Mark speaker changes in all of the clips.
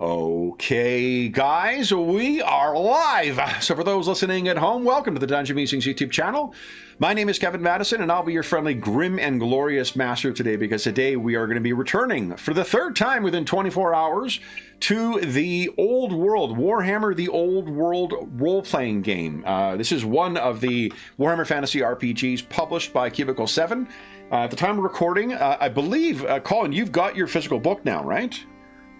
Speaker 1: Okay, guys, we are live. So for those listening at home, welcome to the Dungeon Musings YouTube channel. My name is Kevin Madison, and I'll be your friendly, grim, and glorious master today, because today we are going to be returning for the third time within 24 hours to the Old World, Warhammer, the Old World Roleplaying Game. This is one of the Warhammer Fantasy RPGs published by Cubicle 7. At the time of recording, I believe, Colin, you've got your physical book now, right?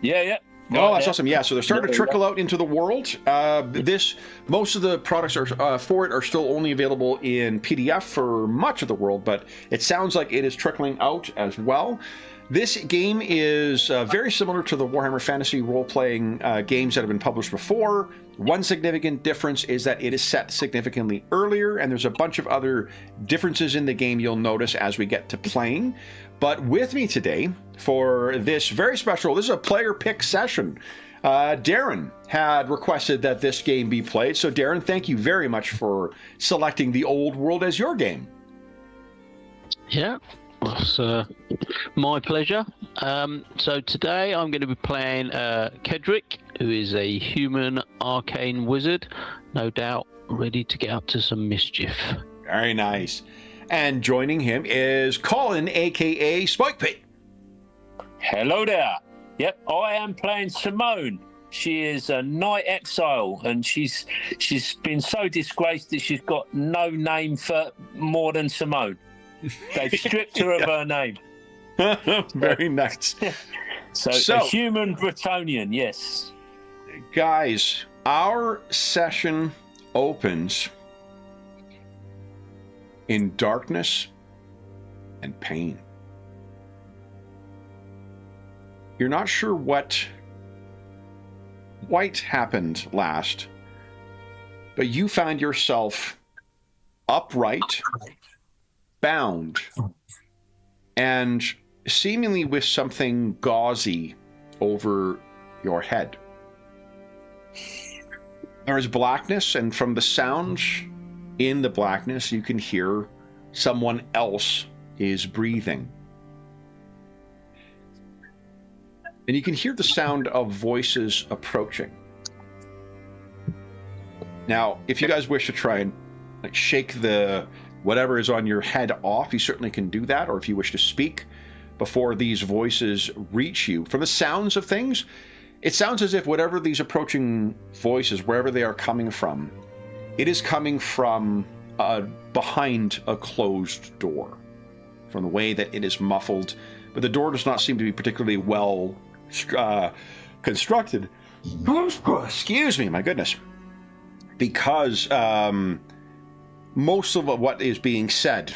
Speaker 2: Yeah.
Speaker 1: Oh, that's awesome. Yeah, so they're starting to trickle out into the world. Most of the products for it are still only available in PDF for much of the world, but it sounds like it is trickling out as well. This game is very similar to the Warhammer Fantasy role-playing games that have been published before. One significant difference is that it is set significantly earlier, and there's a bunch of other differences in the game you'll notice as we get to playing. But with me today for this very special, this is a player pick session. Darren had requested that this game be played. So Darren, thank you very much for selecting the Old World as your game.
Speaker 3: Yeah, it's my pleasure. So today I'm going to be playing Kedrick, who is a human arcane wizard, no doubt ready to get up to some mischief.
Speaker 1: Very nice. And joining him is Colin, aka Spike Pit.
Speaker 2: Hello there. Yep, I am playing Simone. She is a knight exile, and she's been so disgraced that she's got no name for more than Simone. They've stripped her of her name.
Speaker 1: Very nice.
Speaker 2: So a human Bretonian, yes.
Speaker 1: Guys, our session opens in darkness and pain. You're not sure what quite happened last, but you found yourself upright, bound, and seemingly with something gauzy over your head. There is blackness, and from the sounds in the blackness, you can hear someone else is breathing. And you can hear the sound of voices approaching. Now, if you guys wish to try and shake the whatever is on your head off, you certainly can do that. Or if you wish to speak before these voices reach you. From the sounds of things, it sounds as if whatever these approaching voices, wherever they are coming from, it is coming from behind a closed door, from the way that it is muffled. But the door does not seem to be particularly well constructed. Excuse me, my goodness. Because most of what is being said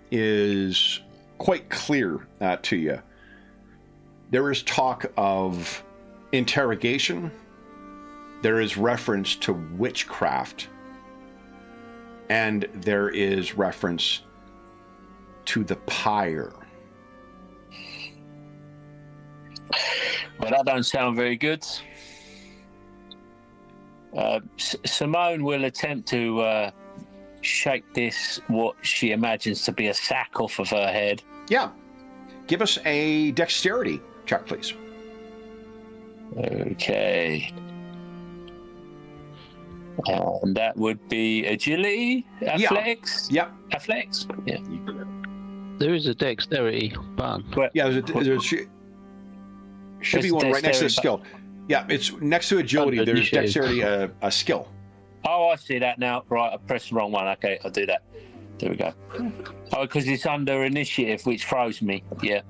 Speaker 1: is quite clear to you. There is talk of interrogation. There is reference to witchcraft. And there is reference to the pyre.
Speaker 2: Well, that don't sound very good. Simone will attempt to shake this, what she imagines to be a sack, off of her head.
Speaker 1: Yeah. Give us a dexterity check, please.
Speaker 2: Okay. And that would be agility, athletics?
Speaker 1: Yeah.
Speaker 2: Athletics? Yeah.
Speaker 3: There is a dexterity button.
Speaker 1: Yeah, should be one right next to the skill. Yeah, it's next to agility. There's dexterity, a skill.
Speaker 2: Oh, I see that now. Right, I pressed the wrong one. Okay, I'll do that. There we go. Oh, because it's under initiative, which throws me. Yeah.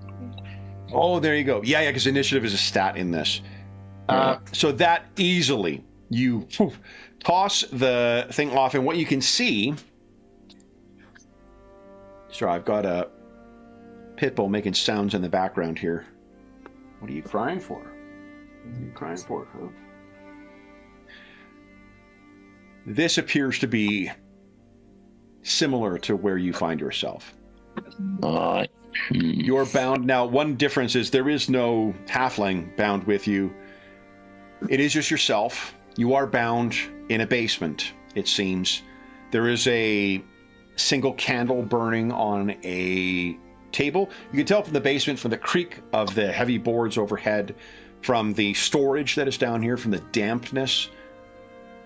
Speaker 1: Oh, there you go. Yeah, because initiative is a stat in this. So that easily, you toss the thing off, and what you can see... Sorry, I've got a pitbull making sounds in the background here. What are you crying for? What are you crying for, huh? This appears to be similar to where you find yourself. You're bound. Now, one difference is there is no halfling bound with you. It is just yourself. You are bound in a basement, it seems. There is a single candle burning on a table. You can tell from the basement, from the creak of the heavy boards overhead, from the storage that is down here, from the dampness.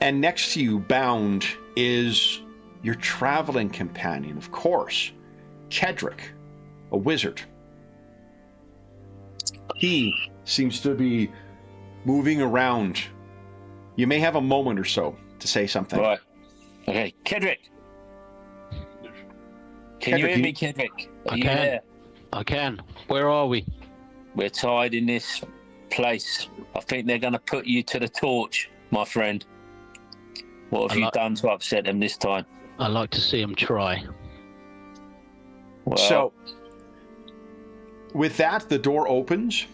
Speaker 1: And next to you, bound, is your traveling companion, of course, Kedrick, a wizard. He seems to be moving around. You may have a moment or so to say something.
Speaker 2: Right. Okay, Kedrick. Can you hear me, Kedrick? Are you there?
Speaker 3: I can. Where are we?
Speaker 2: We're tied in this place. I think they're going to put you to the torch, my friend. What have you done to upset them this time?
Speaker 3: I like to see them try.
Speaker 2: Well,
Speaker 1: so, with that, the door opens.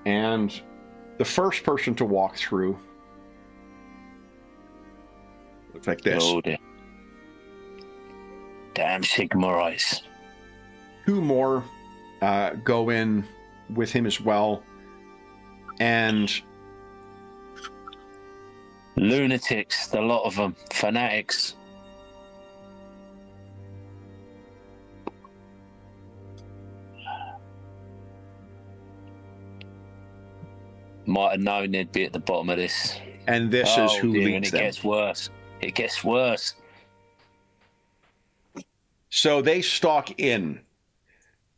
Speaker 1: And the first person to walk through looks like this.
Speaker 2: Oh, damn Sigmarites.
Speaker 1: Two more go in with him as well. And
Speaker 2: lunatics, the lot of them, fanatics. Might have known they'd be at the bottom of this.
Speaker 1: And this is who
Speaker 2: dear,
Speaker 1: leads
Speaker 2: and it
Speaker 1: them.
Speaker 2: gets worse. It gets worse.
Speaker 1: So they stalk in,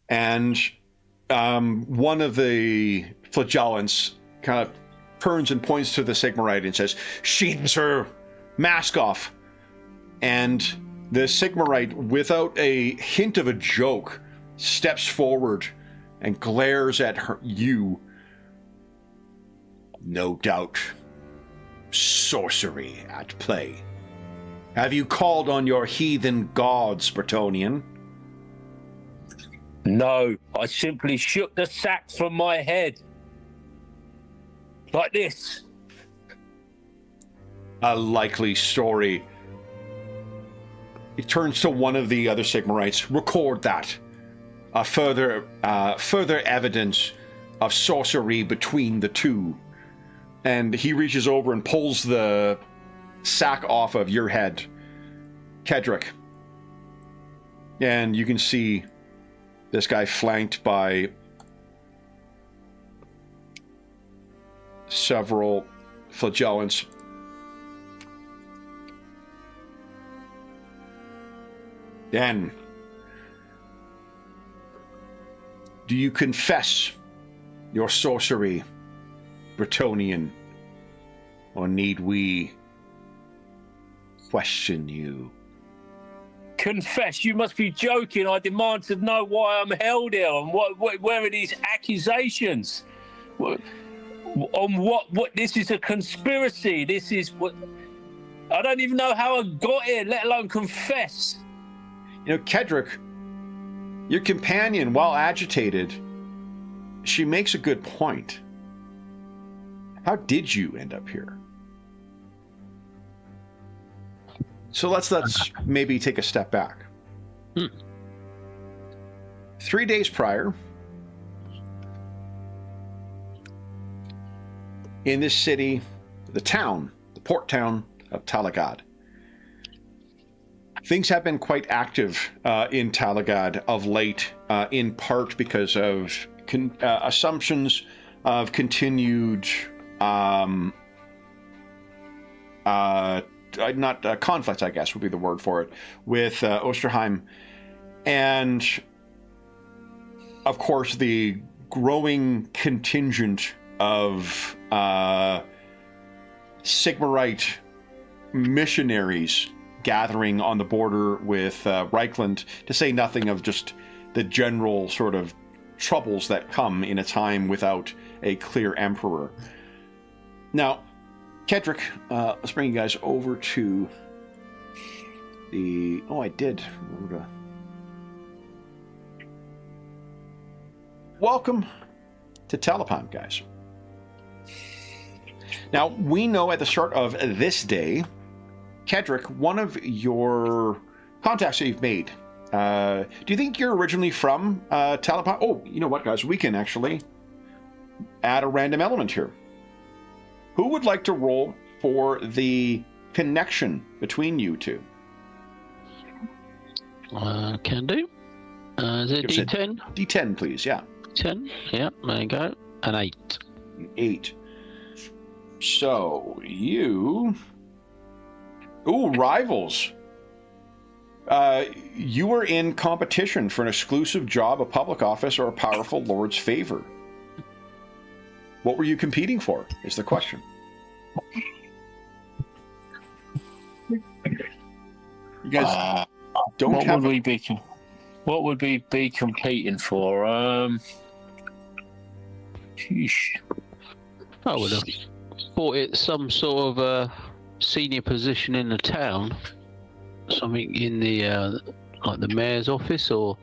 Speaker 1: and one of the flagellants kind of turns and points to the Sigmarite and says, "She's her mask off." And the Sigmarite, without a hint of a joke, steps forward and glares at you. "No doubt, sorcery at play. Have you called on your heathen gods, Bretonnian?"
Speaker 2: No, I simply shook the sack from my head. Like this.
Speaker 1: A likely story. He turns to one of the other Sigmarites. "Record that. Further evidence of sorcery between the two." And he reaches over and pulls the sack off of your head, Kedrick. And you can see this guy flanked by several flagellants. Then, do you confess your sorcery, Bretonnian, or need we question you?
Speaker 2: Confess, you must be joking. I demand to know why I'm held here and where are these accusations? On what? This is a conspiracy. This is what. I don't even know how I got here, let alone confess.
Speaker 1: You know, Kedrick, your companion, while agitated, she makes a good point. How did you end up here? So let's maybe take a step back. 3 days prior, in this city, the port town of Talagad, things have been quite active in Talagad of late, in part because of assumptions of continued conflict, I guess would be the word for it, with Osterheim, and of course the growing contingent of Sigmarite missionaries gathering on the border with Reichland, to say nothing of just the general sort of troubles that come in a time without a clear emperor. Now, Kedrick, let's bring you guys over to the... Oh, I did. Welcome to Telepan, guys. Now, we know at the start of this day, Kedrick, one of your contacts that you've made, do you think you're originally from Telepan? Oh, you know what, guys? We can actually add a random element here. Who would like to roll for the connection between you two?
Speaker 3: Can do. Is it D10?
Speaker 1: D10, please. Yeah.
Speaker 3: 10. Yeah, there you go. An 8.
Speaker 1: 8. So you. Ooh, rivals. You were in competition for an exclusive job, a public office, or a powerful lord's favor. What were you competing for, is the question. You guys don't
Speaker 2: what
Speaker 1: have...
Speaker 2: What would we be competing for? Sheesh.
Speaker 3: I would have thought it some sort of senior position in the town. Something in the like the mayor's office, or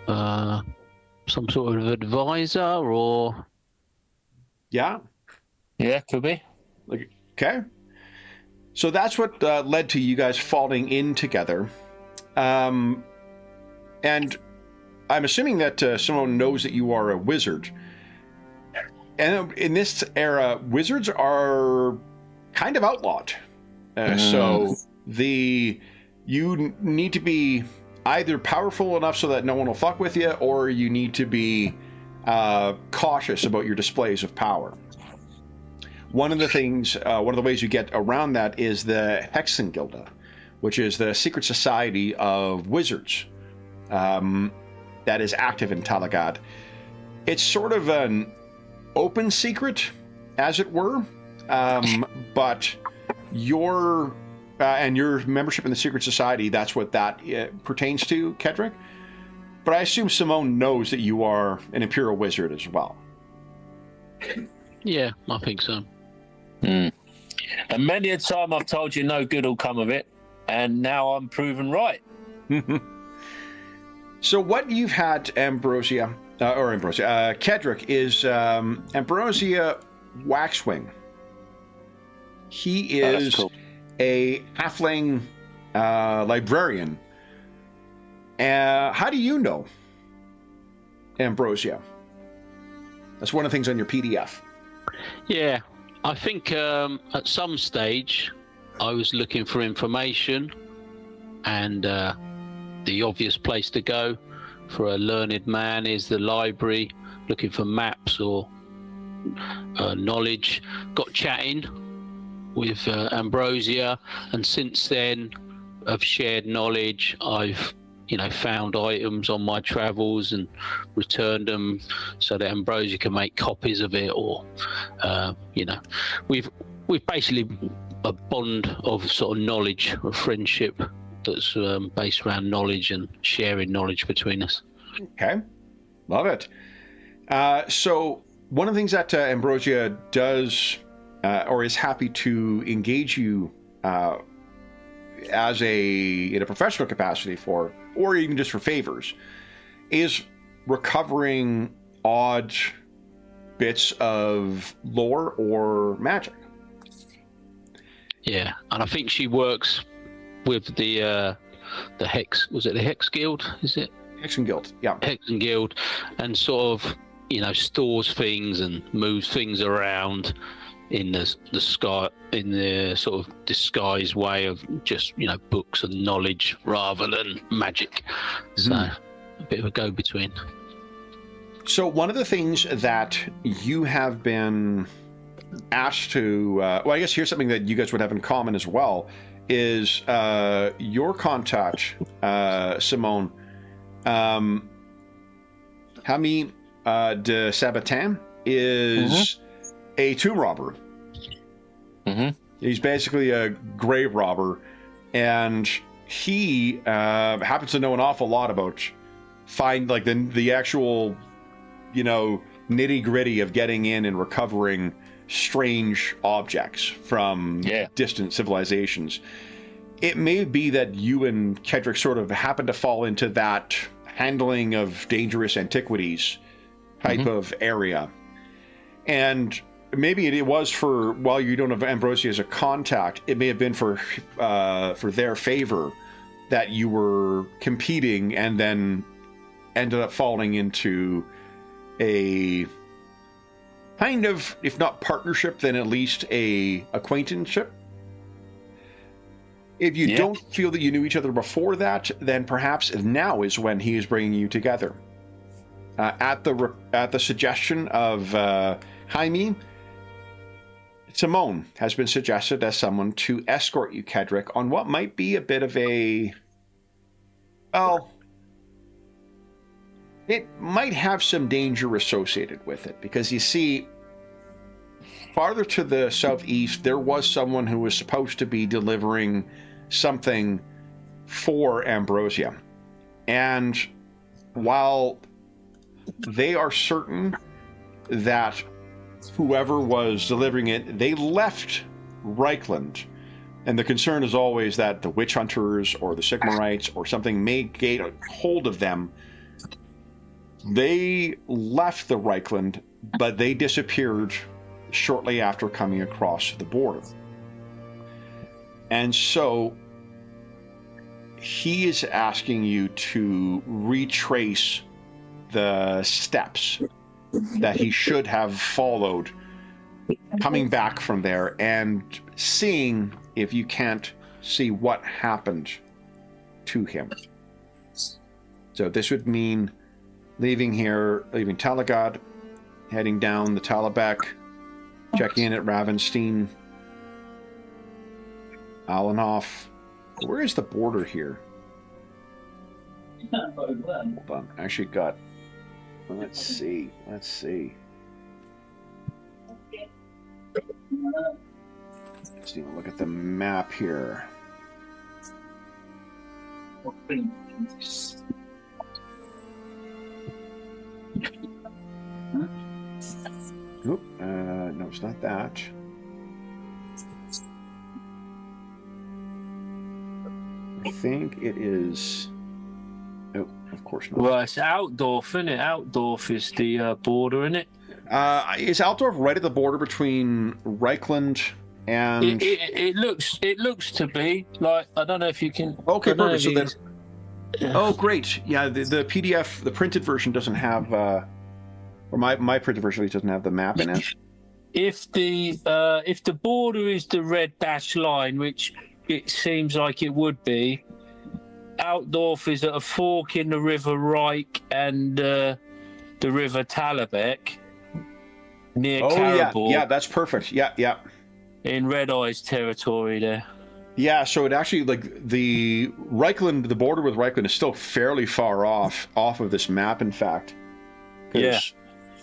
Speaker 3: some sort of advisor, or
Speaker 2: yeah, could be.
Speaker 1: Okay, so that's what led to you guys falling in together, and I'm assuming that Simone knows that you are a wizard, and in this era, wizards are kind of outlawed, so. You need to be either powerful enough so that no one will fuck with you, or you need to be cautious about your displays of power. One of the ways you get around that is the Hexengilde, which is the secret society of wizards that is active in Talagad. It's sort of an open secret, as it were, but your membership in the secret society, that's what that pertains to, Kedrick. But I assume Simone knows that you are an Imperial Wizard as well.
Speaker 3: Yeah, I think so.
Speaker 2: And many a time I've told you no good will come of it, and now I'm proven right.
Speaker 1: So what you've had, Kedrick, is Ambrosia Waxwing. He is... cool. A halfling librarian. How do you know Ambrosia? That's one of the things on your PDF.
Speaker 3: Yeah, I think at some stage I was looking for information, and the obvious place to go for a learned man is the library, looking for maps or knowledge. Got chatting with Ambrosia, and since then of shared knowledge, I've found items on my travels and returned them so that Ambrosia can make copies of it, or we've basically a bond of sort of knowledge, of friendship that's based around knowledge and sharing knowledge between us.
Speaker 1: Okay, love it. So one of the things that Ambrosia does or is happy to engage you as in a professional capacity for, or even just for favors, is recovering odd bits of lore or magic.
Speaker 3: Yeah, and I think she works with the Hex. Was it the Hex Guild? Is it
Speaker 1: Hexengilde? Yeah,
Speaker 3: Hexengilde, and sort of stores things and moves things around in the sky, in the sort of disguised way of just books and knowledge rather than magic. So a bit of a go-between.
Speaker 1: So one of the things that you have been asked to well, I guess here's something that you guys would have in common as well, is your contact, Simone, Hami de Sabatin, is a tomb robber. He's basically a grave robber, and he happens to know an awful lot about the actual nitty gritty of getting in and recovering strange objects from distant civilizations. It may be that you and Kedrick sort of happen to fall into that handling of dangerous antiquities type of area. And maybe it was for, while you don't have Ambrosia as a contact, it may have been for their favor that you were competing and then ended up falling into a kind of, if not partnership, then at least a acquaintanceship. If you don't feel that you knew each other before that, then perhaps now is when he is bringing you together. At the suggestion of Jaime, Simone has been suggested as someone to escort you, Kedrick, on what might be a bit of a... Well, it might have some danger associated with it, because you see, farther to the southeast, there was someone who was supposed to be delivering something for Ambrosia. And while they are certain that whoever was delivering it, they left Reichland. And the concern is always that the witch hunters or the Sigmarites or something may get a hold of them. They left the Reichland, but they disappeared shortly after coming across the border. And so he is asking you to retrace the steps that he should have followed coming back from there, and seeing if you can't see what happened to him. So this would mean leaving Talagad, heading down the Talabek, checking in at Ravenstein, Alenhof. Where is the border here? Hold on. I actually got... Let's see. Let's even look at the map here. Nope. No, it's not that. I think it is... Oh, of course not.
Speaker 2: Well, it's Altdorf, isn't it? Altdorf is the border, isn't it?
Speaker 1: Is Altdorf right at the border between Reichland and...
Speaker 2: It looks to be. Like, I don't know if you can...
Speaker 1: Okay, perfect. So then... Oh, great. Yeah, the PDF, the printed version doesn't have... or my printed version doesn't have the map in it.
Speaker 2: If the border is the red dashed line, which it seems like it would be, Altdorf is at a fork in the River Reich and the River Talabek near Karabor.
Speaker 1: Yeah, that's perfect. Yeah.
Speaker 2: In Red Eye's territory there.
Speaker 1: Yeah, so it actually, like, the border with Reichland is still fairly far off of this map, in fact.
Speaker 2: Yeah.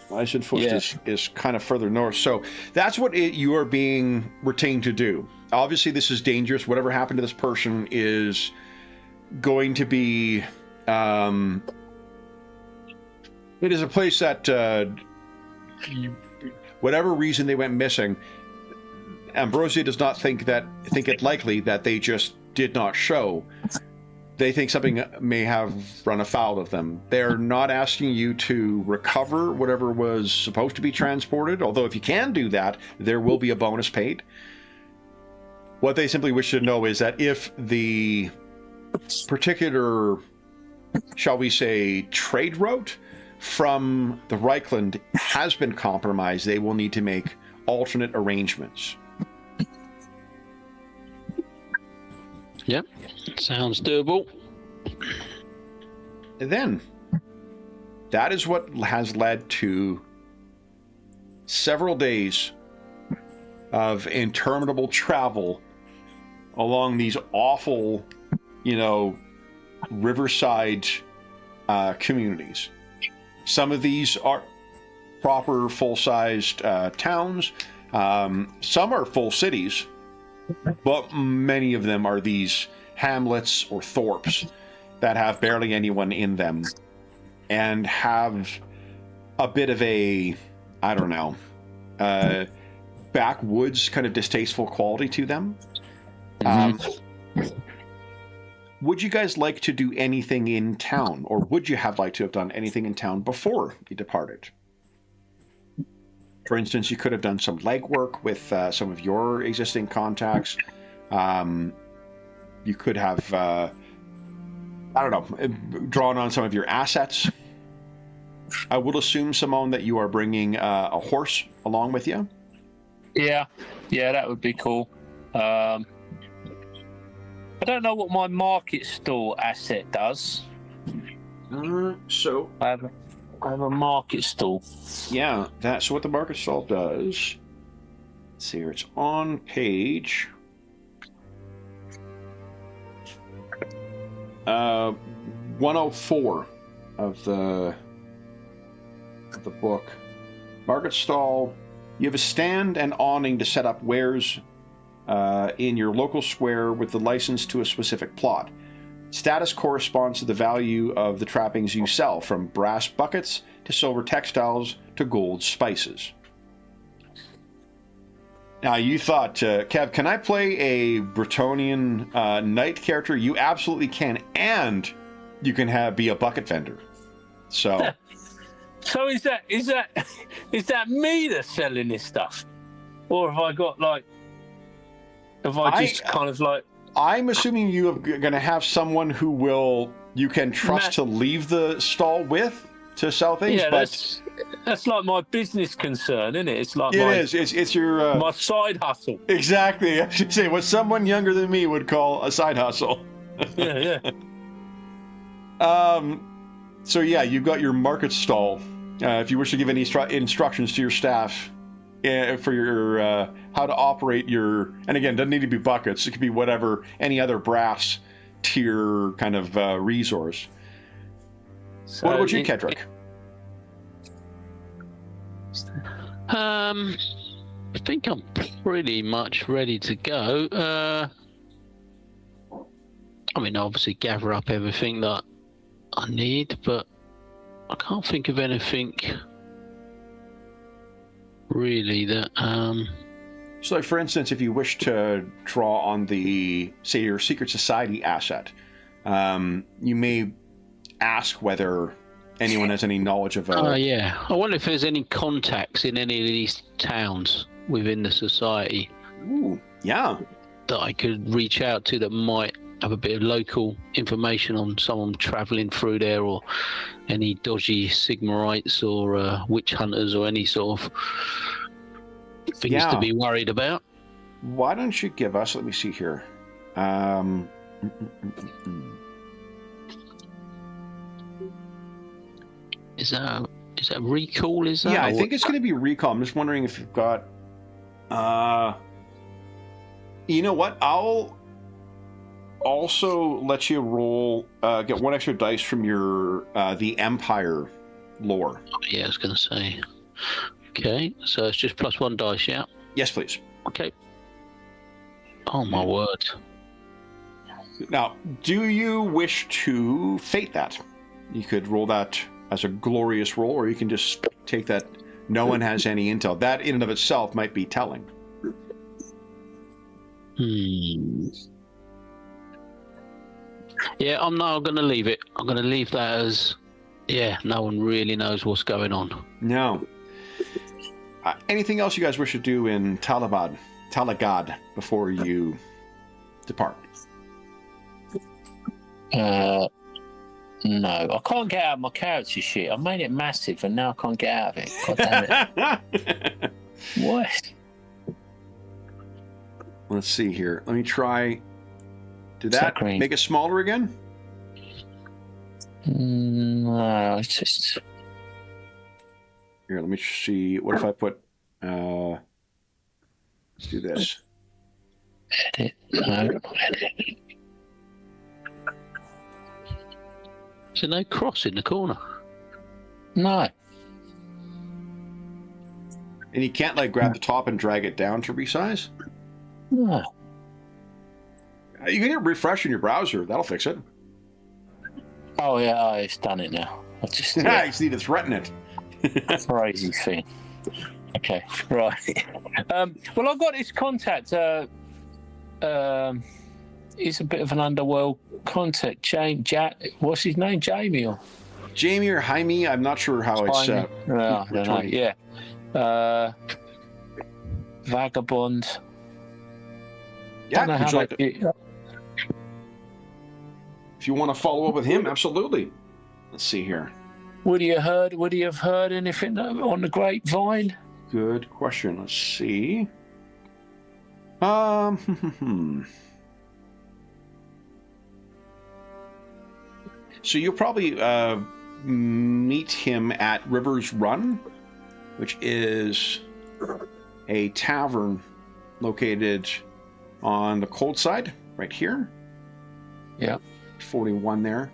Speaker 1: Eisenfuss is kind of further north. So that's what you are being retained to do. Obviously, this is dangerous. Whatever happened to this person is going to be... it is a place that, whatever reason they went missing, Ambrosia does not think it likely that they just did not show. They think something may have run afoul of them. They're not asking you to recover whatever was supposed to be transported, although if you can do that, there will be a bonus paid. What they simply wish to know is that if the particular, shall we say, trade route from the Reichland has been compromised, they will need to make alternate arrangements.
Speaker 3: Yep, sounds doable.
Speaker 1: And then, that is what has led to several days of interminable travel along these awful, riverside communities. Some of these are proper full-sized towns. Some are full cities, but many of them are these hamlets or thorps that have barely anyone in them and have a bit of a, backwoods kind of distasteful quality to them. Would you guys like to do anything in town, or would you have liked to have done anything in town before you departed? For instance, you could have done some legwork with some of your existing contacts. You could have, drawn on some of your assets. I would assume, Simone, that you are bringing a horse along with you.
Speaker 2: Yeah, that would be cool. don't know what my market stall asset does.
Speaker 1: So
Speaker 2: I have a market stall.
Speaker 1: yeah, that's what the market stall does. Let's see here. It's on page 104 of the book. Market stall. You have a stand and awning to set up wares in your local square with the license to a specific plot. Status corresponds to the value of the trappings you sell, from brass buckets to silver textiles to gold spices. Now, you thought, Kev, can I play a Bretonnian knight character? You absolutely can, and you can be a bucket vendor. So,
Speaker 2: So is that me that's selling this stuff, or have I got like? Have I just kind of like?
Speaker 1: I'm assuming you're going to have someone who you can trust to leave the stall with to sell things.
Speaker 2: Yeah,
Speaker 1: but
Speaker 2: that's like my business concern, isn't it? It's like
Speaker 1: it's your
Speaker 2: my side hustle.
Speaker 1: Exactly. I should say what someone younger than me would call a side hustle.
Speaker 2: Yeah.
Speaker 1: So yeah, you've got your market stall. If you wish to give any instructions to your staff for your how to operate your, and again, it doesn't need to be buckets. It could be whatever, any other brass tier kind of resource. So what about you, Kedrick?
Speaker 3: I think I'm pretty much ready to go. I mean, obviously gather up everything that I need, but I can't think of anything really that
Speaker 1: So like, for instance, if you wish to draw on say your secret society asset, you may ask whether anyone has any knowledge of
Speaker 3: yeah, I wonder if there's any contacts in any of these towns within the society.
Speaker 1: Ooh, yeah,
Speaker 3: that I could reach out to that might have a bit of local information on someone travelling through there, or any dodgy Sigmarites or witch hunters or any sort of things to be worried about.
Speaker 1: Why don't you give us, let me see here.
Speaker 3: Is that recall? Is that?
Speaker 1: Yeah, I think it's going to be recall. I'm just wondering if you've got. You know what? I'll also let you roll. Get one extra dice from your the Empire lore.
Speaker 3: Oh, yeah, I was going to say. Okay, so it's just plus one dice, yeah?
Speaker 1: Yes, please.
Speaker 3: Okay. Oh, my word.
Speaker 1: Now, do you wish to fate that? You could roll that as a glorious roll, or you can just take that no one has any intel. That in and of itself might be telling.
Speaker 3: Yeah, I'm going to leave it. I'm going to leave that as, no one really knows what's going on.
Speaker 1: No. Anything else you guys wish to do in Talagad before you depart?
Speaker 2: No, I can't get out of my character sheet. I made it massive and now I can't get out of it. God damn it. What?
Speaker 1: Let's see here. Let me try. Did that make it smaller again?
Speaker 2: No, it's just...
Speaker 1: Here, let me see. What if I put... let's do this.
Speaker 2: Edit. No, edit.
Speaker 3: Is there no cross in the corner?
Speaker 2: No.
Speaker 1: And you can't, like, grab the top and drag it down to resize?
Speaker 2: No.
Speaker 1: You can hit refresh in your browser. That'll fix it.
Speaker 2: Oh, yeah, it's done it now. I just...
Speaker 1: You just need to threaten it.
Speaker 2: Crazy thing. Okay, right. Well, I've got this contact. He's a bit of an underworld contact. What's his name? Jamie or
Speaker 1: Jaime? I'm not sure how it's.
Speaker 2: I don't know. Yeah. Vagabond.
Speaker 1: Yeah. If you want to follow up with him, absolutely. Let's see here.
Speaker 2: Would he have heard anything on the grapevine?
Speaker 1: Good question. Let's see. So you'll probably meet him at River's Run, which is a tavern located on the cold side, right here.
Speaker 2: Yeah.
Speaker 1: 41 there.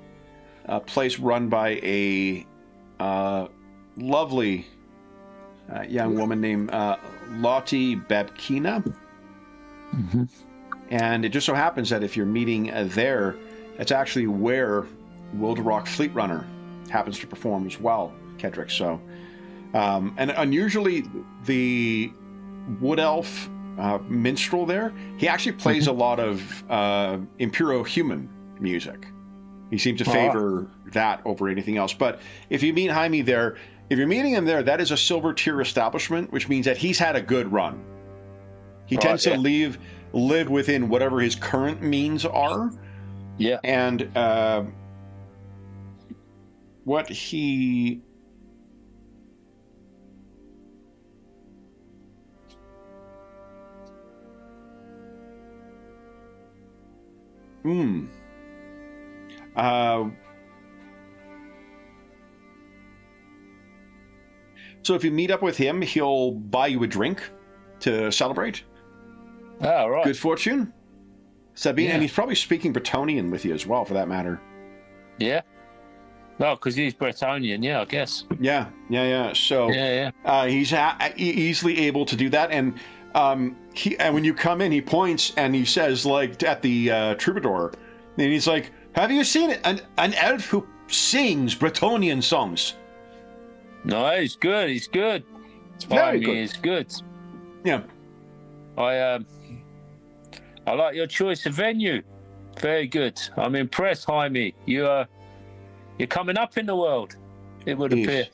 Speaker 1: A place run by a lovely young woman named Lottie Babkina.
Speaker 2: Mm-hmm.
Speaker 1: And it just so happens that if you're meeting there, that's actually where Wilderock Fleet Runner happens to perform as well, Kedrick. So, and unusually, the Wood Elf minstrel there, he actually plays a lot of Imperial human music. He seems to favor that over anything else. But if you meet Jaime there, if you're meeting him there, that is a silver tier establishment, which means that he's had a good run. He tends to live within whatever his current means are.
Speaker 2: Yeah.
Speaker 1: And what he... So if you meet up with him, he'll buy you a drink to celebrate.
Speaker 2: Oh, right.
Speaker 1: Good fortune. Sabine, and he's probably speaking Bretonnian with you as well, for that matter.
Speaker 2: Yeah. No, because he's Bretonian, I guess.
Speaker 1: Yeah. So he's easily able to do that, and when you come in, he points and he says, like, at the troubadour, and he's like, "Have you seen an elf who sings Bretonnian songs?"
Speaker 2: No, he's good. He's good.
Speaker 1: Very good.
Speaker 2: He's good.
Speaker 1: Yeah.
Speaker 2: I like your choice of venue. Very good. I'm impressed, Jaime. You're coming up in the world, it would appear.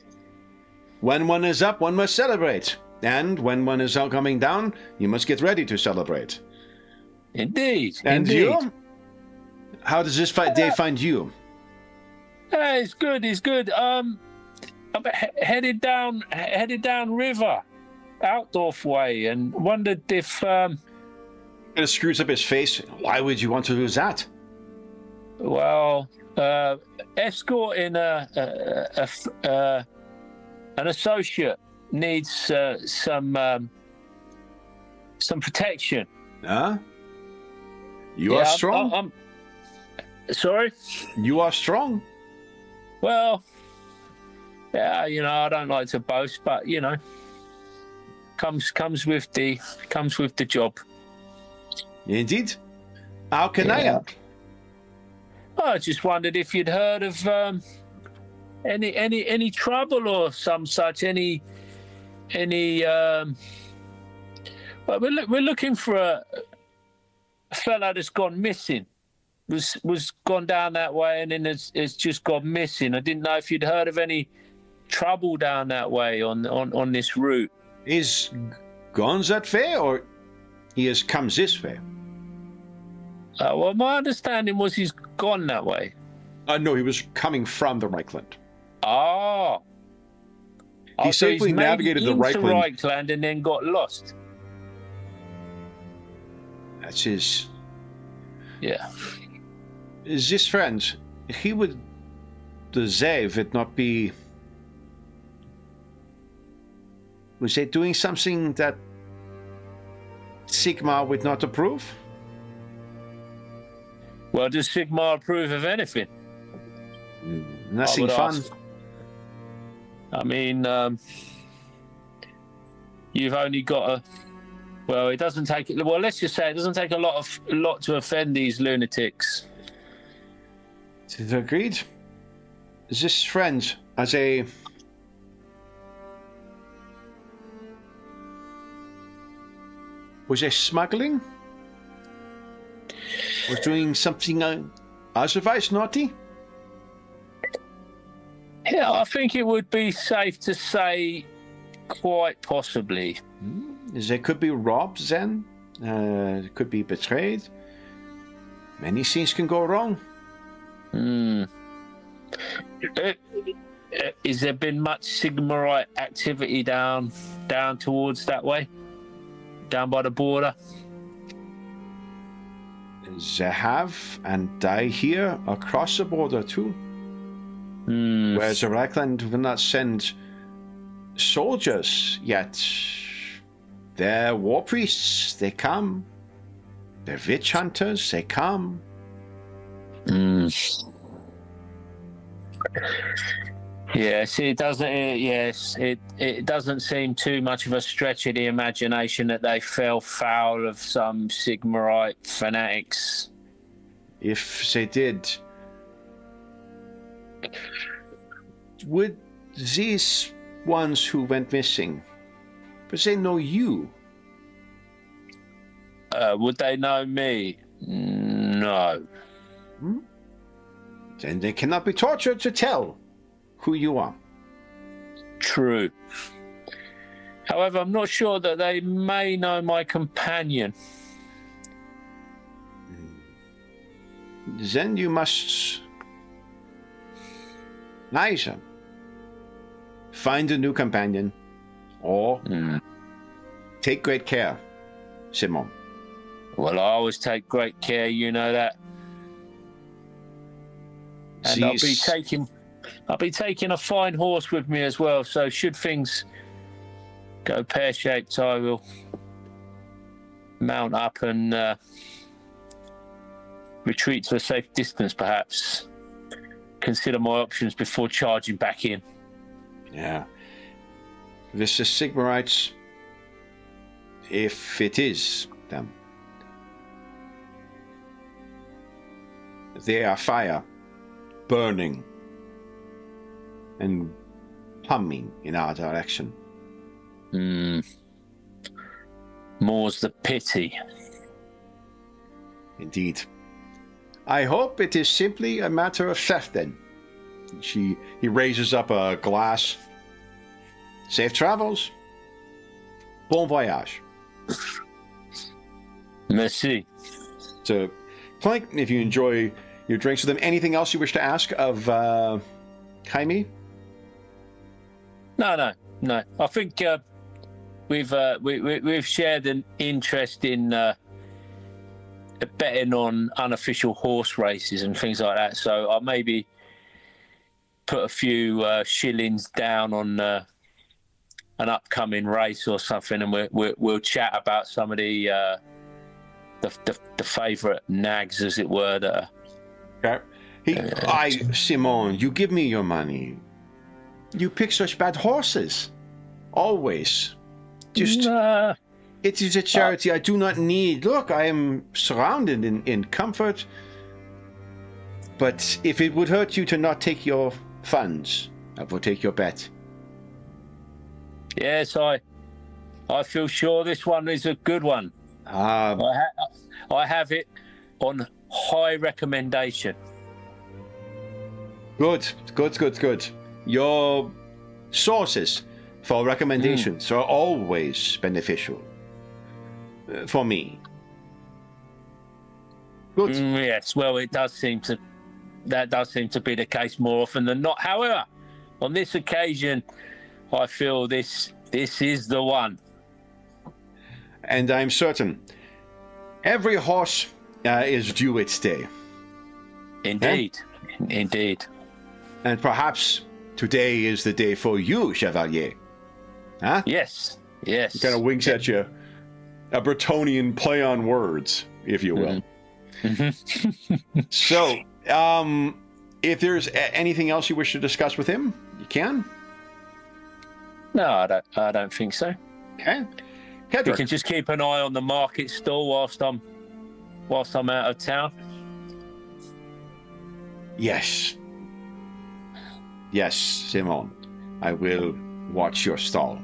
Speaker 1: When one is up, one must celebrate. And when one is coming down, you must get ready to celebrate.
Speaker 2: Indeed.
Speaker 1: And you? How does this day find you?
Speaker 2: It's good. It's good. I'm headed down river, Outdorf way, and wondered if.
Speaker 1: It screws up his face. Why would you want to do that?
Speaker 2: Well, escorting an associate needs some protection.
Speaker 1: Huh? You are strong.
Speaker 2: Sorry?
Speaker 1: You are strong.
Speaker 2: Well, yeah, I don't like to boast, but comes with the job.
Speaker 1: Indeed. How can I help?
Speaker 2: I just wondered if you'd heard of any trouble or some such. Any. Well, we're looking for a fella that's gone missing. Was gone down that way and then it's just gone missing. I didn't know if you'd heard of any trouble down that way on this route.
Speaker 1: Is gone that way, or he has come this way?
Speaker 2: Well, my understanding was he's gone that way.
Speaker 1: No, he was coming from the Reichland.
Speaker 2: Oh.
Speaker 1: He safely navigated the
Speaker 2: Reichland and then got lost.
Speaker 1: That's his...
Speaker 2: Yeah.
Speaker 1: Is this friend, he would... The Zev would not be... Was they doing something that Sigmar would not approve?
Speaker 2: Well, does Sigmar approve of anything?
Speaker 1: Nothing fun.
Speaker 2: Ask. I mean, you've only got a... Well, it doesn't take... Well, let's just say it doesn't take a lot to offend these lunatics.
Speaker 1: Agreed. Is this friend as a... Was he smuggling? Was doing something otherwise naughty?
Speaker 2: Yeah, I think it would be safe to say quite possibly.
Speaker 1: They could be robbed then. Could be betrayed. Many things can go wrong.
Speaker 2: Has there been much Sigmarite activity down towards that way? Down by the border?
Speaker 1: They have, and die here across the border too. Whereas Rackland will not send soldiers yet. They're war priests, they come. They're witch hunters, they come.
Speaker 2: Yes, it doesn't. It doesn't seem too much of a stretch of the imagination that they fell foul of some Sigmarite fanatics.
Speaker 1: If they did, would these ones who went missing, would they know you?
Speaker 2: Would they know me? No.
Speaker 1: Then they cannot be tortured to tell who you are.
Speaker 2: True. However, I'm not sure that they may know my companion.
Speaker 1: Then you must either find a new companion or take great care, Simon.
Speaker 2: Well, I always take great care, you know that. And I'll be taking a fine horse with me as well, so should things go pear-shaped, I will mount up and retreat to a safe distance, perhaps. Consider my options before charging back in.
Speaker 1: Yeah. This is Sigmarites, if it is them. They are fire, burning, and humming in our direction.
Speaker 2: More's the pity.
Speaker 1: Indeed. I hope it is simply a matter of theft then. He raises up a glass. Safe travels. Bon voyage.
Speaker 2: Merci.
Speaker 1: So, Clank, if you enjoy your drinks with them, anything else you wish to ask of Jaime?
Speaker 2: No. I think we've shared an interest in betting on unofficial horse races and things like that. So I'll maybe put a few shillings down on an upcoming race or something, and we'll chat about some of the favourite nags, as it were. That are,
Speaker 1: okay. Simon, you give me your money. You pick such bad horses. Always. Just, it is a charity I do not need. Look, I am surrounded in comfort. But if it would hurt you to not take your funds, I will take your bet.
Speaker 2: Yes, I feel sure this one is a good one. I have it on high recommendation. Good.
Speaker 1: Your sources for recommendations are always beneficial for me. Good.
Speaker 2: Yes, well, that does seem to be the case more often than not. However, on this occasion, I feel this is the one.
Speaker 1: And I'm certain every horse is due its day.
Speaker 2: Indeed.
Speaker 1: And perhaps today is the day for you, Chevalier. Huh?
Speaker 2: Yes.
Speaker 1: He kind of winks at you. A Bretonian play on words, if you will. So, if there's anything else you wish to discuss with him, you can.
Speaker 2: No, I don't think so.
Speaker 1: Okay.
Speaker 2: Kedrick. We can just keep an eye on the market stall whilst I'm out of town.
Speaker 1: Yes, Simon. I will watch your stall.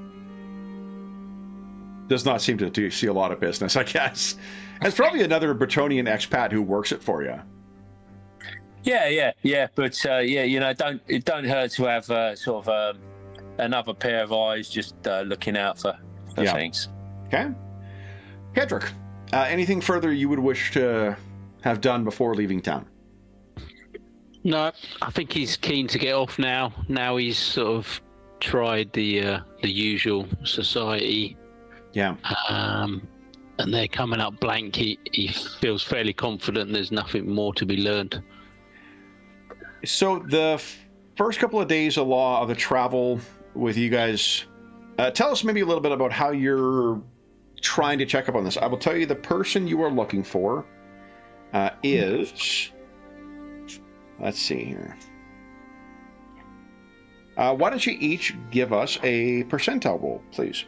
Speaker 1: Does not seem to see a lot of business, I guess. There's probably another Bretonian expat who works it for you.
Speaker 2: Yeah. But it don't hurt to have sort of another pair of eyes just looking out for things.
Speaker 1: Okay. Kedrick, anything further you would wish to have done before leaving town?
Speaker 3: No, I think he's keen to get off now. Now he's sort of tried the usual society.
Speaker 1: Yeah.
Speaker 3: And they're coming up blank. He feels fairly confident there's nothing more to be learned.
Speaker 1: So the first couple of days of the travel with you guys, tell us maybe a little bit about how you're trying to check up on this. I will tell you the person you are looking for is... Let's see here. Why don't you each give us a percentile roll, please?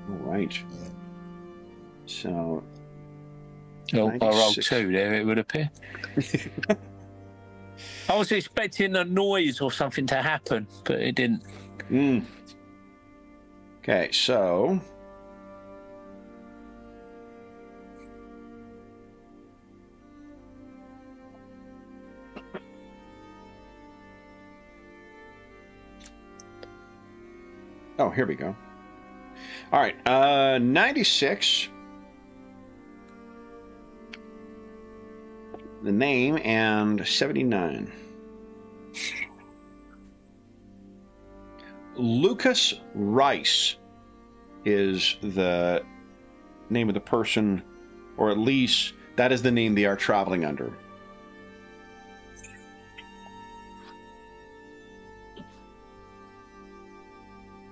Speaker 1: All right. So...
Speaker 2: Oh, I rolled 2 there, it would appear. I was expecting a noise or something to happen, but it didn't.
Speaker 1: Okay, so... Oh, here we go. All right, 96. The name, and 79. Lucas Rice is the name of the person, or at least that is the name they are traveling under.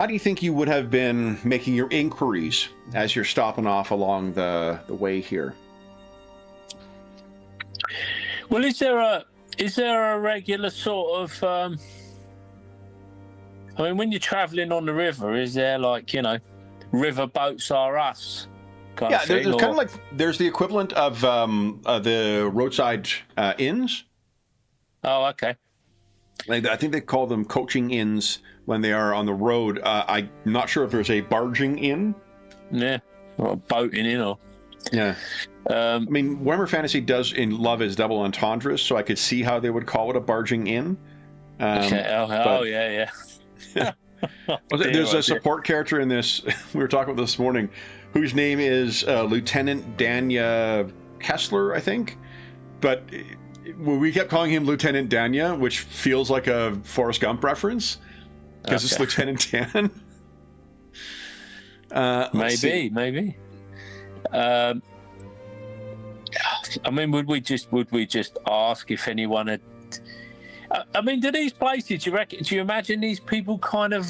Speaker 1: How do you think you would have been making your inquiries as you're stopping off along the way here?
Speaker 2: Well, is there a regular sort of I mean, when you're traveling on the river, is there like, you know, river boats are us kind of thing?
Speaker 1: There's kind of like there's the equivalent of the roadside inns.
Speaker 2: Oh, okay.
Speaker 1: Like, I think they call them coaching inns when they are on the road. I'm not sure if there's a barging inn.
Speaker 2: Yeah, or a boating in, or
Speaker 1: yeah. I mean, Warhammer Fantasy does love its double entendres, so I could see how they would call it a barging inn.
Speaker 2: Okay. Yeah.
Speaker 1: There's a support character in this we were talking about this morning, whose name is Lieutenant Danya Kessler, I think, but we kept calling him Lieutenant Danya, which feels like a Forrest Gump reference because it's Lieutenant Dan.
Speaker 2: Maybe. I mean, would we just ask if anyone had? I mean, do these places? Do you imagine these people kind of?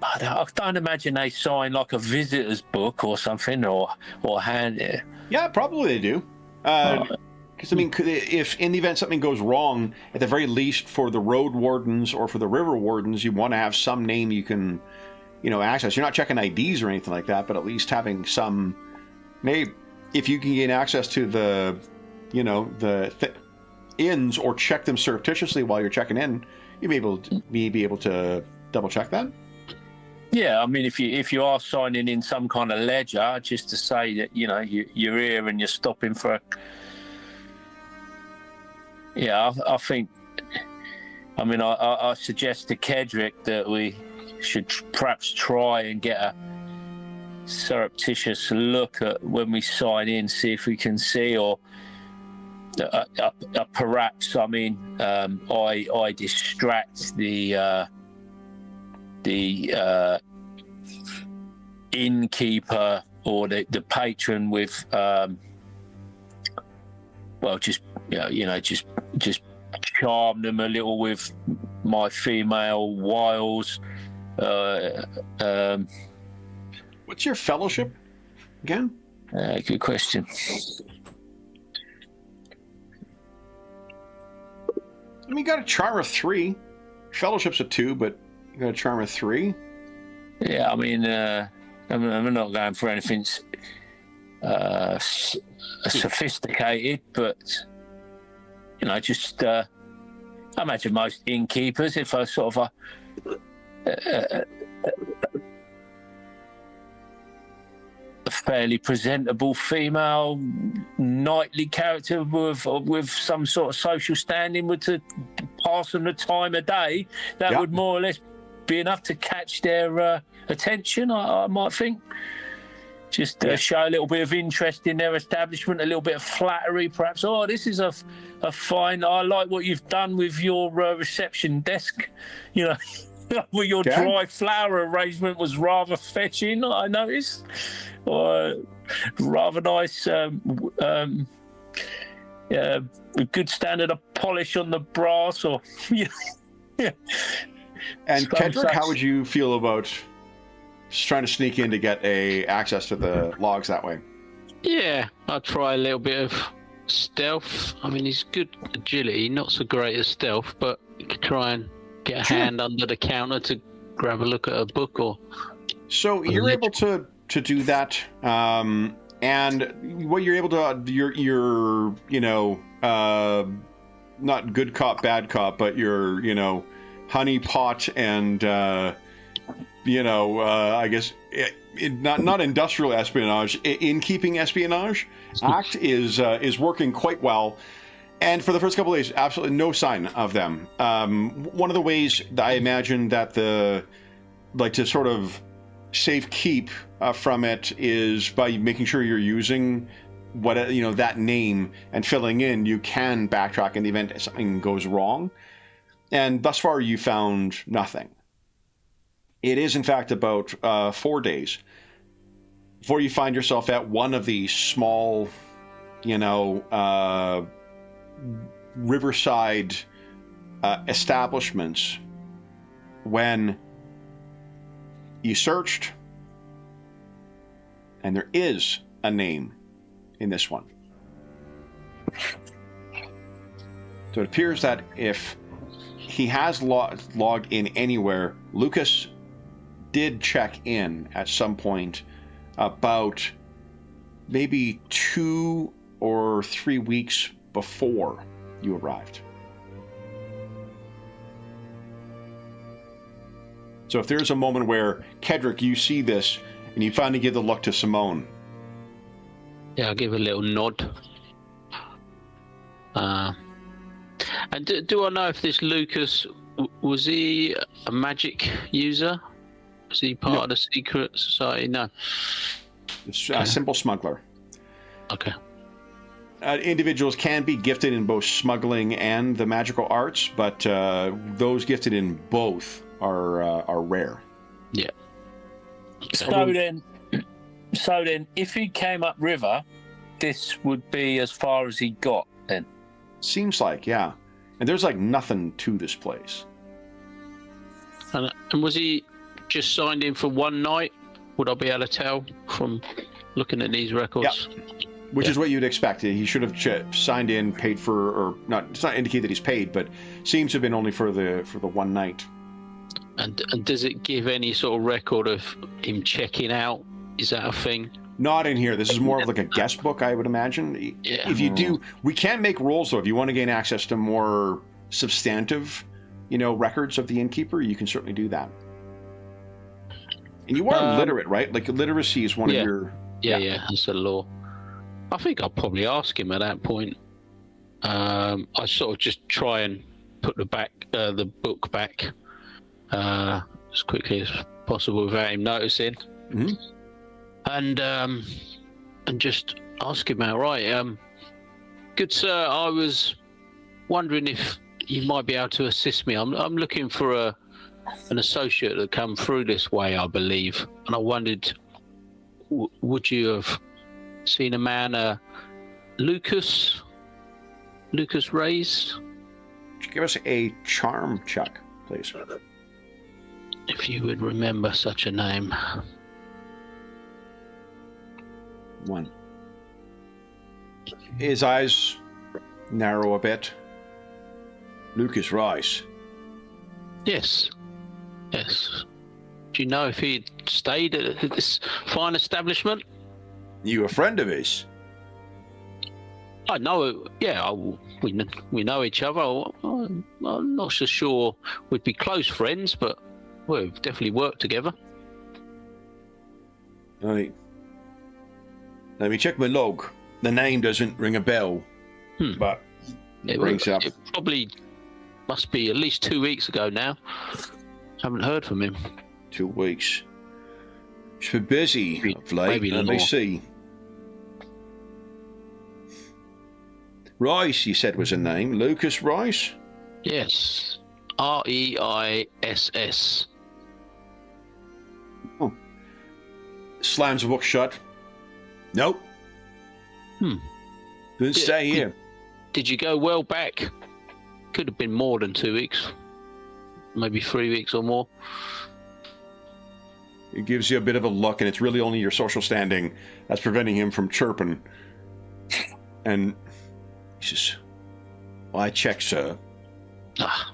Speaker 2: I don't imagine they sign like a visitor's book or something, or hand it.
Speaker 1: Yeah, probably they do. Because I mean, if in the event something goes wrong, at the very least for the road wardens or for the river wardens, you want to have some name you can, access. You're not checking IDs or anything like that, but at least having some. Maybe if you can gain access to the, inns or check them surreptitiously while you're checking in, you may be able to double check that.
Speaker 2: Yeah, I mean, if you are signing in some kind of ledger, just to say that you're here and you're stopping for. Yeah, I think. I mean, I suggest to Kedrick that we should perhaps try and get a surreptitious look at when we sign in, see if we can see, or perhaps. I mean, I distract the innkeeper or the patron with just charm them a little with my female wiles.
Speaker 1: What's your fellowship again?
Speaker 2: Good question.
Speaker 1: I mean, you got a charm of 3. Fellowship's a 2, but you got a charm of 3.
Speaker 2: Yeah, I mean, I'm not going for anything sophisticated, but just I imagine most innkeepers, if a sort of a fairly presentable female knightly character with some sort of social standing would to pass them the time of day, that would more or less be enough to catch their attention, I might think. Just show a little bit of interest in their establishment, a little bit of flattery, perhaps. Oh, this is a fine. I like what you've done with your reception desk. Well, your
Speaker 1: Okay.
Speaker 2: dry flower arrangement was rather fetching, I noticed. Or rather nice, a good standard of polish on the brass, or yeah.
Speaker 1: And
Speaker 2: Some
Speaker 1: Kedrick,
Speaker 2: such-
Speaker 1: how would you feel about just trying to sneak in to get access to the logs that way?
Speaker 3: Yeah, I'll try a little bit of stealth. I mean, he's good agility, not so great at stealth, but you could try and get a hand under the counter to grab a look at a book or.
Speaker 1: So you're able to do that, and what you're able to, you're not good cop, bad cop, but you're honey pot and I guess not industrial espionage, in-keeping espionage act is working quite well. And for the first couple of days, absolutely no sign of them. One of the ways that I imagine that to sort of safe keep from it is by making sure you're using that name and filling in. You can backtrack in the event something goes wrong. And thus far, you found nothing. It is, in fact, about 4 days before you find yourself at one of these small, riverside establishments when you searched, and there is a name in this one. So it appears that if he has logged in anywhere, Lucas did check in at some point about maybe 2 or 3 weeks before you arrived. So if there's a moment where, Kedrick, you see this and you finally give the look to Simone.
Speaker 3: Yeah, I'll give a little nod. And do I know if this Lucas, was he a magic user? Was he part of the secret society? No.
Speaker 1: It's a simple smuggler.
Speaker 3: Okay.
Speaker 1: Individuals can be gifted in both smuggling and the magical arts, but those gifted in both are rare.
Speaker 3: Yeah.
Speaker 2: So then, if he came upriver, this would be as far as he got then.
Speaker 1: Seems like, yeah. And there's nothing to this place.
Speaker 3: And was he just signed in for one night? Would I be able to tell from looking at these records?
Speaker 1: Yeah. Which is what you'd expect. He should have signed in, paid for, or not. It's not indicate that he's paid, but seems to have been only for the one night. And
Speaker 3: does it give any sort of record of him checking out? Is that a thing?
Speaker 1: Not in here. This is more of a guest book, I would imagine.
Speaker 3: Yeah.
Speaker 1: If you do, we can make rolls though. If you want to gain access to more substantive, records of the innkeeper, you can certainly do that. And you are literate, right? Literacy is one of your.
Speaker 3: Yeah, that's the law. I think I'll probably ask him at that point. I sort of just try and put the book back as quickly as possible without him noticing.
Speaker 1: Mm-hmm.
Speaker 3: And just ask him outright. Good sir, I was wondering if you might be able to assist me. I'm looking for an associate that come through this way, I believe, and I wondered, would you have seen a man, Lucas Reyes?
Speaker 1: Give us a charm check, please.
Speaker 3: If you would remember such a name.
Speaker 1: 1. His eyes narrow a bit. Lucas Rice.
Speaker 3: Yes. Do you know if he'd stayed at this fine establishment?
Speaker 1: You a friend of his?
Speaker 3: I know. Yeah, we know each other. I'm not so sure we'd be close friends, but we've definitely worked together.
Speaker 1: Right. Let me check my log. The name doesn't ring a bell, but it rings up.
Speaker 3: It probably must be at least 2 weeks ago now. Haven't heard from him.
Speaker 1: 2 weeks. He's been busy of late.
Speaker 3: Maybe
Speaker 1: Let me see. Rice, you said was a name. Lucas Rice?
Speaker 3: Yes. Reiss.
Speaker 1: Slams the book shut. Nope. Didn't stay here.
Speaker 3: Did you go well back? Could have been more than 2 weeks. Maybe 3 weeks or more.
Speaker 1: It gives you a bit of a look, and it's really only your social standing that's preventing him from chirping. And he says, well, I checked, sir. I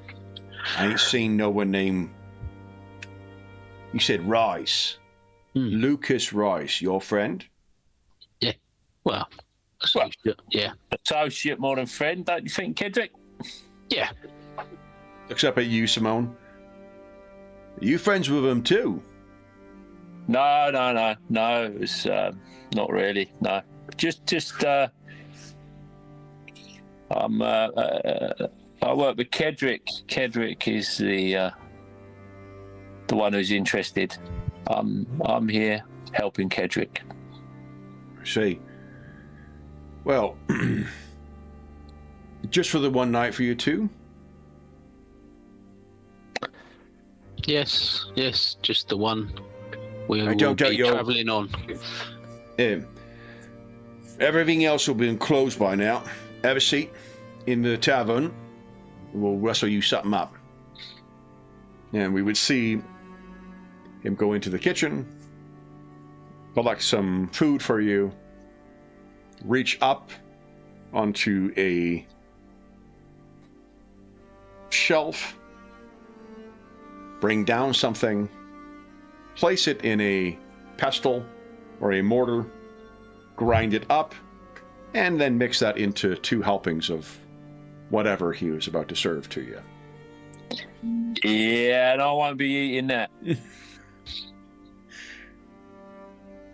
Speaker 1: ain't seen no one named... You said Rice. Lucas Rice, your friend?
Speaker 3: Yeah. Well, associate, yeah.
Speaker 2: Associate more than friend, don't you think, Kedrick?
Speaker 3: Yeah.
Speaker 1: Looks up at you, Simone. Are you friends with him too?
Speaker 2: No. It's not really. No, just. I work with Kedrick. Kedrick is the one who's interested. I'm here helping Kedrick.
Speaker 1: I see. Well, just for the one night for you two?
Speaker 3: Yes, just the one. We will
Speaker 1: don't doubt
Speaker 3: be
Speaker 1: you're
Speaker 3: travelling on.
Speaker 1: Everything else will be closed by now. Have a seat in the tavern. We'll wrestle you something up. And we would see him go into the kitchen, collect some food for you, reach up onto a shelf, bring down something, place it in a pestle or a mortar, grind it up, and then mix that into 2 helpings of whatever he was about to serve to you.
Speaker 2: Yeah, and I won't be eating that.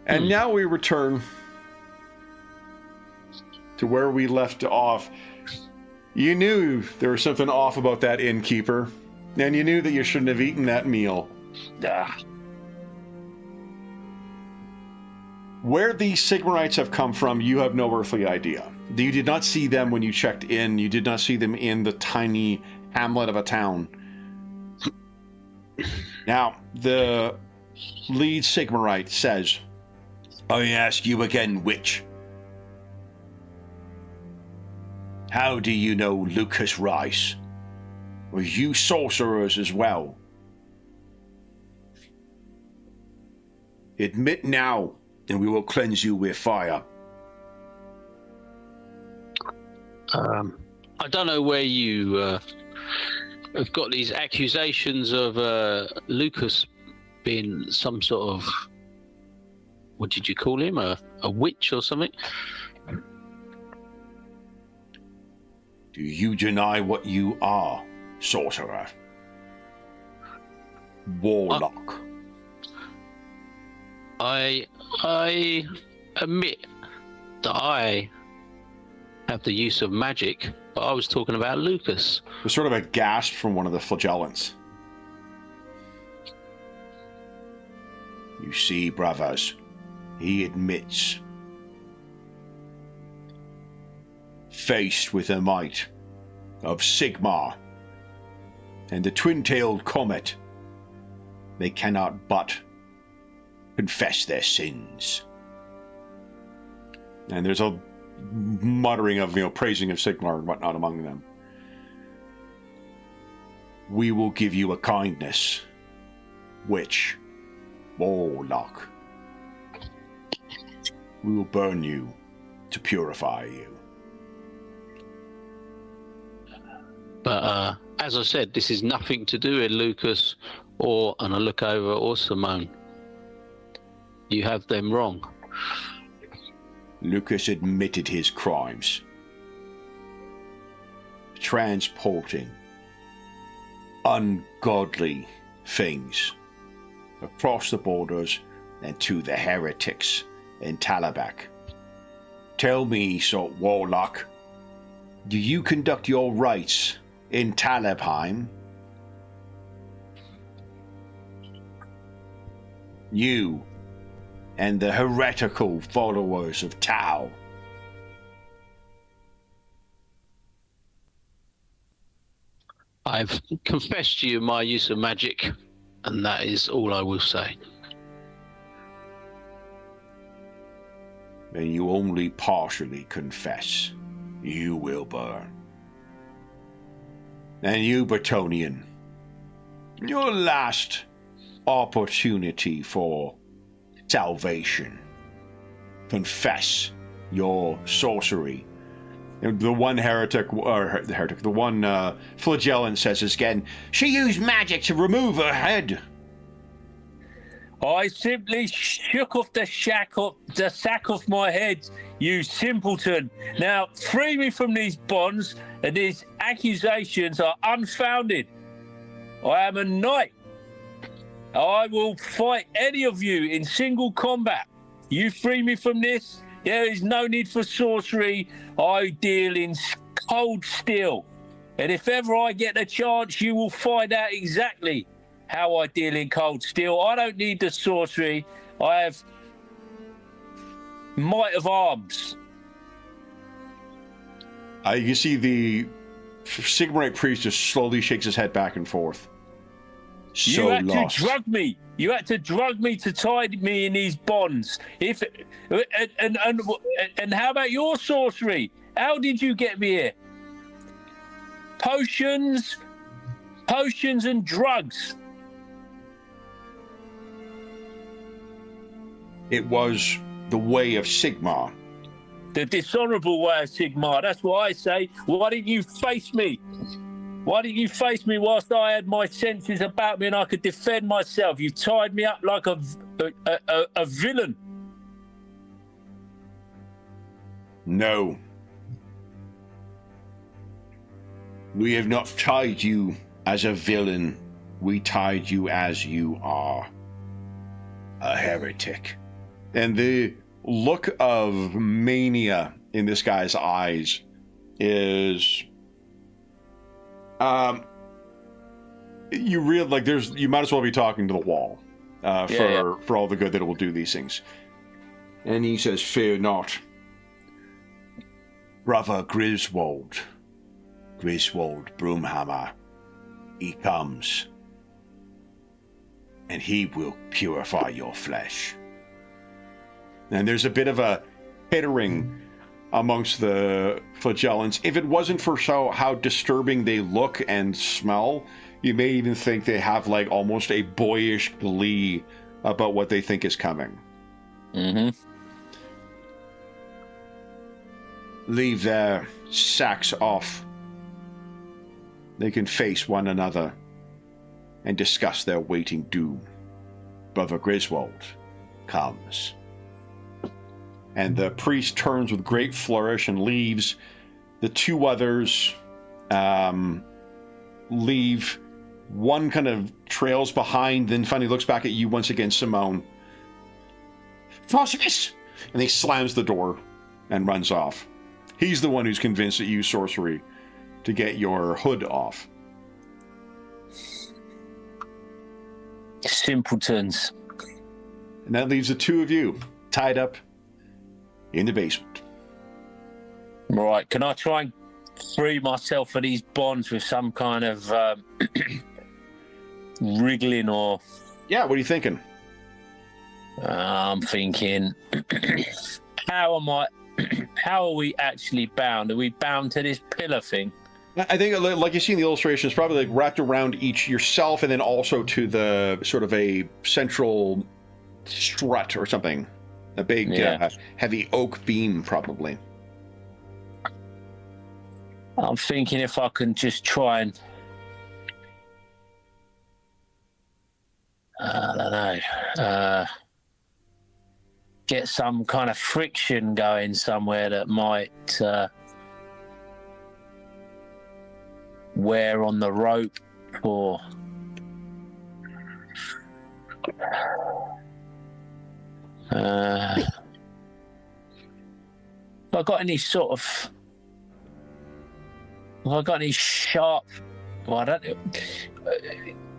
Speaker 1: And now we return to where we left off. You knew there was something off about that innkeeper, and you knew that you shouldn't have eaten that meal. Where these Sigmarites have come from, you have no earthly idea. You did not see them when you checked in. You did not see them in the tiny hamlet of a town. Now, the lead Sigmarite says, I ask you again, witch. How do you know Lucas Rice? Were you sorcerers as well? Admit now, and we will cleanse you with fire.
Speaker 3: I don't know where you have got these accusations of Lucas being some sort of, what did you call him, a witch or something?
Speaker 1: Do you deny what you are, sorcerer? Warlock.
Speaker 3: I admit that I have the use of magic, but I was talking about Lucas.
Speaker 1: There's sort of a gasp from one of the flagellants. You see, brothers, he admits. Faced with the might of Sigmar and the twin-tailed comet, they cannot but confess their sins. And there's a muttering of, praising of Sigmar and whatnot among them. We will give you a kindness, witch, warlock. We will burn you to purify you.
Speaker 3: But as I said, this is nothing to do with Lucas or an Lookover or Simone. You have them wrong.
Speaker 1: Lucas admitted his crimes. Transporting ungodly things across the borders and to the heretics in Talabak. Tell me, sort warlock, do you conduct your rites in Talabheim? You and the heretical followers of Tau.
Speaker 3: I've confessed to you my use of magic, and that is all I will say.
Speaker 1: And you only partially confess. You will burn. And you, Bretonian, your last opportunity for salvation. Confess your sorcery. And the one the one flagellant says again, she used magic to remove her head.
Speaker 2: I simply shook off the sack off my head, you simpleton. Now, free me from these bonds, and these accusations are unfounded. I am a knight. I will fight any of you in single combat. You free me from this, there is no need for sorcery. I deal in cold steel. And if ever I get the chance, you will find out exactly how I deal in cold steel. I don't need the sorcery. I have might of arms.
Speaker 1: You see the Sigmarite priest just slowly shakes his head back and forth.
Speaker 2: You had to drug me. You had to drug me to tie me in these bonds. And how about your sorcery? How did you get me here? Potions and drugs.
Speaker 1: It was the way of Sigmar.
Speaker 2: The dishonorable way of Sigmar. That's what I say. Why didn't you face me? Why didn't you face me whilst I had my senses about me and I could defend myself? You tied me up like a villain.
Speaker 1: No. We have not tied you as a villain. We tied you as you are. A heretic. And the look of mania in this guy's eyes is... you realize, like, you might as well be talking to the wall for all the good that it will do these things. And he says, fear not. Brother Griswold Broomhammer, he comes, and he will purify your flesh. And there's a bit of a tittering amongst the flagellants. If it wasn't for how disturbing they look and smell, you may even think they have like almost a boyish glee about what they think is coming.
Speaker 2: Mm-hmm.
Speaker 1: Leave their sacks off. They can face one another and discuss their waiting doom. Brother Griswold comes. And the priest turns with great flourish and leaves. The two others leave. One kind of trails behind, then finally looks back at you once again, Simone. Phosphorus! And he slams the door and runs off. He's the one who's convinced that you use sorcery to get your hood off.
Speaker 2: Simpletons.
Speaker 1: And that leaves the two of you tied up in the basement.
Speaker 2: Right, can I try and free myself of these bonds with some kind of wriggling or...
Speaker 1: Yeah, what are you thinking?
Speaker 2: I'm thinking, how are we actually bound? Are we bound to this pillar thing?
Speaker 1: I think, like you see in the illustration, it's probably like wrapped around each yourself and then also to the sort of a central strut or something. A big, heavy oak beam, probably.
Speaker 2: I'm thinking if I can just try and... I don't know. Get some kind of friction going somewhere that might wear on the rope or... have I got any sort of... Have I got any sharp Well, I don't.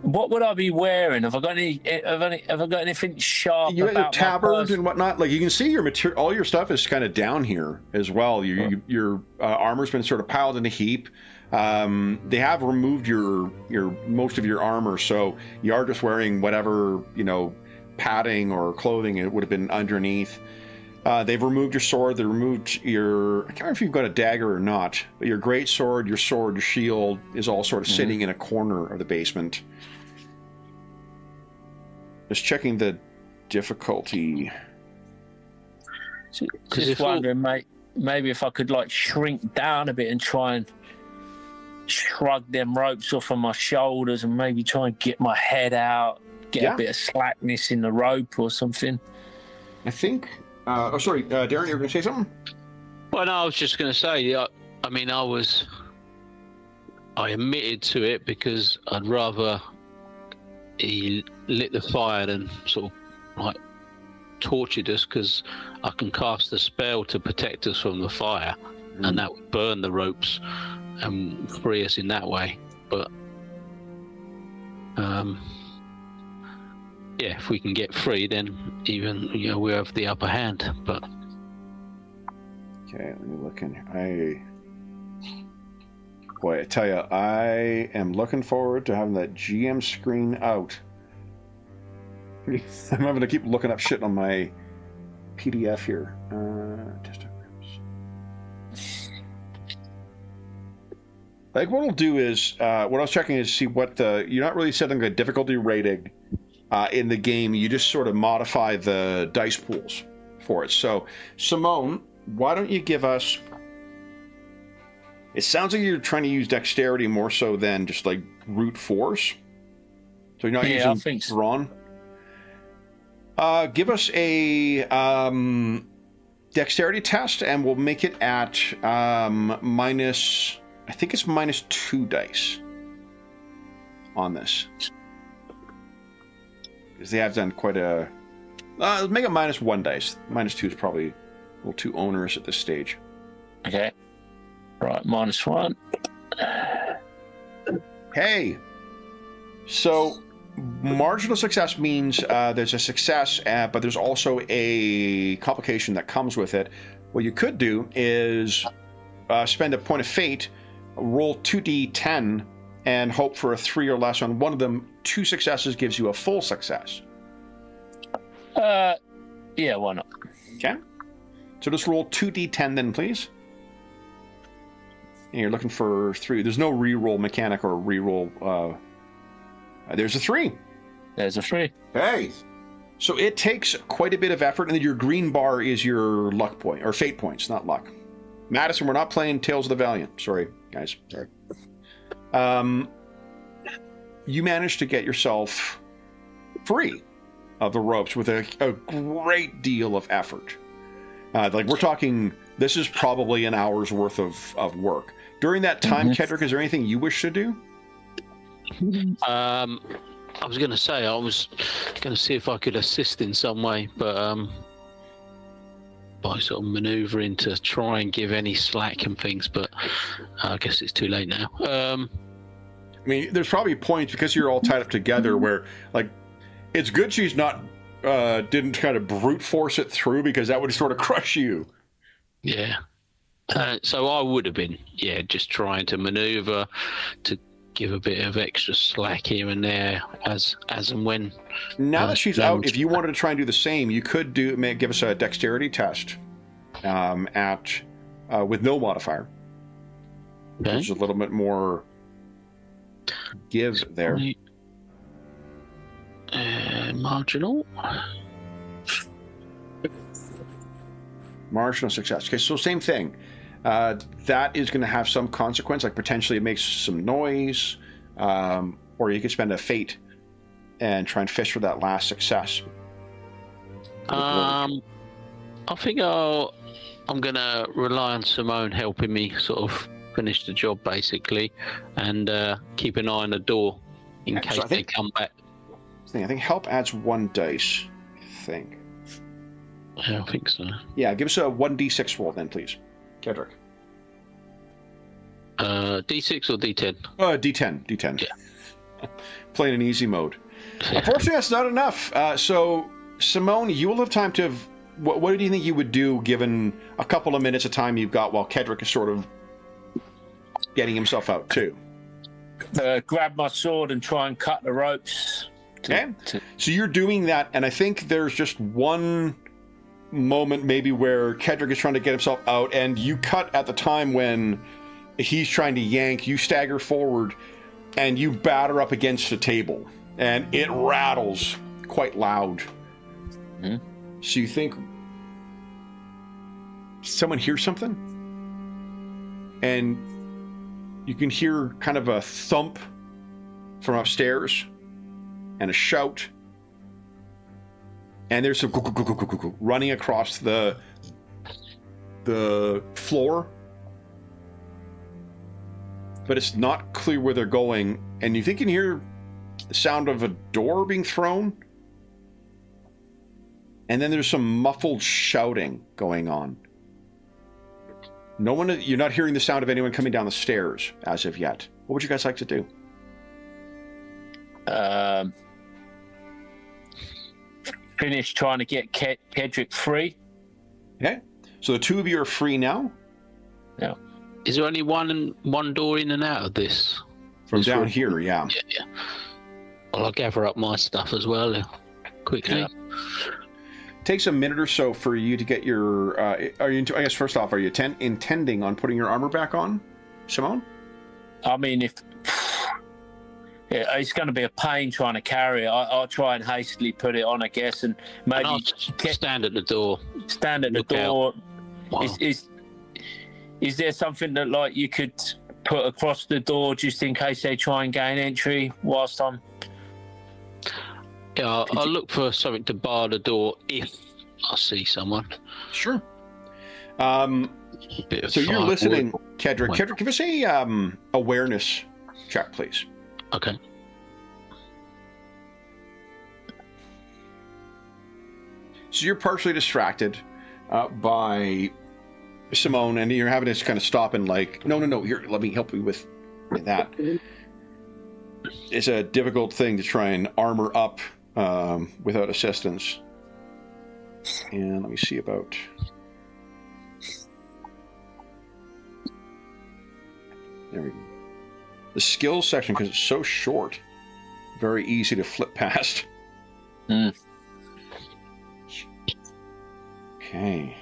Speaker 2: What would I be wearing? Have I got any? Have I got anything sharp?
Speaker 1: You got your
Speaker 2: about
Speaker 1: tabard and whatnot. Like you can see your material, all your stuff is kind of down here as well. Your armor's been sort of piled in a heap. They have removed your most of your armor, so you are just wearing whatever padding or clothing it would have been underneath. They've removed your sword. They removed your. I can't remember if you've got a dagger or not. But your great sword, your shield is all sort of sitting in a corner of the basement. Just checking the difficulty.
Speaker 2: Just wondering, mate. Maybe if I could shrink down a bit and try and shrug them ropes off of my shoulders, and maybe try and get my head out, get a bit of slackness in the rope or something.
Speaker 1: I think. Sorry, Darren, you were going to say something?
Speaker 3: Well, no, I was just going to say. I admitted to it because I'd rather he lit the fire than sort of tortured us, because I can cast a spell to protect us from the fire, and that would burn the ropes and free us in that way. But if we can get free, then even we have the upper hand. But
Speaker 1: okay, let me look in here. I tell you, I am looking forward to having that GM screen out. I'm having to keep looking up shit on my PDF here. Like what we'll do is, what I was checking is see what you're not really setting a difficulty rating in the game. You just sort of modify the dice pools for it. So, Simone, why don't you give us... It sounds like you're trying to use dexterity more so than just brute force. So you're not using brawn. Give us a dexterity test, and we'll make it at minus... I think it's -2 dice on this. Because they have done quite a... make it -1 dice. -2 is probably a little too onerous at this stage.
Speaker 2: Okay. Right, -1.
Speaker 1: Hey! So, marginal success means there's a success, but there's also a complication that comes with it. What you could do is spend a point of fate, roll 2d10, and hope for a 3 or less on one of them. 2 successes gives you a full success.
Speaker 2: Yeah, why not?
Speaker 1: Okay. So just roll 2d10 then, please. And you're looking for 3. There's no re-roll mechanic or re-roll. There's a 3.
Speaker 2: There's a 3.
Speaker 1: Hey! So it takes quite a bit of effort, and then your green bar is your luck point, or fate points, not luck. Madison, we're not playing Tales of the Valiant. Sorry, guys. Sorry. You managed to get yourself free of the ropes with a great deal of effort. We're talking, this is probably an hour's worth of work. During that time, Kedrick, is there anything you wish to do?
Speaker 3: I was going to say, I was going to see if I could assist in some way, but by sort of manoeuvring to try and give any slack and things, but I guess it's too late now.
Speaker 1: I mean, there's probably points, because you're all tied up together, where, it's good she's not, didn't kind of brute force it through, because that would sort of crush you.
Speaker 3: Yeah. So I would have been, just trying to maneuver to give a bit of extra slack here and there as and when.
Speaker 1: Now that she's out, if you wanted to try and do the same, you could give us a dexterity test with no modifier. Okay. There's a little bit more give there.
Speaker 3: Marginal
Speaker 1: success. Okay, so same thing. That is going to have some consequence, potentially it makes some noise, or you could spend a fate and try and fish for that last success.
Speaker 3: I think I'm going to rely on Simone helping me sort of finish the job, basically, and keep an eye on the door in case they come back.
Speaker 1: I think help adds 1 dice, I think.
Speaker 3: Yeah, I think so.
Speaker 1: Yeah, give us a 1d6 roll then, please. Kedrick.
Speaker 3: D6 or D10?
Speaker 1: D10.
Speaker 3: Yeah.
Speaker 1: Playing in easy mode. Unfortunately, that's not enough. So, Simone, you will have time to... What do you think you would do given a couple of minutes of time you've got while Kedrick is sort of getting himself out too?
Speaker 2: Grab my sword and try and cut the ropes.
Speaker 1: So you're doing that, and I think there's just one moment maybe where Kedrick is trying to get himself out, and you cut at the time when he's trying to yank. You stagger forward, and you batter up against a table, and it rattles quite loud.
Speaker 2: Mm-hmm.
Speaker 1: So you think someone hears something, and you can hear kind of a thump from upstairs and a shout, and there's some running across the floor, but it's not clear where they're going, and you think you can hear the sound of a door being thrown. And then there's some muffled shouting going on. You're not hearing the sound of anyone coming down the stairs as of yet. What would you guys like to do?
Speaker 2: Finish trying to get Kedrick free.
Speaker 1: Okay. So the two of you are free now?
Speaker 2: Yeah.
Speaker 3: Is there only one door in and out of this?
Speaker 1: From down here, yeah.
Speaker 3: Yeah. Well, I'll gather up my stuff as well quickly.
Speaker 2: Yeah.
Speaker 1: Takes a minute or so for you to get your... I guess first off, are you intending on putting your armor back on, Simone?
Speaker 2: I mean, it's going to be a pain trying to carry it. I'll try and hastily put it on, I guess, and maybe...
Speaker 3: And stand at the door.
Speaker 2: Stand at the door.
Speaker 3: Wow.
Speaker 2: Is there something that like you could put across the door just in case they try and gain entry whilst I'm...
Speaker 3: Yeah, I'll look for something to bar the door if I see someone.
Speaker 1: Sure. So you're listening, Kedrick. Kedrick, give us a awareness check, please.
Speaker 3: Okay.
Speaker 1: So you're partially distracted by Simone, and you're having to kind of stop and like, no, here, let me help you with that. It's a difficult thing to try and armor up without assistance. And let me see about... There we go. The skills section, because it's so short, very easy to flip past.
Speaker 2: Mm.
Speaker 1: Okay.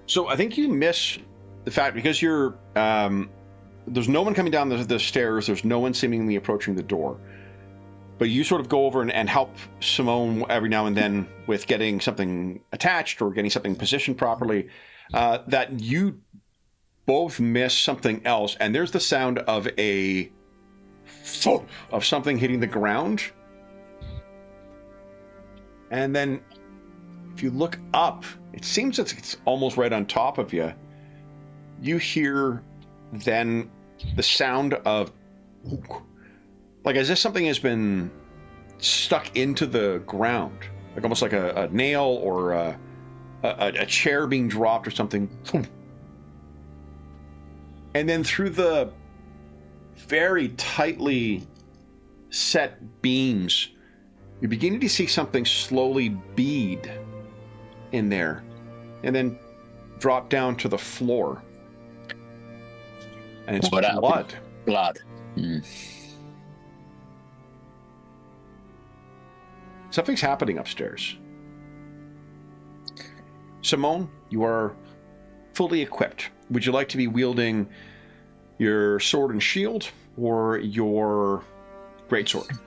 Speaker 1: So I think you miss the fact, because you're there's no one coming down the stairs, there's no one seemingly approaching the door, but you sort of go over and help Simone every now and then with getting something attached or getting something positioned properly, that you both miss something else, and there's the sound of a thump of something hitting the ground. And then if you look up, it seems it's almost right on top of you. You hear then the sound of, like as if something has been stuck into the ground, like almost like a nail or a chair being dropped or something. And then through the very tightly set beams, you're beginning to see something slowly bead in there and then drop down to the floor. And it's blood.
Speaker 2: Blood. Mm.
Speaker 1: Something's happening upstairs. Simone, you are fully equipped. Would you like to be wielding your sword and shield or your greatsword?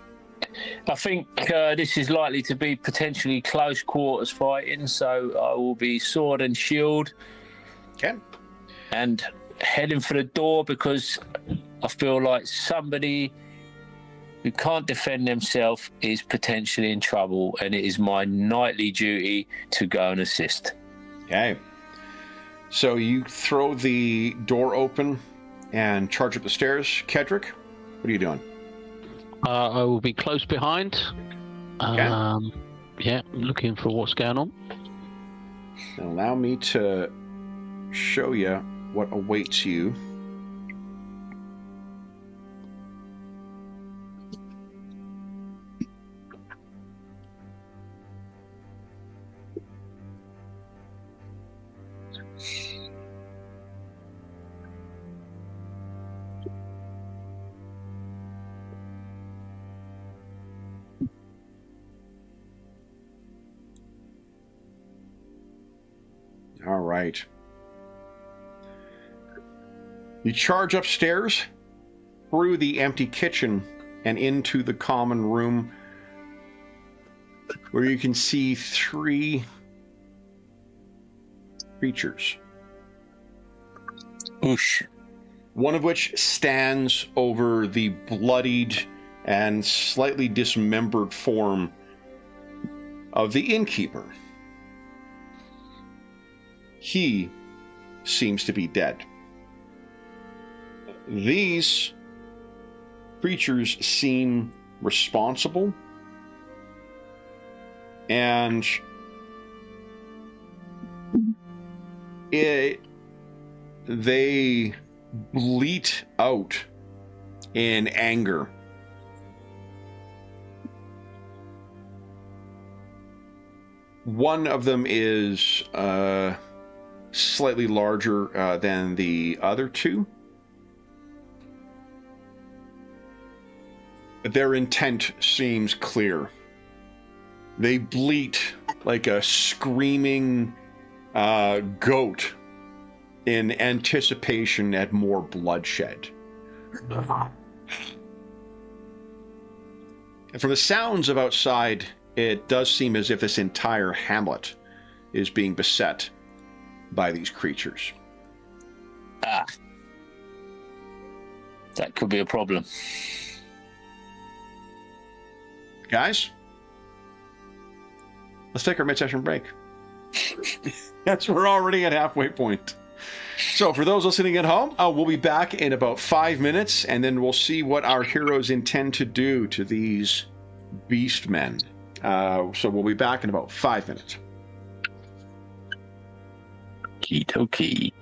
Speaker 2: I think this is likely to be potentially close quarters fighting, so I will be sword and shield.
Speaker 1: Okay.
Speaker 2: And heading for the door because I feel like somebody who can't defend themselves is potentially in trouble, and it is my nightly duty to go and assist.
Speaker 1: Okay. So you throw the door open and charge up the stairs. Kedrick, what are you doing?
Speaker 3: I will be close behind.
Speaker 1: Okay.
Speaker 3: Yeah, looking for what's going on.
Speaker 1: Allow me to show you what awaits you. All right. You charge upstairs through the empty kitchen and into the common room where you can see 3 creatures.
Speaker 2: Oosh.
Speaker 1: One of which stands over the bloodied and slightly dismembered form of the innkeeper. He seems to be dead. These creatures seem responsible and they bleat out in anger. One of them is slightly larger than the other 2. But their intent seems clear. They bleat like a screaming goat in anticipation at more bloodshed. And from the sounds of outside, it does seem as if this entire hamlet is being beset by these creatures.
Speaker 2: Ah. That could be a problem.
Speaker 1: Guys, let's take our mid-session break. We're already at halfway point. So for those listening at home, we'll be back in about 5 minutes, and then we'll see what our heroes intend to do to these beast men. So we'll be back in about 5 minutes.
Speaker 2: Okie-dokie.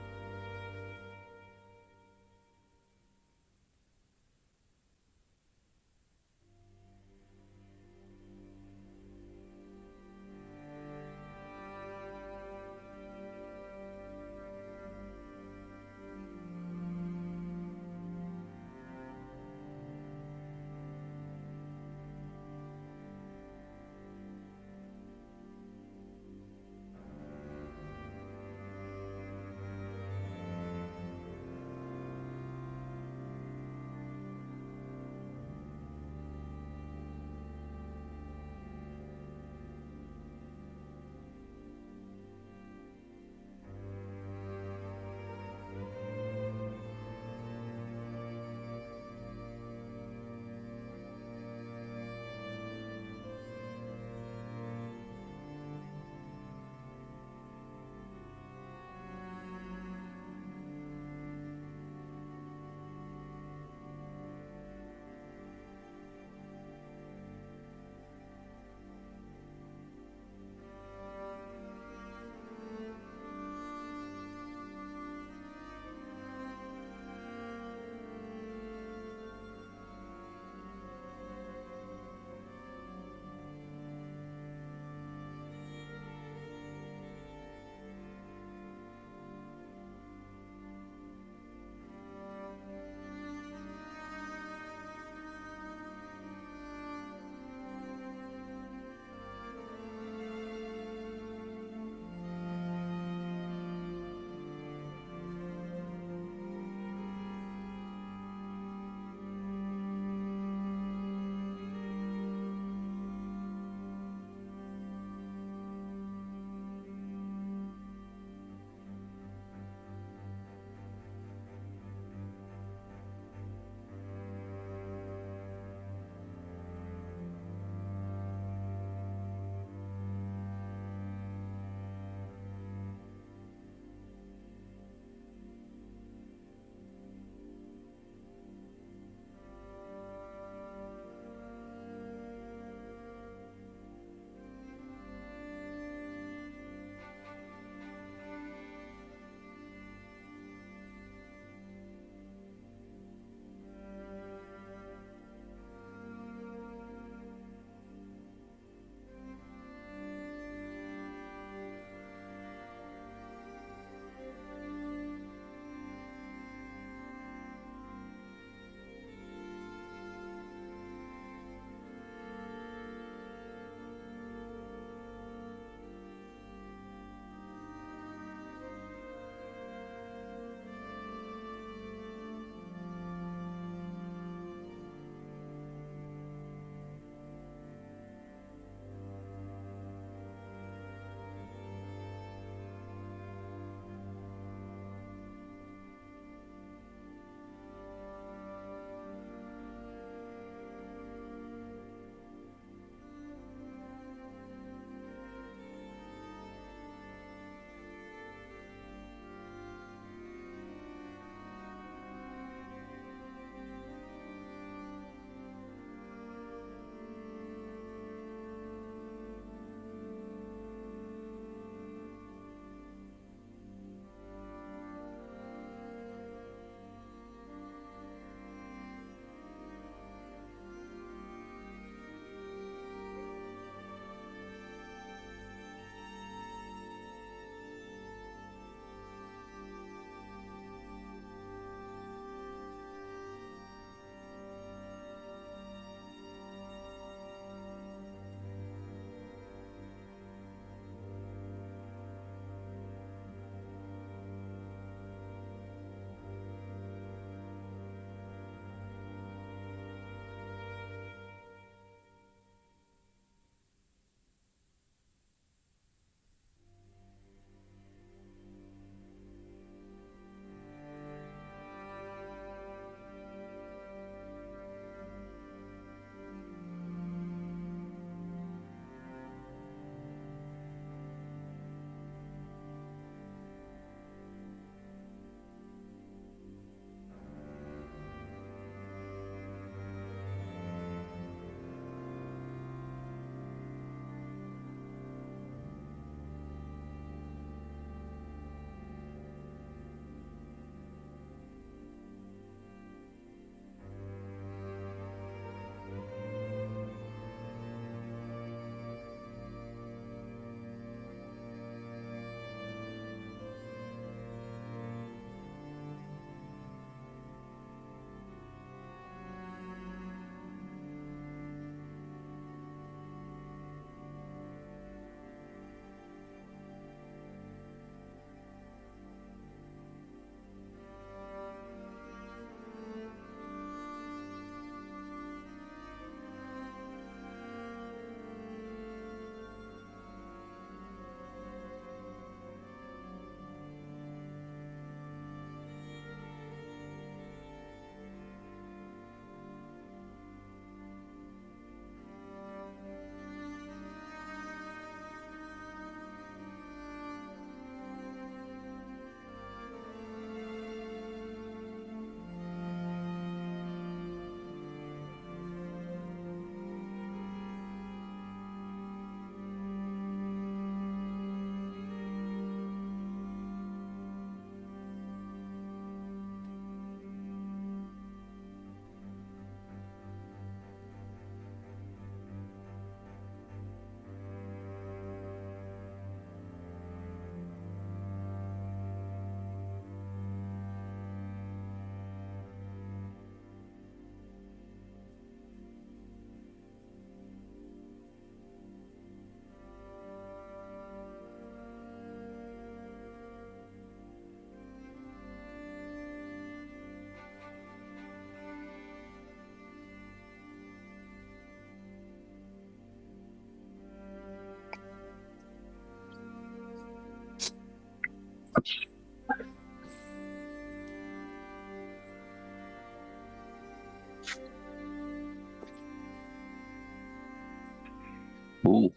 Speaker 2: Ooh.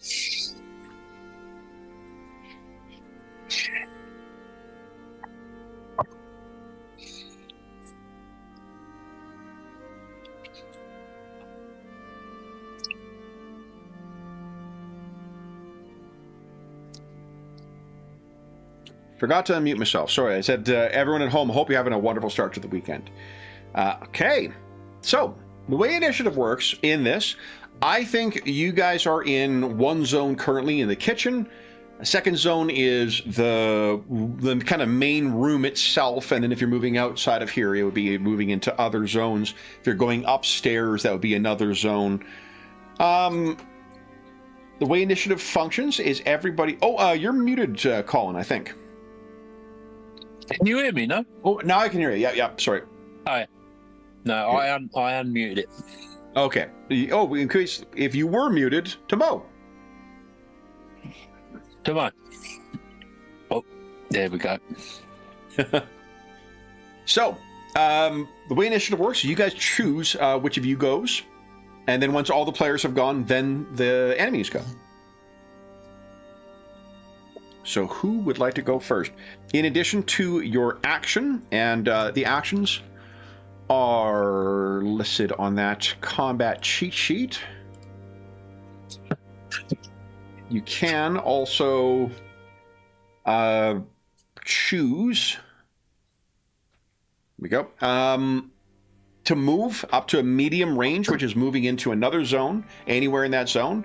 Speaker 1: Forgot to unmute myself. Sorry, I said everyone at home, hope you're having a wonderful start to the weekend. Okay, so the way initiative works in this, I think you guys are in one zone currently in the kitchen. A second zone is the kind of main room itself, and then if you're moving outside of here, it would be moving into other zones. If you're going upstairs, that would be another zone. The way initiative functions is everybody... Oh, you're muted, Colin, I think.
Speaker 2: Can you hear me? No.
Speaker 1: Oh, now I can hear you. Yeah. Sorry.
Speaker 2: Hi. No, I unmuted it.
Speaker 1: Okay. Oh, in case if you were muted, Tomo.
Speaker 2: Tomo. Oh, there we go.
Speaker 1: So, the way initiative works, you guys choose which of you goes, and then once all the players have gone, then the enemies go. So who would like to go first? In addition to your action, and the actions are listed on that combat cheat sheet. You can also choose. Here we go. To move up to a medium range, which is moving into another zone, anywhere in that zone.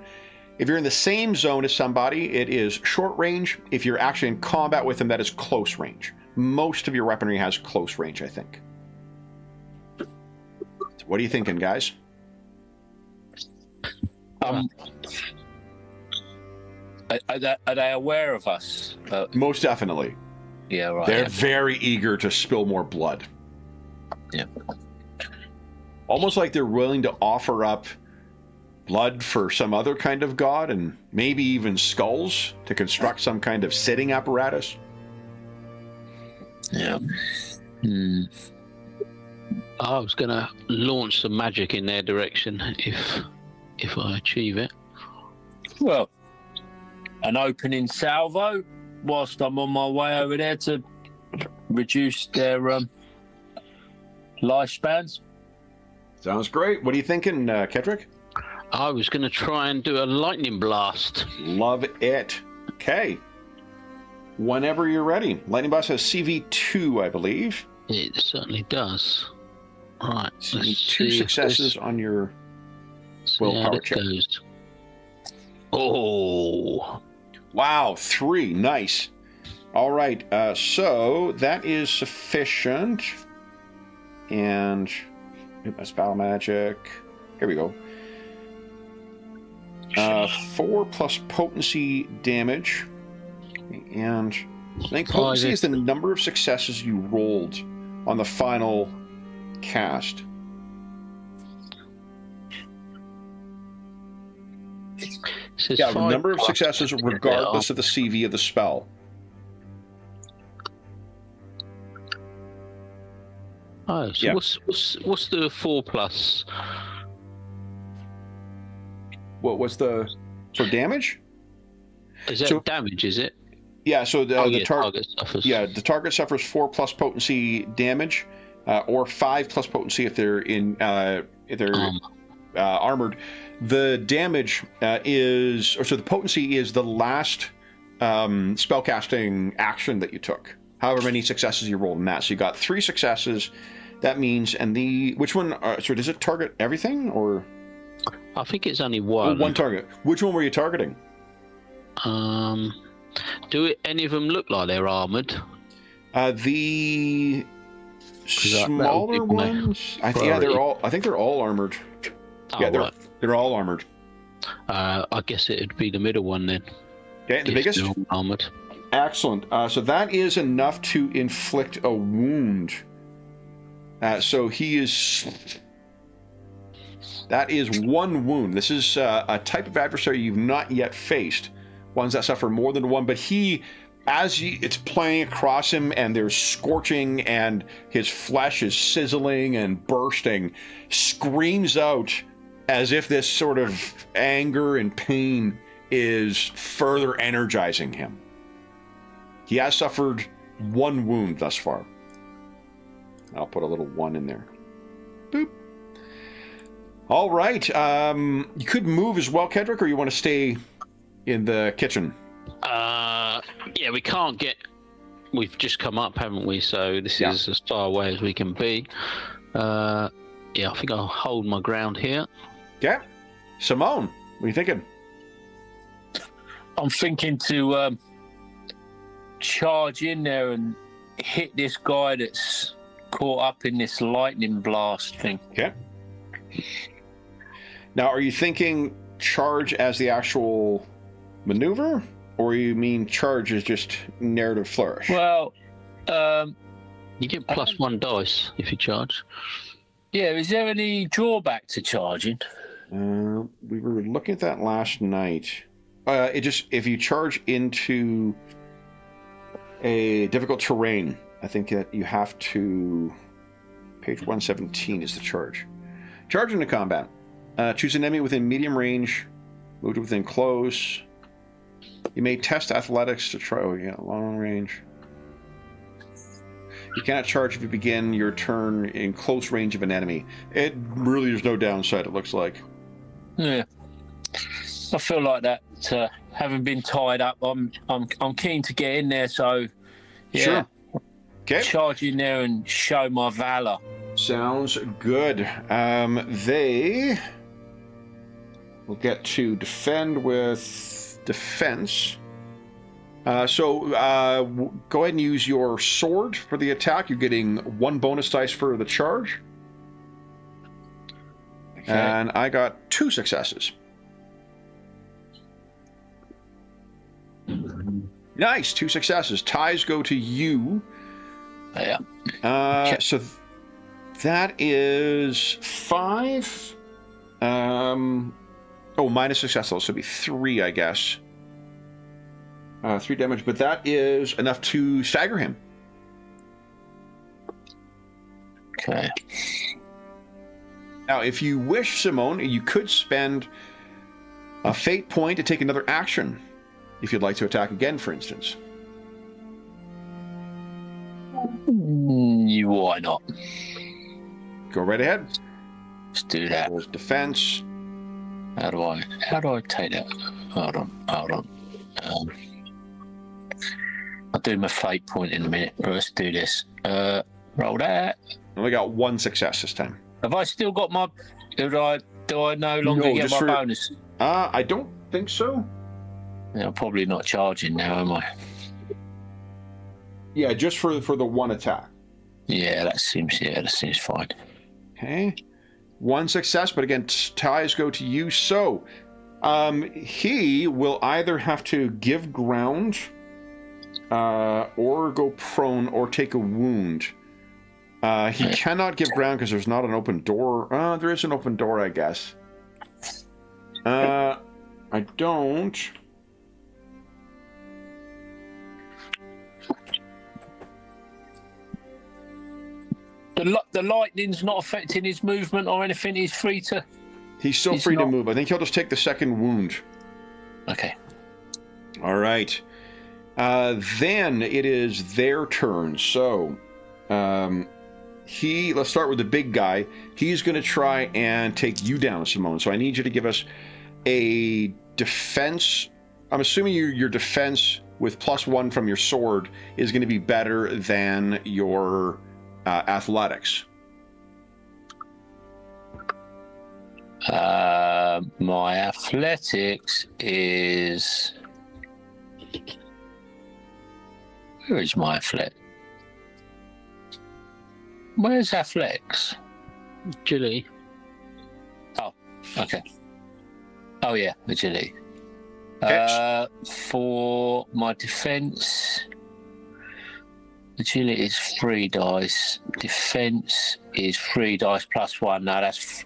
Speaker 1: If you're in the same zone as somebody, it is short range. If you're actually in combat with them, that is close range. Most of your weaponry has close range, I think. So what are you thinking, guys?
Speaker 2: Are they aware of us?
Speaker 1: Most definitely.
Speaker 2: Yeah, right.
Speaker 1: They're very eager to spill more blood.
Speaker 2: Yeah.
Speaker 1: Almost like they're willing to offer up blood for some other kind of god, and maybe even skulls to construct some kind of sitting apparatus.
Speaker 2: Yeah.
Speaker 3: I was going to launch some magic in their direction if I achieve it.
Speaker 2: Well, an opening salvo whilst I'm on my way over there to reduce their lifespans.
Speaker 1: Sounds great. What are you thinking, Kedrick?
Speaker 3: I was going to try and do a lightning blast.
Speaker 1: Love it. Okay. Whenever you're ready. Lightning blast has CV2, I believe.
Speaker 3: It certainly does. Right.
Speaker 1: So you need 2 successes on your willpower check.
Speaker 3: Goes. Oh.
Speaker 1: Wow, 3. Nice. All right. So that is sufficient. And my spell magic. Here we go. 4 plus potency damage. And I think potency is the number of successes you rolled on the final cast. Yeah, the number of successes regardless of the CV of the spell.
Speaker 3: Oh, so yeah. What's the 4 plus?
Speaker 1: What was the damage?
Speaker 3: Is that damage? Is it?
Speaker 1: Yeah. So the
Speaker 3: target suffers.
Speaker 1: Yeah, the target suffers 4 plus potency damage, or 5 plus potency if they're armored. The damage the potency is the last spellcasting action that you took. However many successes you rolled in that. So you got 3 successes. That means, and which one? So does it target everything or?
Speaker 3: I think it's only one.
Speaker 1: One target. Which one were you targeting?
Speaker 3: Do any of them look like they're armored?
Speaker 1: The smaller ones. I think they're all armored. Yeah, they're all armored.
Speaker 3: I guess it'd be the middle one then.
Speaker 1: Okay, the biggest.
Speaker 3: Armored.
Speaker 1: Excellent. So that is enough to inflict a wound. So he is. That is 1 wound. This is a type of adversary you've not yet faced. Ones that suffer more than 1, but he it's playing across him, and there's scorching, and his flesh is sizzling and bursting, screams out as if this sort of anger and pain is further energizing him. He has suffered 1 wound thus far. I'll put a little 1 in there. Boop. All right. You could move as well, Kedrick, or you want to stay in the kitchen?
Speaker 3: Yeah, we can't get... We've just come up, haven't we? So this is as far away as we can be. Yeah, I think I'll hold my ground here.
Speaker 1: Okay. Simone, what are you thinking?
Speaker 2: I'm thinking to charge in there and hit this guy that's caught up in this lightning blast thing.
Speaker 1: Okay. Now, are you thinking charge as the actual maneuver, or you mean charge as just narrative flourish?
Speaker 2: Well,
Speaker 3: you get +1 dice if you charge.
Speaker 2: Yeah, is there any drawback to charging?
Speaker 1: We were looking at that last night. If you charge into a difficult terrain, I think that you have to... Page 117 is the charge. Charge into combat. Choose an enemy within medium range. Move to within close. You may test athletics to try... Oh, yeah, long range. You cannot charge if you begin your turn in close range of an enemy. It really, there's no downside, it looks like.
Speaker 2: Yeah. I feel like that, having been tied up, I'm keen to get in there, so... Yeah.
Speaker 1: Sure. Okay.
Speaker 2: Charge in there and show my valor.
Speaker 1: Sounds good. They will get to defend with defense. So go ahead and use your sword for the attack. You're getting 1 bonus dice for the charge. Okay. And I got 2 successes. Nice, 2 successes. Ties go to you.
Speaker 2: Yeah.
Speaker 1: So that is 5. Minus success, so it'll be 3, I guess. 3 damage, but that is enough to stagger him.
Speaker 2: Okay.
Speaker 1: Now, if you wish, Simone, you could spend a fate point to take another action. If you'd like to attack again, for instance.
Speaker 2: Why not?
Speaker 1: Go right ahead.
Speaker 2: Let's do that.
Speaker 1: There's defense.
Speaker 2: How do I take that? Hold on. I'll do my fate point in a minute. Let's do this. Roll that.
Speaker 1: Only got 1 success this time.
Speaker 2: Have I still got my... Do I no longer get my bonus?
Speaker 1: I don't think so.
Speaker 2: Yeah, I'm probably not charging now, am I?
Speaker 1: Yeah, just for the 1 attack.
Speaker 2: Yeah, that seems fine.
Speaker 1: Okay. 1 success, but again, ties go to you. So, he will either have to give ground, or go prone, or take a wound. He cannot give ground because there's not an open door. There is an open door, I guess. I don't...
Speaker 2: The lightning's not affecting his movement or anything. He's free to...
Speaker 1: He's still free to move. I think he'll just take the 2nd wound.
Speaker 2: Okay.
Speaker 1: All right. Then it is their turn. So, let's start with the big guy. He's going to try and take you down, Simone. So I need you to give us a defense. I'm assuming your defense with +1 from your sword is going to be better than your athletics.
Speaker 2: My athletics is... Where is my athletic? Where's athletics?
Speaker 3: Agility.
Speaker 2: Oh, okay. Oh yeah, agility. For my defense, agility is 3 dice. Defense is 3 dice +1. Now that's...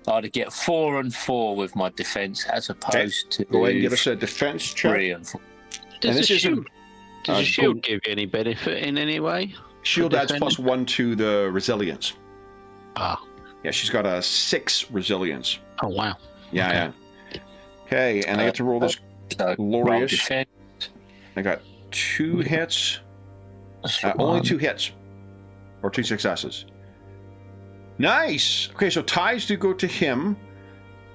Speaker 2: I'd get 4 and 4 with my defense, as opposed to...
Speaker 1: Go ahead and give us a defense check.
Speaker 2: 3 and 4.
Speaker 3: Does it Does your shield give you any benefit in any way?
Speaker 1: Shield adds +1 to the resilience.
Speaker 3: Ah.
Speaker 1: Yeah, she's got a 6 resilience.
Speaker 3: Oh, wow.
Speaker 1: Yeah, Okay, and I get to roll this glorious. I got 2 hits. Only 2 hits. Or 2 successes. Nice! Okay, so ties do go to him.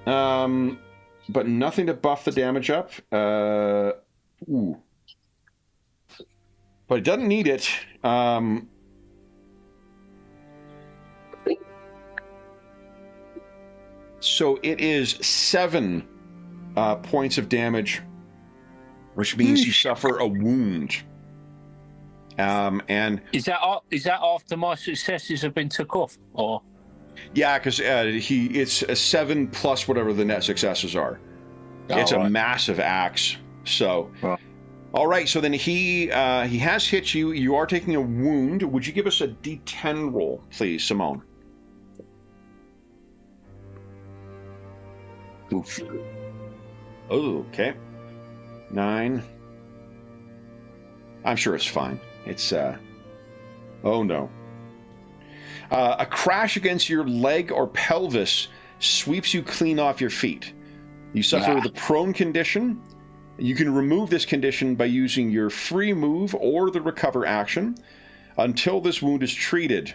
Speaker 1: But nothing to buff the damage up. Ooh. But it doesn't need it. So it is 7 points of damage, which means you suffer a wound. And
Speaker 2: is that after my successes have been took off, or?
Speaker 1: Yeah, because it's a 7 plus whatever the net successes are. It's a massive axe. So, all right. So then he has hit you. You are taking a wound. Would you give us a D10 roll, please, Simone?
Speaker 2: Oof.
Speaker 1: Oh, okay. 9. I'm sure it's fine. It's oh no. A crash against your leg or pelvis sweeps you clean off your feet. You suffer the prone condition. You can remove this condition by using your free move or the recover action. Until this wound is treated,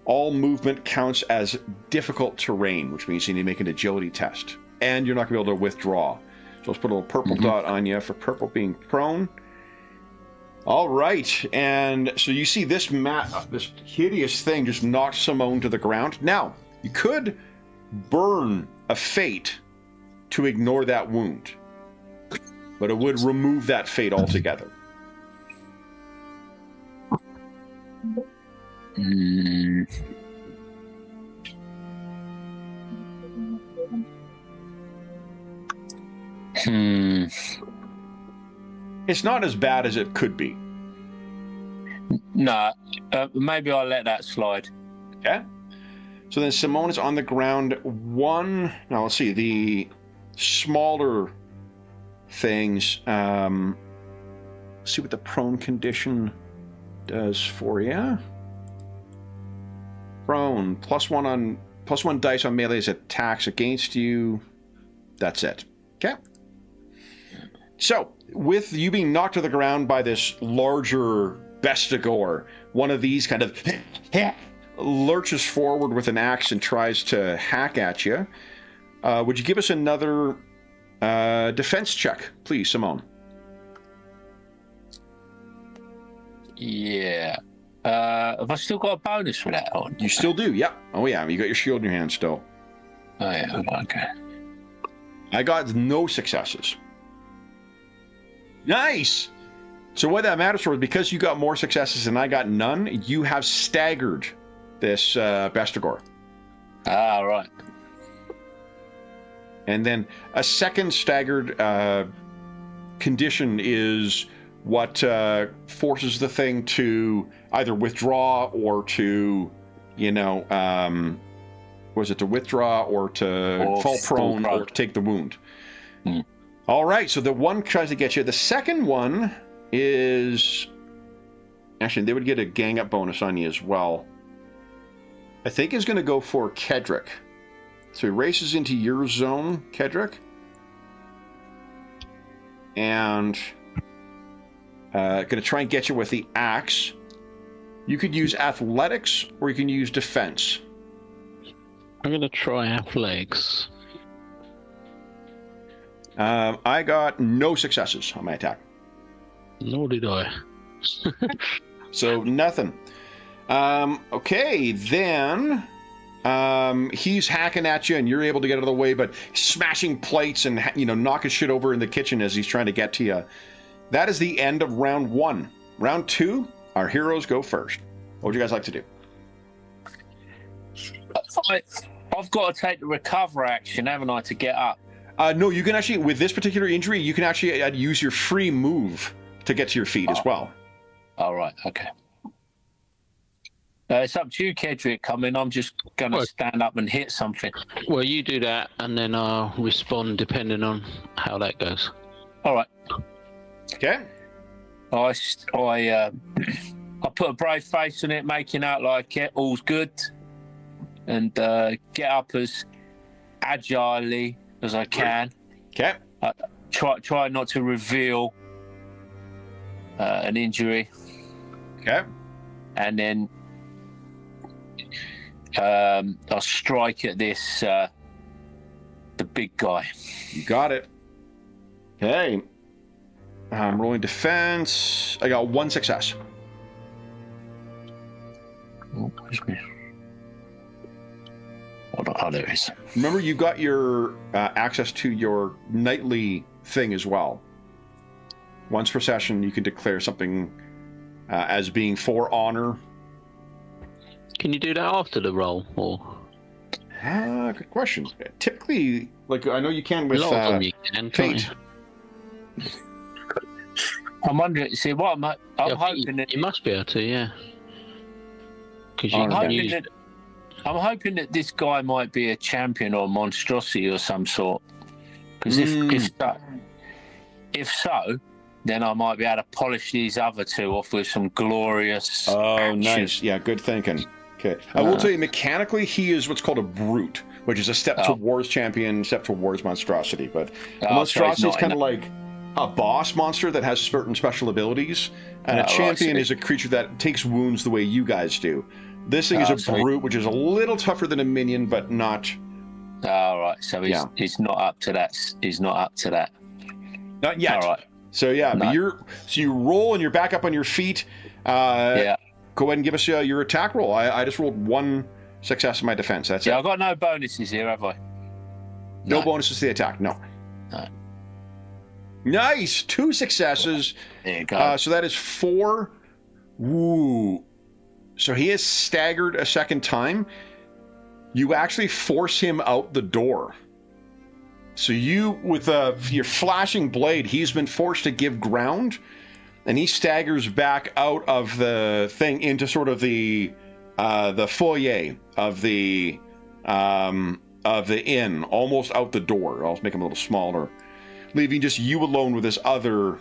Speaker 1: all movement counts as difficult terrain, which means you need to make an agility test. And you're not going to be able to withdraw. So let's put a little purple dot on you for purple being prone. All right, and so you see this this hideous thing just knocked Simone to the ground. Now, you could burn a fate to ignore that wound, but it would remove that fate altogether. It's not as bad as it could be.
Speaker 2: No, maybe I'll let that slide.
Speaker 1: Okay. So then Simone is on the ground. Now let's see, the smaller things. Let's see what the prone condition does for you. Prone, +1 dice on melee's attacks against you. That's it. Okay. So, with you being knocked to the ground by this larger bestigor, one of these kind of lurches forward with an axe and tries to hack at you. Would you give us another defense check, please, Simone?
Speaker 2: Yeah. Have I still got a bonus for that on?
Speaker 1: You still do, yeah. Oh, yeah, you got your shield in your hand still.
Speaker 2: Oh, yeah, okay.
Speaker 1: I got no successes. Nice! So what that matters for is because you got more successes and I got none, you have staggered this bestigor.
Speaker 2: Ah, right.
Speaker 1: And then a second staggered condition is what forces the thing to either withdraw or to, to withdraw or to fall prone or to take the wound. All right, so the one tries to get you. The second one is... Actually, they would get a gang up bonus on you as well. I think is going to go for Kedrick. So he races into your zone, Kedrick. And going to try and get you with the axe. You could use athletics or you can use defense.
Speaker 3: I'm going to try athletics.
Speaker 1: I got no successes on my attack.
Speaker 3: Nor did I.
Speaker 1: So nothing. Okay, then he's hacking at you and you're able to get out of the way, but smashing plates and knocking shit over in the kitchen as he's trying to get to you. That is the end of round 1. Round 2, our heroes go first. What would you guys like to do?
Speaker 2: I've got to take the recover action, haven't I, to get up?
Speaker 1: No, you can actually, with this particular injury, you can actually use your free move to get to your feet as well.
Speaker 2: All right, okay. It's up to you, Kedrick. I'm just going to stand up and hit something.
Speaker 3: Well, you do that, and then I'll respond depending on how that goes.
Speaker 2: All right.
Speaker 1: Okay.
Speaker 2: I put a brave face on it, making out like all's good, and get up as agilely as I can.
Speaker 1: Okay.
Speaker 2: Try not to reveal an injury.
Speaker 1: Okay.
Speaker 2: And then I'll strike at this the big guy.
Speaker 1: You got it. Okay. I'm rolling defense. I got 1 success.
Speaker 2: Oh, hold on. Oh, there it is.
Speaker 1: Remember, you got your access to your nightly thing as well. Once per session, you can declare something as being for honor.
Speaker 3: Can you do that after the roll, or?
Speaker 1: Good question. Typically, like I know you can with
Speaker 3: A lot of them you can, can't
Speaker 1: fate.
Speaker 3: you?
Speaker 2: I'm wondering. See, what I'm hoping that
Speaker 3: you must be able to, yeah. Because you
Speaker 2: I'm
Speaker 3: can
Speaker 2: hoping
Speaker 3: use.
Speaker 2: that this guy might be a champion or a monstrosity or some sort. Because if so, then I might be able to polish these other two off with some glorious.
Speaker 1: Oh,
Speaker 2: action.
Speaker 1: nice. Yeah, good thinking. Okay. I will tell you, mechanically, he is what's called a brute, which is a step towards champion, step towards monstrosity. But monstrosity is kind of like a boss monster that has certain special abilities, and a champion is a creature that takes wounds the way you guys do. This thing is a brute, which is a little tougher than a minion, but not.
Speaker 2: All right. So he's not up to that. He's not up to that.
Speaker 1: Not yet.
Speaker 2: All right.
Speaker 1: So yeah,
Speaker 2: No.
Speaker 1: but you roll and you're back up on your feet. Go ahead and give us your attack roll. I just rolled 1 success in my defense. That's it.
Speaker 2: I've got no bonuses here, have I?
Speaker 1: No bonuses to the attack. No. Nice, 2 successes.
Speaker 2: There you go.
Speaker 1: So that is 4. Woo. So he is staggered a second time. You actually force him out the door. So you, with your flashing blade, he's been forced to give ground, and he staggers back out of the thing into sort of the foyer of the inn, almost out the door. I'll make him a little smaller, leaving just you alone with this other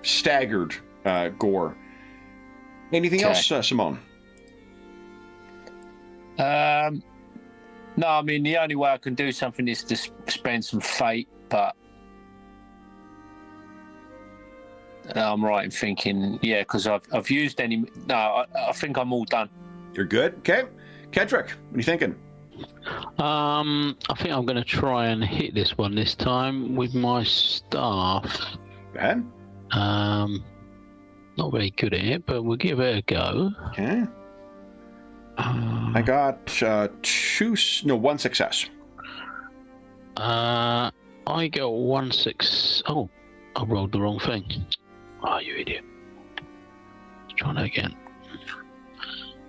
Speaker 1: staggered gore. Anything else, Simone?
Speaker 2: No, I mean, the only way I can do something is to spend some fate, but I'm right in thinking, because I've used any. No, I think I'm all done.
Speaker 1: You're good? Okay. Kedrick, what are you thinking?
Speaker 3: I think I'm going to try and hit this one this time with my staff.
Speaker 1: Go ahead.
Speaker 3: Not very good at it, but we'll give it a go.
Speaker 1: Okay. I got 1 success.
Speaker 3: I got 1 6. Oh, I rolled the wrong thing. Oh, you idiot. Let's try that again.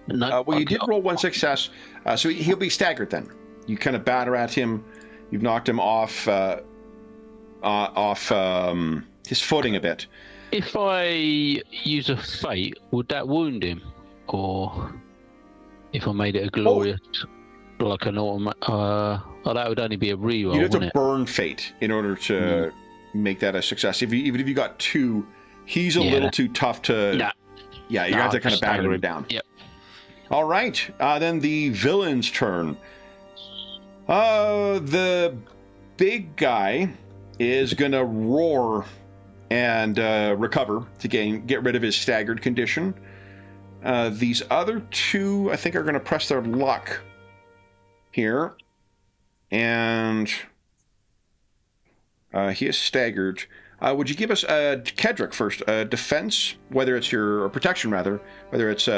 Speaker 3: No,
Speaker 1: well, you did roll 1 success, so he'll be staggered then. You kind of batter at him. You've knocked him off his footing a bit.
Speaker 3: If I use a fate, would that wound him? Or if I made it a glorious, like an automatic... that would only be a reroll,
Speaker 1: You'd have to
Speaker 3: wouldn't it?
Speaker 1: burn fate in order to make that a success. Even if you got 2, he's a little too tough to...
Speaker 3: Nah.
Speaker 1: Yeah, you have to kind of batter him down.
Speaker 3: Yep.
Speaker 1: All right, then the villain's turn. The big guy is going to roar and recover to get rid of his staggered condition. These other 2, I think, are going to press their luck here. And he is staggered. Would you give us Kedrick first? Defense, whether it's or protection rather, whether it's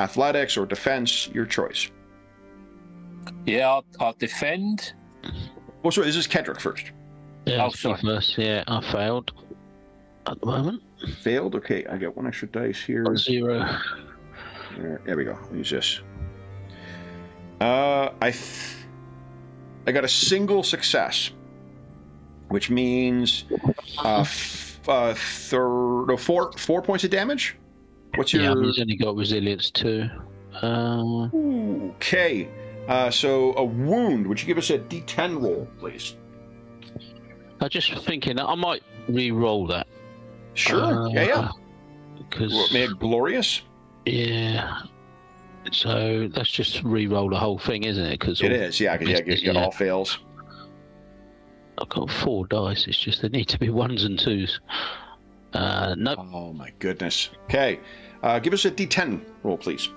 Speaker 1: athletics or defense, your choice.
Speaker 2: Yeah, I'll defend.
Speaker 1: Oh, sorry, this is Kedrick first.
Speaker 3: Yeah,
Speaker 2: sorry.
Speaker 3: First, yeah, I failed at the moment.
Speaker 1: Failed? Okay, I got 1 extra dice here.
Speaker 3: 0.
Speaker 1: There we go. I'll use this. I got a single success, which means 4 points of damage. What's your?
Speaker 3: Yeah, he's only got resilience 2.
Speaker 1: Okay. So a wound. Would you give us a D10 roll, please?
Speaker 3: I was just thinking that I might re-roll that.
Speaker 1: Sure. Yeah.
Speaker 3: Because
Speaker 1: Made it glorious.
Speaker 3: Yeah. So let's just re-roll the whole thing, isn't it? Cause
Speaker 1: it is, yeah. Because you got all fails.
Speaker 3: I've got 4 dice. It's just they need to be 1s and 2s. Nope.
Speaker 1: Oh my goodness. Okay. Give us a D10 roll, please.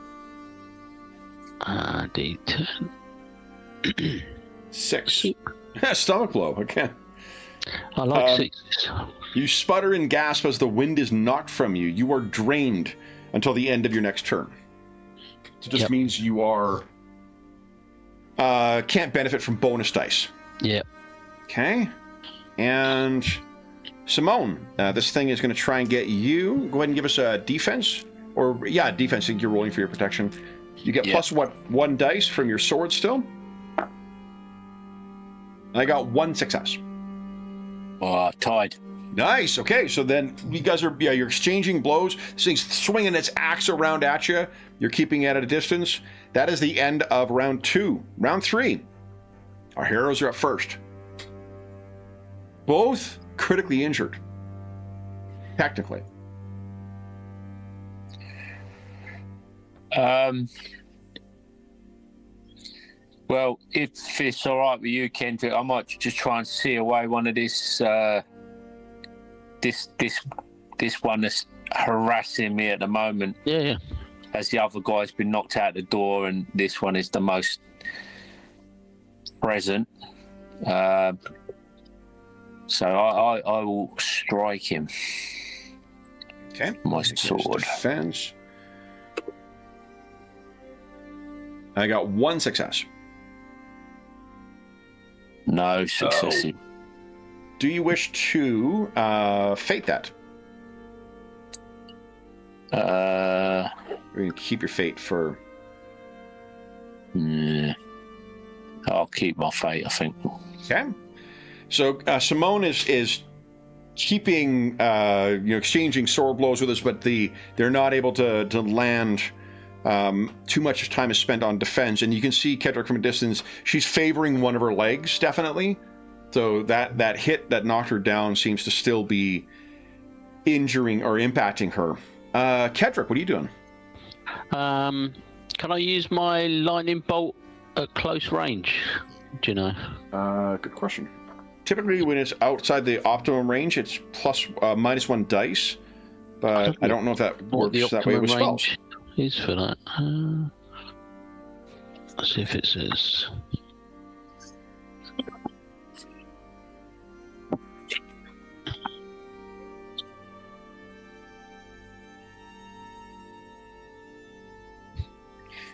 Speaker 3: D10.
Speaker 1: 6. Stomach blow. Okay.
Speaker 3: I like 6s.
Speaker 1: You sputter and gasp as the wind is knocked from you. You are drained until the end of your next turn. So it just means you are can't benefit from bonus dice.
Speaker 3: Yep.
Speaker 1: Okay. And Simone, this thing is going to try and get you. Go ahead and give us a defense. Or, defense. I think you're rolling for your protection. You get plus 1 dice from your sword still. I got 1 success.
Speaker 2: Tied.
Speaker 1: Nice. Okay, so then you guys are you're exchanging blows. This thing's swinging its axe around at you. You're keeping it at a distance. That is the end of round 2. Round 3. Our heroes are up first. Both critically injured. Technically.
Speaker 2: Well, if it's all right with you, Kendrick, I might just try and see away one of this one that's harassing me at the moment.
Speaker 3: Yeah.
Speaker 2: As the other guy's been knocked out the door, and this one is the most present. So I will strike him.
Speaker 1: Okay.
Speaker 2: My sword.
Speaker 1: Defense. I got 1 success.
Speaker 2: No success.
Speaker 1: Do you wish to fate that? Or you keep your fate for...
Speaker 2: I'll keep my fate, I think.
Speaker 1: Okay. So Simone is keeping, exchanging sword blows with us, but they're not able to land. Too much time is spent on defense, and you can see Kedrick from a distance. She's favoring one of her legs, definitely. So that hit that knocked her down seems to still be injuring or impacting her. Kedrick, what are you doing?
Speaker 3: Can I use my lightning bolt at close range? Do you know?
Speaker 1: Good question. Typically, when it's outside the optimum range, it's -1 dice. But I don't know if that works that way with spells.
Speaker 3: Is for that. Let's see if it says.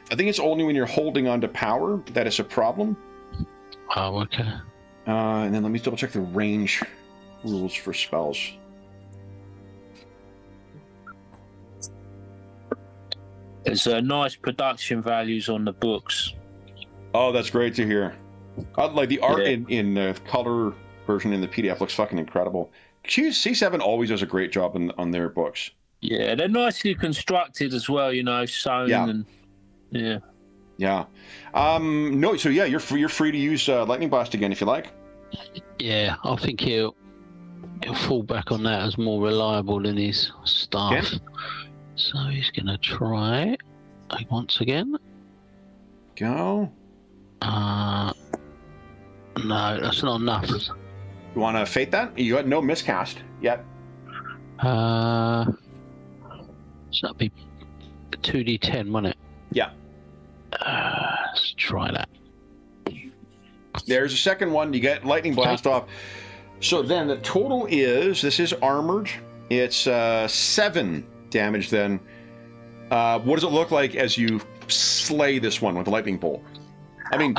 Speaker 1: I think it's only when you're holding on to power that it's a problem.
Speaker 3: Oh, okay.
Speaker 1: And then let me double check the range rules for spells.
Speaker 2: There's nice production values on the books.
Speaker 1: Oh, that's great to hear. Like the art in the color version in the PDF looks fucking incredible. C7 always does a great job on their books.
Speaker 2: Yeah, they're nicely constructed as well, sewn and
Speaker 1: Yeah. No, so you're free to use Lightning Blast again if you like.
Speaker 3: Yeah, I think he'll fall back on that as more reliable than his staff.
Speaker 1: Okay.
Speaker 3: So he's gonna try it once again.
Speaker 1: Go.
Speaker 3: No, that's not enough.
Speaker 1: You want to fate that? You got no miscast yet.
Speaker 3: So that'd be 2d10, wouldn't it?
Speaker 1: Yeah.
Speaker 3: Let's try that.
Speaker 1: There's a second one. You get Lightning Blast off. So then the total is, this is armored. It's 7 damage then. What does it look like as you slay this one with the lightning bolt? I mean,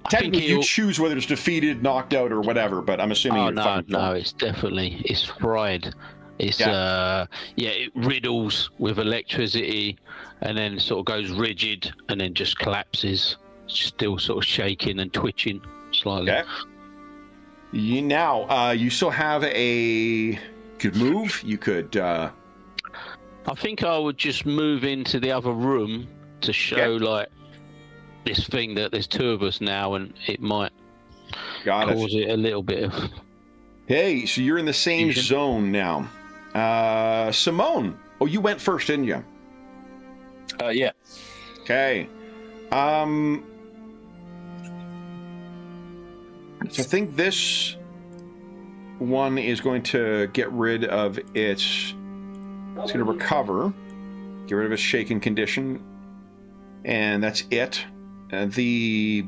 Speaker 1: technically you choose whether it's defeated, knocked out, or whatever, but I'm assuming
Speaker 3: it's definitely, it's fried. It's it riddles with electricity and then sort of goes rigid and then just collapses, still sort of shaking and twitching slightly.
Speaker 1: Okay. You still have you could move. You could.
Speaker 3: I think I would just move into the other room to show like this thing that there's 2 of us now, and it might cause it a little bit of
Speaker 1: Hey, so you're in the same zone now. Simone. Oh, you went first, didn't you?
Speaker 2: Yeah.
Speaker 1: Okay. So I think this one is going to get rid of its... It's going to recover. Get rid of its shaken condition. And that's it. The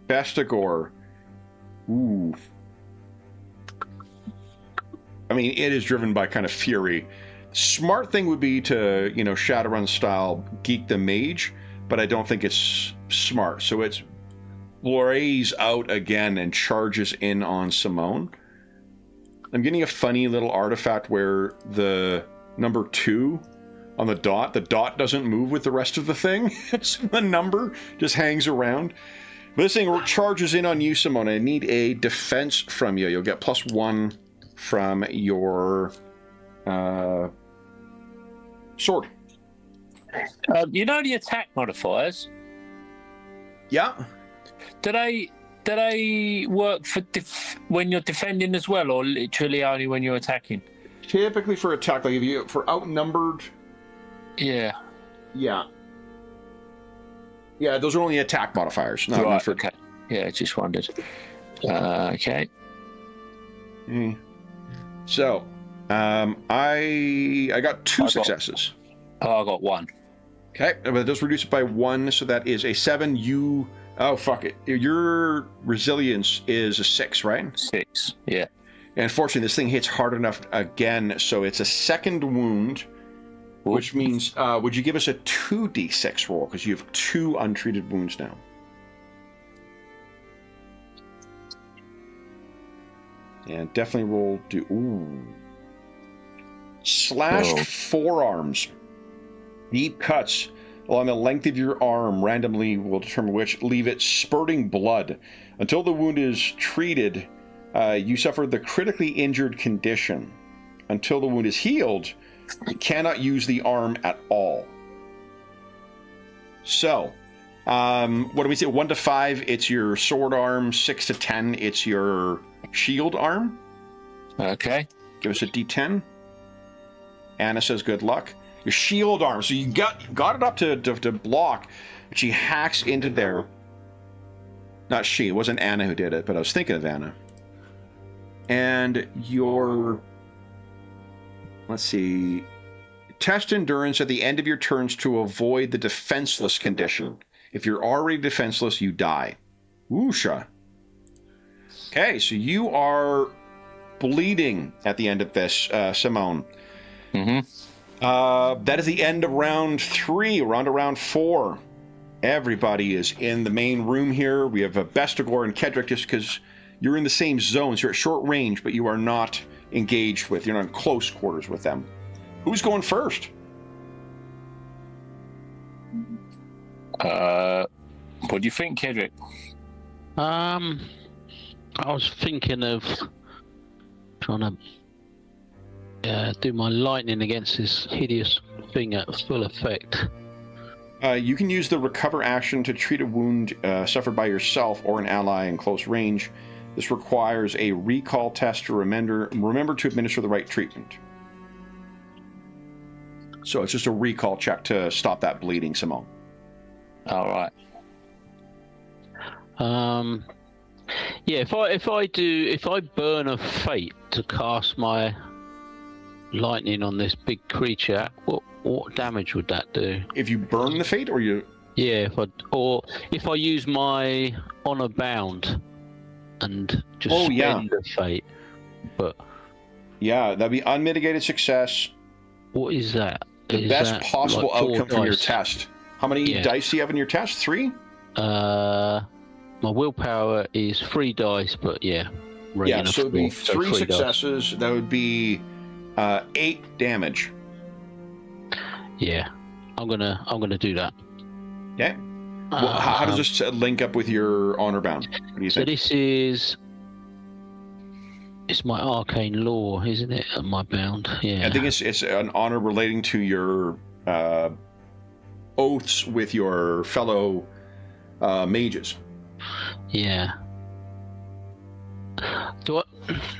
Speaker 1: Bestigor. Ooh. I mean, it is driven by kind of fury. Smart thing would be to, Shadowrun style geek the mage, but I don't think it's smart. So it's blaze out again and charges in on Simone. I'm getting a funny little artifact where the number 2 on the dot doesn't move with the rest of the thing. So the number just hangs around. But this thing charges in on you, Simone. I need a defense from you. You'll get +1 from your sword.
Speaker 2: The attack modifiers?
Speaker 1: Yeah.
Speaker 2: Do they work for when you're defending as well, or literally only when you're attacking?
Speaker 1: Typically for attack, like if you for outnumbered.
Speaker 2: Yeah.
Speaker 1: Yeah. Yeah, those are only attack modifiers. Not
Speaker 2: right.
Speaker 1: For...
Speaker 2: Okay. Yeah, just wondered. Okay.
Speaker 1: So, I got 2 successes.
Speaker 2: I got 1.
Speaker 1: Okay, but it does reduce it by 1, so that is a 7. Oh, fuck it. Your resilience is a 6, right?
Speaker 2: 6, yeah.
Speaker 1: And unfortunately, this thing hits hard enough again, so it's a second wound, which means, would you give us a 2d6 roll? Because you have 2 untreated wounds now. And definitely roll slashed forearms. Deep cuts along the length of your arm randomly will determine which. Leave it spurting blood. Until the wound is treated, you suffer the critically injured condition. Until the wound is healed, you cannot use the arm at all. So, what do we say? 1 to 5, it's your sword arm. 6 to 10, it's your shield arm.
Speaker 2: Okay.
Speaker 1: Give us a d10. Anna says good luck. Your shield arm. So you got it up to block, but she hacks into there. Not she. It wasn't Anna who did it, but I was thinking of Anna. And your... Let's see. Test endurance at the end of your turns to avoid the defenseless condition. If you're already defenseless, you die. Woosha. Okay, so you are bleeding at the end of this, Simone. That is the end of round 3. We're on to round 4. Everybody is in the main room here. We have Bestigor and Kedrick just because you're in the same zones. You're at short range, but you are not engaged with. You're not in close quarters with them. Who's going first?
Speaker 2: What do you think, Kedrick?
Speaker 3: I was thinking of trying to do my lightning against this hideous thing at full effect.
Speaker 1: You can use the recover action to treat a wound suffered by yourself or an ally in close range. This requires a recall test to remember to administer the right treatment. So it's just a recall check to stop that bleeding, Simone.
Speaker 2: All right.
Speaker 3: Yeah, if I burn a fate to cast my lightning on this big creature, what damage would that do?
Speaker 1: If you burn the fate, or you?
Speaker 3: Yeah, if I use my honor bound and just spend the fate, but
Speaker 1: yeah, that'd be unmitigated success.
Speaker 3: What is that?
Speaker 1: The best possible outcome from your test. How many dice do you have in your test? 3?
Speaker 3: My willpower is 3 dice, but yeah.
Speaker 1: So it'd be 3 successes. Dice. That would be 8 damage.
Speaker 3: Yeah, I'm gonna do that.
Speaker 1: Okay. Well, how does this link up with your honor bound? What do you think?
Speaker 3: This it's my arcane law, isn't it? My bound. Yeah.
Speaker 1: I think it's an honor relating to your oaths with your fellow mages.
Speaker 3: Yeah.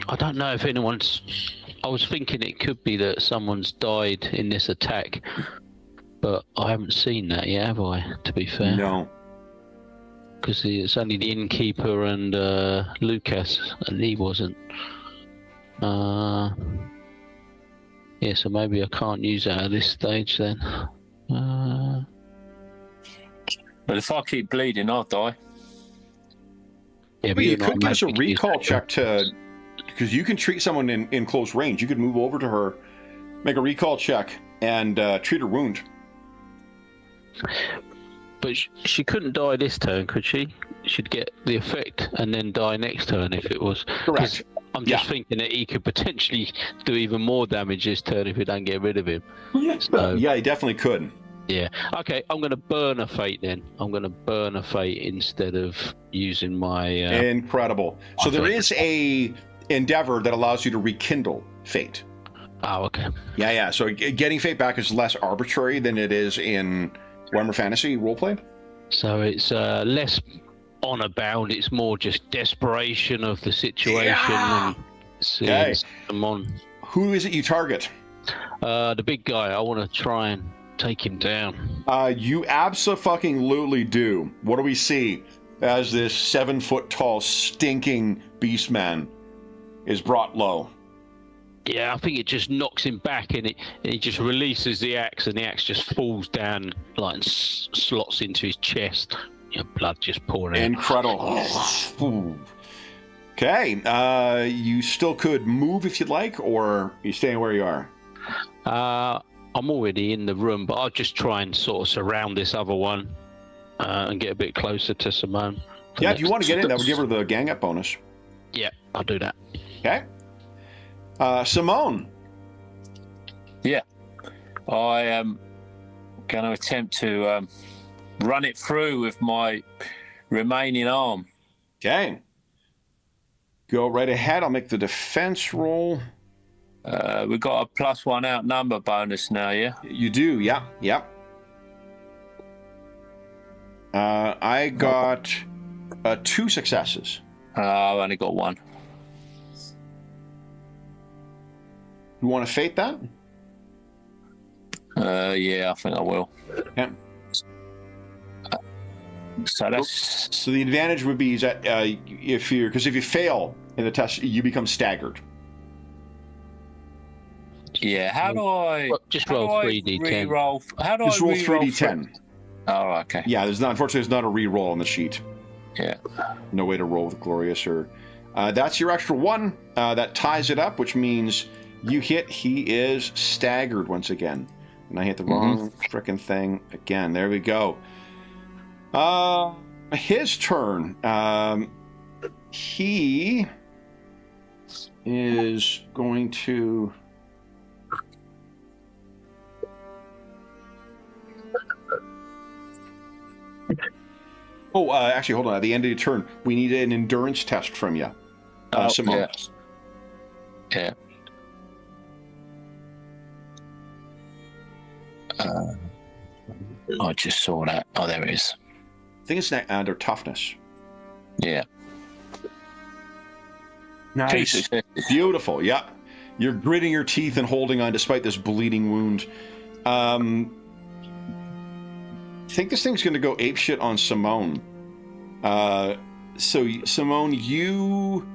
Speaker 3: I don't know if anyone's. I was thinking it could be that someone's died in this attack, but I haven't seen that yet, have I? To be fair,
Speaker 1: No.
Speaker 3: because it's only the innkeeper and Lucas, and he wasn't. Yeah, so maybe I can't use it at this stage then.
Speaker 2: But if I keep bleeding, I'll die.
Speaker 3: Yeah,
Speaker 1: But you could give us a
Speaker 3: automatically use
Speaker 1: recall
Speaker 3: that.
Speaker 1: check to, because you can treat someone in close range. You could move over to her, make a recall check, and treat her wound.
Speaker 3: But she couldn't die this turn, could she? She'd get the effect and then die next turn if it was.
Speaker 1: Correct.
Speaker 3: I'm just thinking that he could potentially do even more damage this turn if we don't get rid of him. So,
Speaker 1: Yeah, he definitely could.
Speaker 3: yeah. Okay, I'm going to burn a fate then. I'm going to burn a fate instead of using my.
Speaker 1: Incredible. So there
Speaker 3: fate.
Speaker 1: is a endeavor that allows you to rekindle fate.
Speaker 3: Oh, okay.
Speaker 1: Yeah. So getting fate back is less arbitrary than it is in Warhammer Fantasy roleplay.
Speaker 3: So it's less honor bound. It's more just desperation of the situation and seeing them on.
Speaker 1: Who is it you target?
Speaker 3: The big guy. I want to try and take him down.
Speaker 1: You abso-fucking-lutely do. What do we see as this 7-foot-tall, stinking beastman is brought low?
Speaker 3: Yeah, I think it just knocks him back, and he just releases the axe, and the axe just falls down like and slots into his chest. You know, blood just pouring out.
Speaker 1: Incredible. Okay, you still could move if you'd like, or you staying where you are?
Speaker 3: I'm already in the room, but I'll just try and sort of surround this other one and get a bit closer to Simone.
Speaker 1: Yeah, if you want to get in, that would give her the gang up bonus.
Speaker 3: Yeah, I'll do that.
Speaker 1: Okay. Simone.
Speaker 2: Yeah. I am going to attempt to run it through with my remaining arm.
Speaker 1: Okay. Go right ahead. I'll make the defense roll.
Speaker 2: We've got a +1 outnumber bonus now, yeah?
Speaker 1: You do, yeah. I got 2 successes.
Speaker 2: I've only got 1.
Speaker 1: You want to fate that?
Speaker 2: Yeah, I think I will.
Speaker 1: Yeah.
Speaker 2: So that's...
Speaker 1: So the advantage would be that if you fail in the test, you become staggered.
Speaker 2: Yeah, how do I...
Speaker 3: Just roll 3d10.
Speaker 2: How do I
Speaker 1: Just roll
Speaker 2: re-roll
Speaker 1: 3d10.
Speaker 2: Oh, okay.
Speaker 1: Yeah, unfortunately, there's not a re-roll on the sheet.
Speaker 2: Yeah.
Speaker 1: No way to roll with Glorious or... that's your extra 1. That ties it up, which means you hit. He is staggered once again. And I hit the wrong frickin' thing again. There we go. His turn. He is going to... Oh, actually, hold on. At the end of your turn, we need an endurance test from you, Simone.
Speaker 2: Yeah. I just saw that. Oh, there it is.
Speaker 1: I think it's under toughness.
Speaker 2: Yeah.
Speaker 1: Nice. Beautiful. Yeah. You're gritting your teeth and holding on despite this bleeding wound. I think this thing's going to go apeshit on Simone. So, Simone, you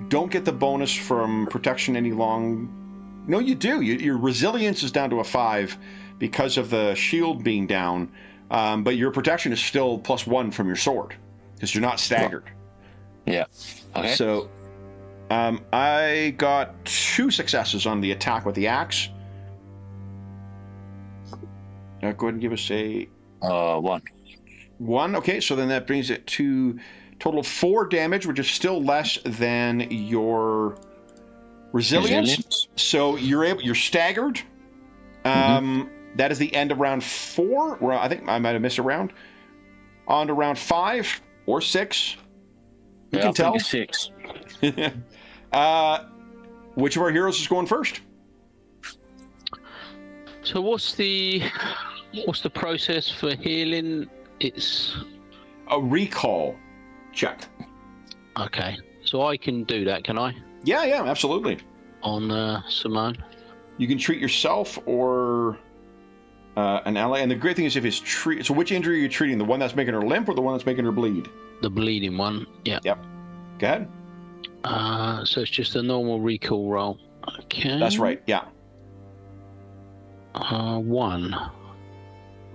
Speaker 1: don't get the bonus from protection any long. No, you do. Your resilience is down to a 5 because of the shield being down, but your protection is still +1 from your sword because you're not staggered.
Speaker 2: Yeah. Okay.
Speaker 1: So, I got 2 successes on the attack with the axe. Go ahead and give us a...
Speaker 2: 1.
Speaker 1: 1. Okay, so then that brings it to total of 4 damage, which is still less than your resilience. So you're staggered. That is the end of round 4. Where I think I might have missed a round. On to round 5 or 6. You can tell.
Speaker 2: 6.
Speaker 1: Which of our heroes is going first?
Speaker 3: So what's the process for healing? It's
Speaker 1: a recall check.
Speaker 3: Okay, so I can do that, can I?
Speaker 1: Yeah, absolutely.
Speaker 3: On Simone.
Speaker 1: You can treat yourself or an ally. And the great thing is if it's so which injury are you treating? The one that's making her limp or the one that's making her bleed?
Speaker 3: The bleeding one, yeah.
Speaker 1: Yep. Go ahead.
Speaker 3: So it's just a normal recall roll. Okay.
Speaker 1: That's right, yeah.
Speaker 3: 1.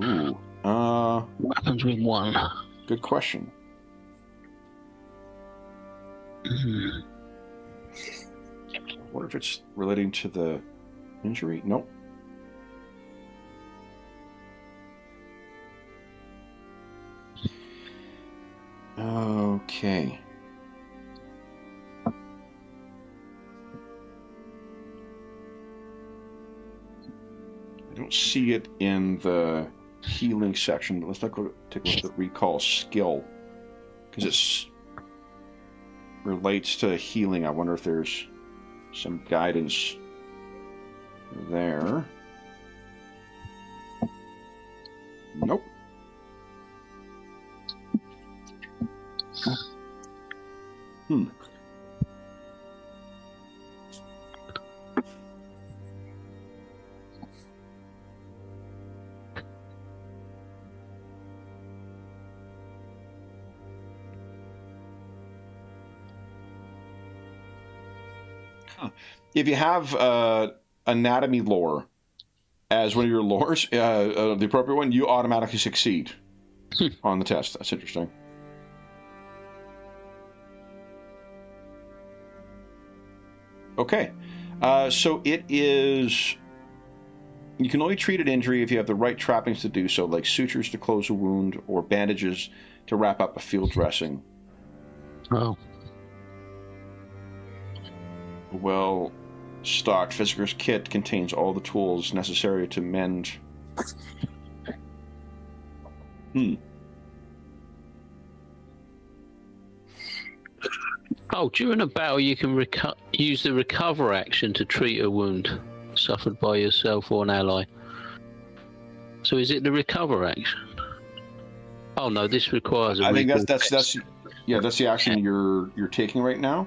Speaker 1: Ooh.
Speaker 3: What happens with 1?
Speaker 1: Good question.
Speaker 3: Mm.
Speaker 1: I wonder if it's relating to the injury. Nope. Okay. I don't see it in the healing section, but let's take a look at recall skill, because it's relates to healing. I wonder if there's some guidance there. Nope. If you have anatomy lore as one of your lores, the appropriate one, you automatically succeed on the test. That's interesting. Okay, so it is... You can only treat an injury if you have the right trappings to do so, like sutures to close a wound or bandages to wrap up a field dressing.
Speaker 3: Oh.
Speaker 1: A well-stocked Physicker's kit contains all the tools necessary to mend.
Speaker 3: Oh, during a battle, you can use the recover action to treat a wound suffered by yourself or an ally. So is it the recover action? Oh no, this requires a
Speaker 1: I think that's the action you're taking right now.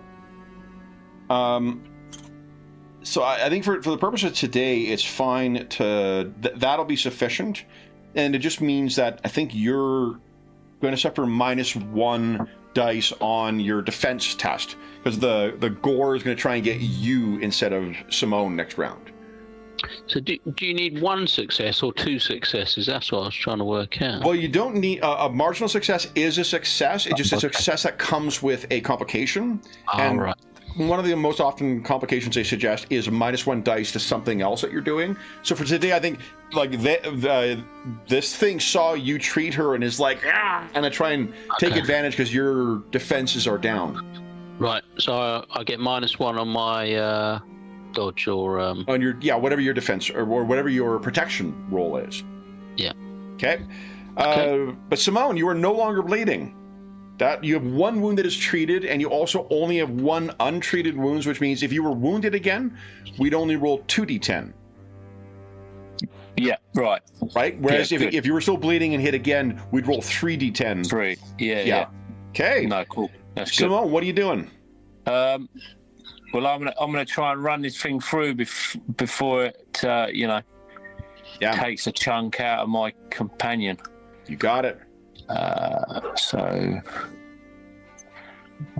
Speaker 1: So I think for the purpose of today, it's fine to that'll be sufficient, and it just means that I think you're going to suffer -1 dice on your defense test, because the gore is going to try and get you instead of Simone next round.
Speaker 3: So do you need 1 success or 2 successes? That's what I was trying to work out.
Speaker 1: Well, you don't need a marginal success is a success. It's just a success that comes with a complication. And
Speaker 3: right.
Speaker 1: One of the most often complications they suggest is -1 dice to something else that you're doing. So for today, I think like this thing saw you treat her and is like, and I try and take advantage because your defenses are down.
Speaker 3: Right. So I get -1 on my dodge or
Speaker 1: on your whatever your defense or whatever your protection roll is.
Speaker 3: Yeah.
Speaker 1: Okay. But Simone, you are no longer bleeding. That you have 1 wound that is treated, and you also only have 1 untreated wounds, which means if you were wounded again, we'd only roll 2d10.
Speaker 2: Yeah, right.
Speaker 1: Right? Whereas if you were still bleeding and hit again, we'd roll 3d10.
Speaker 2: 3. Yeah.
Speaker 1: Okay.
Speaker 2: No, cool. That's
Speaker 1: Simone,
Speaker 2: good.
Speaker 1: what are you doing?
Speaker 2: Well, I'm gonna try and run this thing through before it, takes a chunk out of my companion.
Speaker 1: You got it.
Speaker 2: So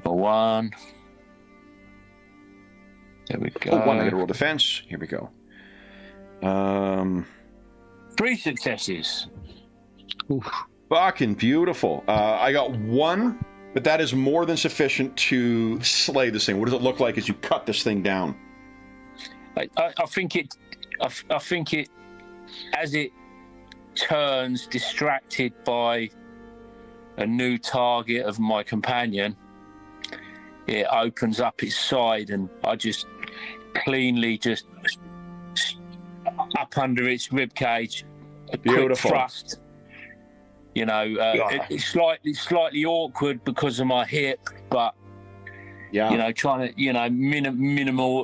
Speaker 2: for 1, there we go.
Speaker 1: 1 I got to roll defense. Here we go.
Speaker 2: 3 successes.
Speaker 3: Oof.
Speaker 1: Fucking beautiful. I got 1, but that is more than sufficient to slay this thing. What does it look like as you cut this thing down?
Speaker 2: I think it as it turns distracted by a new target of my companion, it opens up its side, and I just cleanly just up under its rib cage, a quick thrust. It's slightly awkward because of my hip, but trying to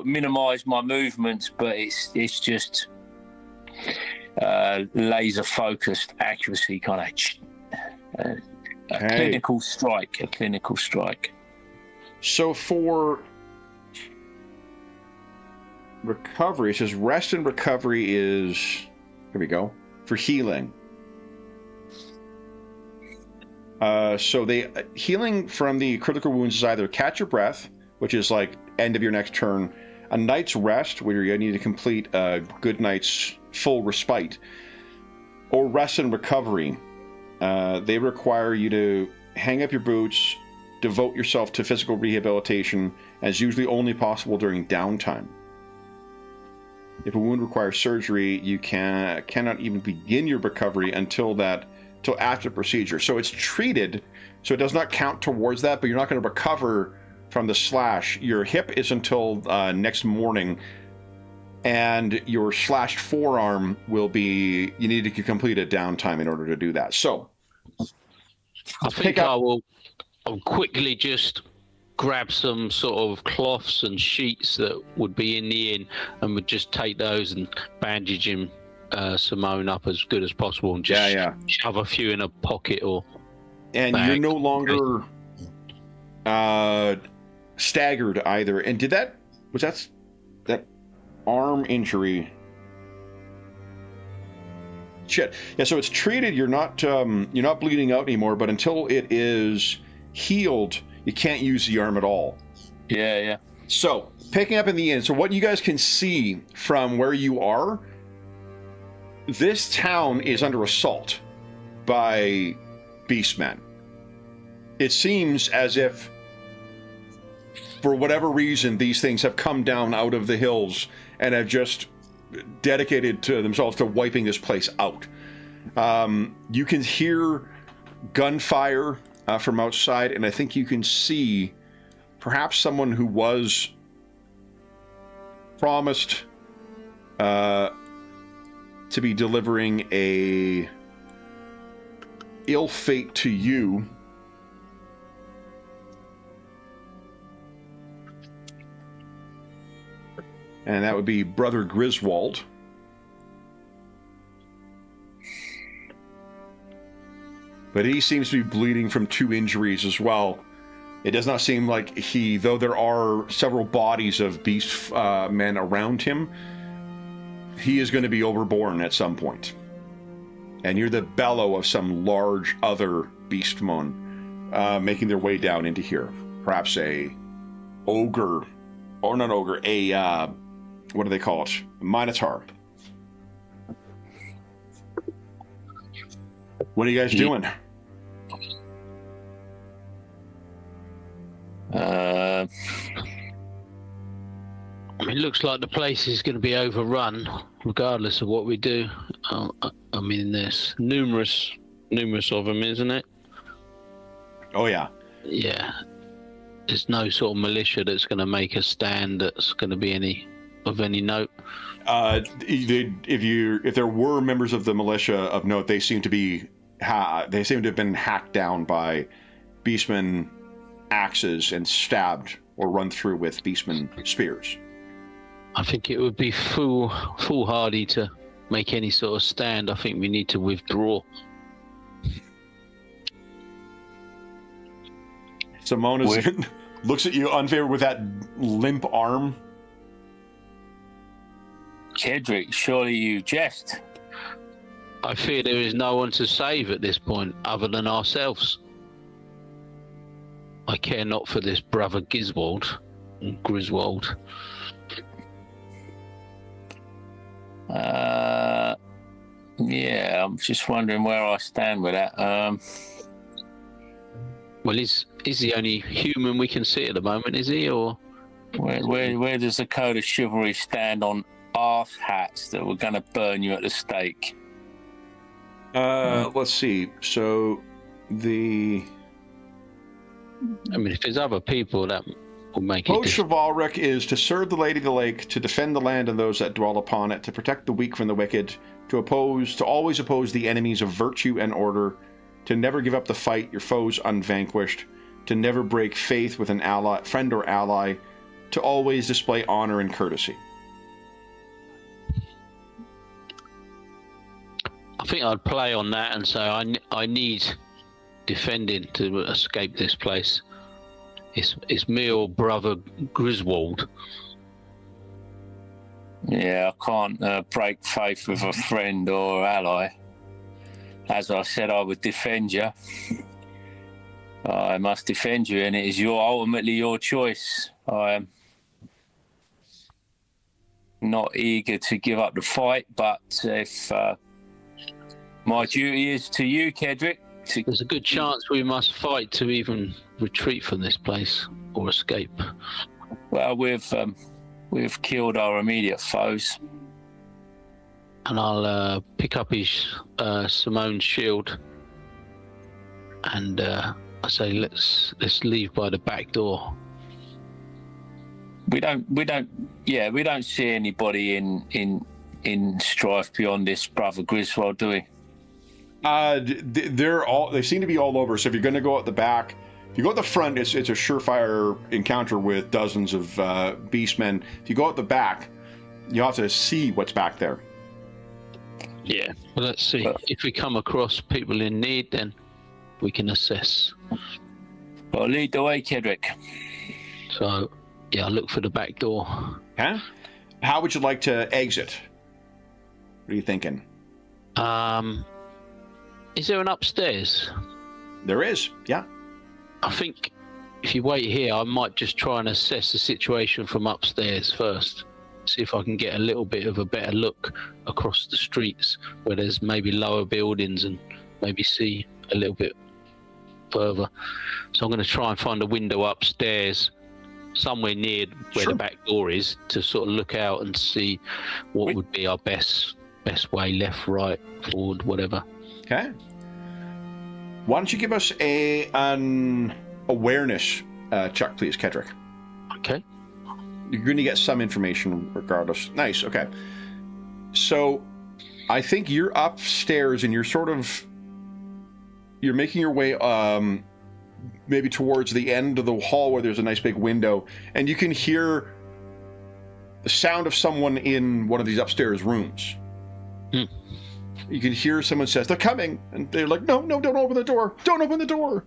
Speaker 2: minimize my movements, but it's just laser focused accuracy kind of. A clinical strike. So for
Speaker 1: recovery. It says rest and recovery is... Here we go. For healing. So healing from the critical wounds is either catch your breath, which is like end of your next turn, a night's rest, where you need to complete a good night's full respite, or rest and recovery. They require you to hang up your boots, devote yourself to physical rehabilitation, as usually only possible during downtime. If a wound requires surgery, you cannot even begin your recovery until after the procedure. So it's treated, so it does not count towards that, but you're not going to recover from the slash. Your hip is until next morning, and your slashed forearm will be, you need to complete a downtime in order to do that. So
Speaker 3: I think I'll quickly just grab some sort of cloths and sheets that would be in the inn, and would just take those and bandage him, Simone, up as good as possible, and just shove a few in a pocket or
Speaker 1: and
Speaker 3: bag.
Speaker 1: You're no longer staggered either. And was that arm injury? Shit. Yeah, so it's treated. You're not bleeding out anymore, but until it is healed, you can't use the arm at all.
Speaker 2: Yeah.
Speaker 1: So, picking up in the inn. So what you guys can see from where you are, this town is under assault by beastmen. It seems as if, for whatever reason, these things have come down out of the hills and have just dedicated to themselves to wiping this place out. You can hear gunfire from outside, and I think you can see perhaps someone who was promised to be delivering a ill fate to you. And that would be Brother Griswold. But he seems to be bleeding from 2 injuries as well. It does not seem like though there are several bodies of beast men around him, he is going to be overborne at some point. And you're the bellow of some large other beastmen making their way down into here. Perhaps a ogre, or not ogre, what do they call it? A minotaur. What are you guys doing?
Speaker 3: It looks like the place is going to be overrun, regardless of what we do. I mean, there's numerous of them, isn't it?
Speaker 1: Oh yeah.
Speaker 3: Yeah. There's no sort of militia that's going to make a stand that's going to be of any note.
Speaker 1: If there were members of the militia of note, they seem to have been hacked down by beastmen axes and stabbed or run through with beastmen spears.
Speaker 3: I think it would be foolhardy to make any sort of stand. I think we need to withdraw.
Speaker 1: Simone looks at you unfavorably with that limp arm.
Speaker 2: Cedric, surely you jest.
Speaker 3: I fear there is no one to save at this point other than ourselves. I care not for this Brother Griswold.
Speaker 2: Yeah, I'm just wondering where I stand with that.
Speaker 3: Well, is the only human we can see at the moment, is he? Or
Speaker 2: where does the code of chivalry stand on arse hats that were going to burn you at the stake?
Speaker 1: Let's see. So
Speaker 3: if there's other people, that will make it.
Speaker 1: Code chivalric is to serve the Lady of the Lake, to defend the land and those that dwell upon it, to protect the weak from the wicked, to always oppose the enemies of virtue and order, to never give up the fight, your foes unvanquished, to never break faith with an ally, friend or ally, to always display honor and courtesy.
Speaker 3: I think I'd play on that and say I need defending to escape this place. It's me or Brother Griswold.
Speaker 2: Yeah, I can't break faith with a friend or ally. As I said, I would defend you. I must defend you, and it is ultimately your choice. I am not eager to give up the fight, but if my duty is to you, Kedrick.
Speaker 3: There's a good chance we must fight to even retreat from this place or escape.
Speaker 2: Well, we've killed our immediate foes.
Speaker 3: And I'll pick up his Simone's shield, and I say, let's leave by the back door.
Speaker 2: We don't see anybody in strife beyond this brother Griswold, do we?
Speaker 1: They seem to be all over. So if you're going to go out the back, if you go at the front, it's a surefire encounter with dozens of beastmen. If you go out the back, you have to see what's back there.
Speaker 3: Yeah, well, let's see. If we come across people in need, then we can assess.
Speaker 2: Well, lead the way, Kedrick.
Speaker 3: So, yeah, I'll look for the back door.
Speaker 1: Huh? How would you like to exit? What are you thinking?
Speaker 3: Is there an upstairs?
Speaker 1: There is, yeah.
Speaker 3: I think if you wait here, I might just try and assess the situation from upstairs first. See if I can get a little bit of a better look across the streets where there's maybe lower buildings and maybe see a little bit further. So I'm going to try and find a window upstairs somewhere near where the back door is to sort of look out and see what would be our best way, left, right, forward, whatever.
Speaker 1: Okay. Why don't you give us an awareness check, please, Kedrick?
Speaker 3: Okay.
Speaker 1: You're going to get some information regardless. Nice, okay. So, I think you're upstairs and you're making your way maybe towards the end of the hall where there's a nice big window, and you can hear the sound of someone in one of these upstairs rooms. You can hear someone says, "They're coming," and they're like, no, don't open the door. Don't open the door.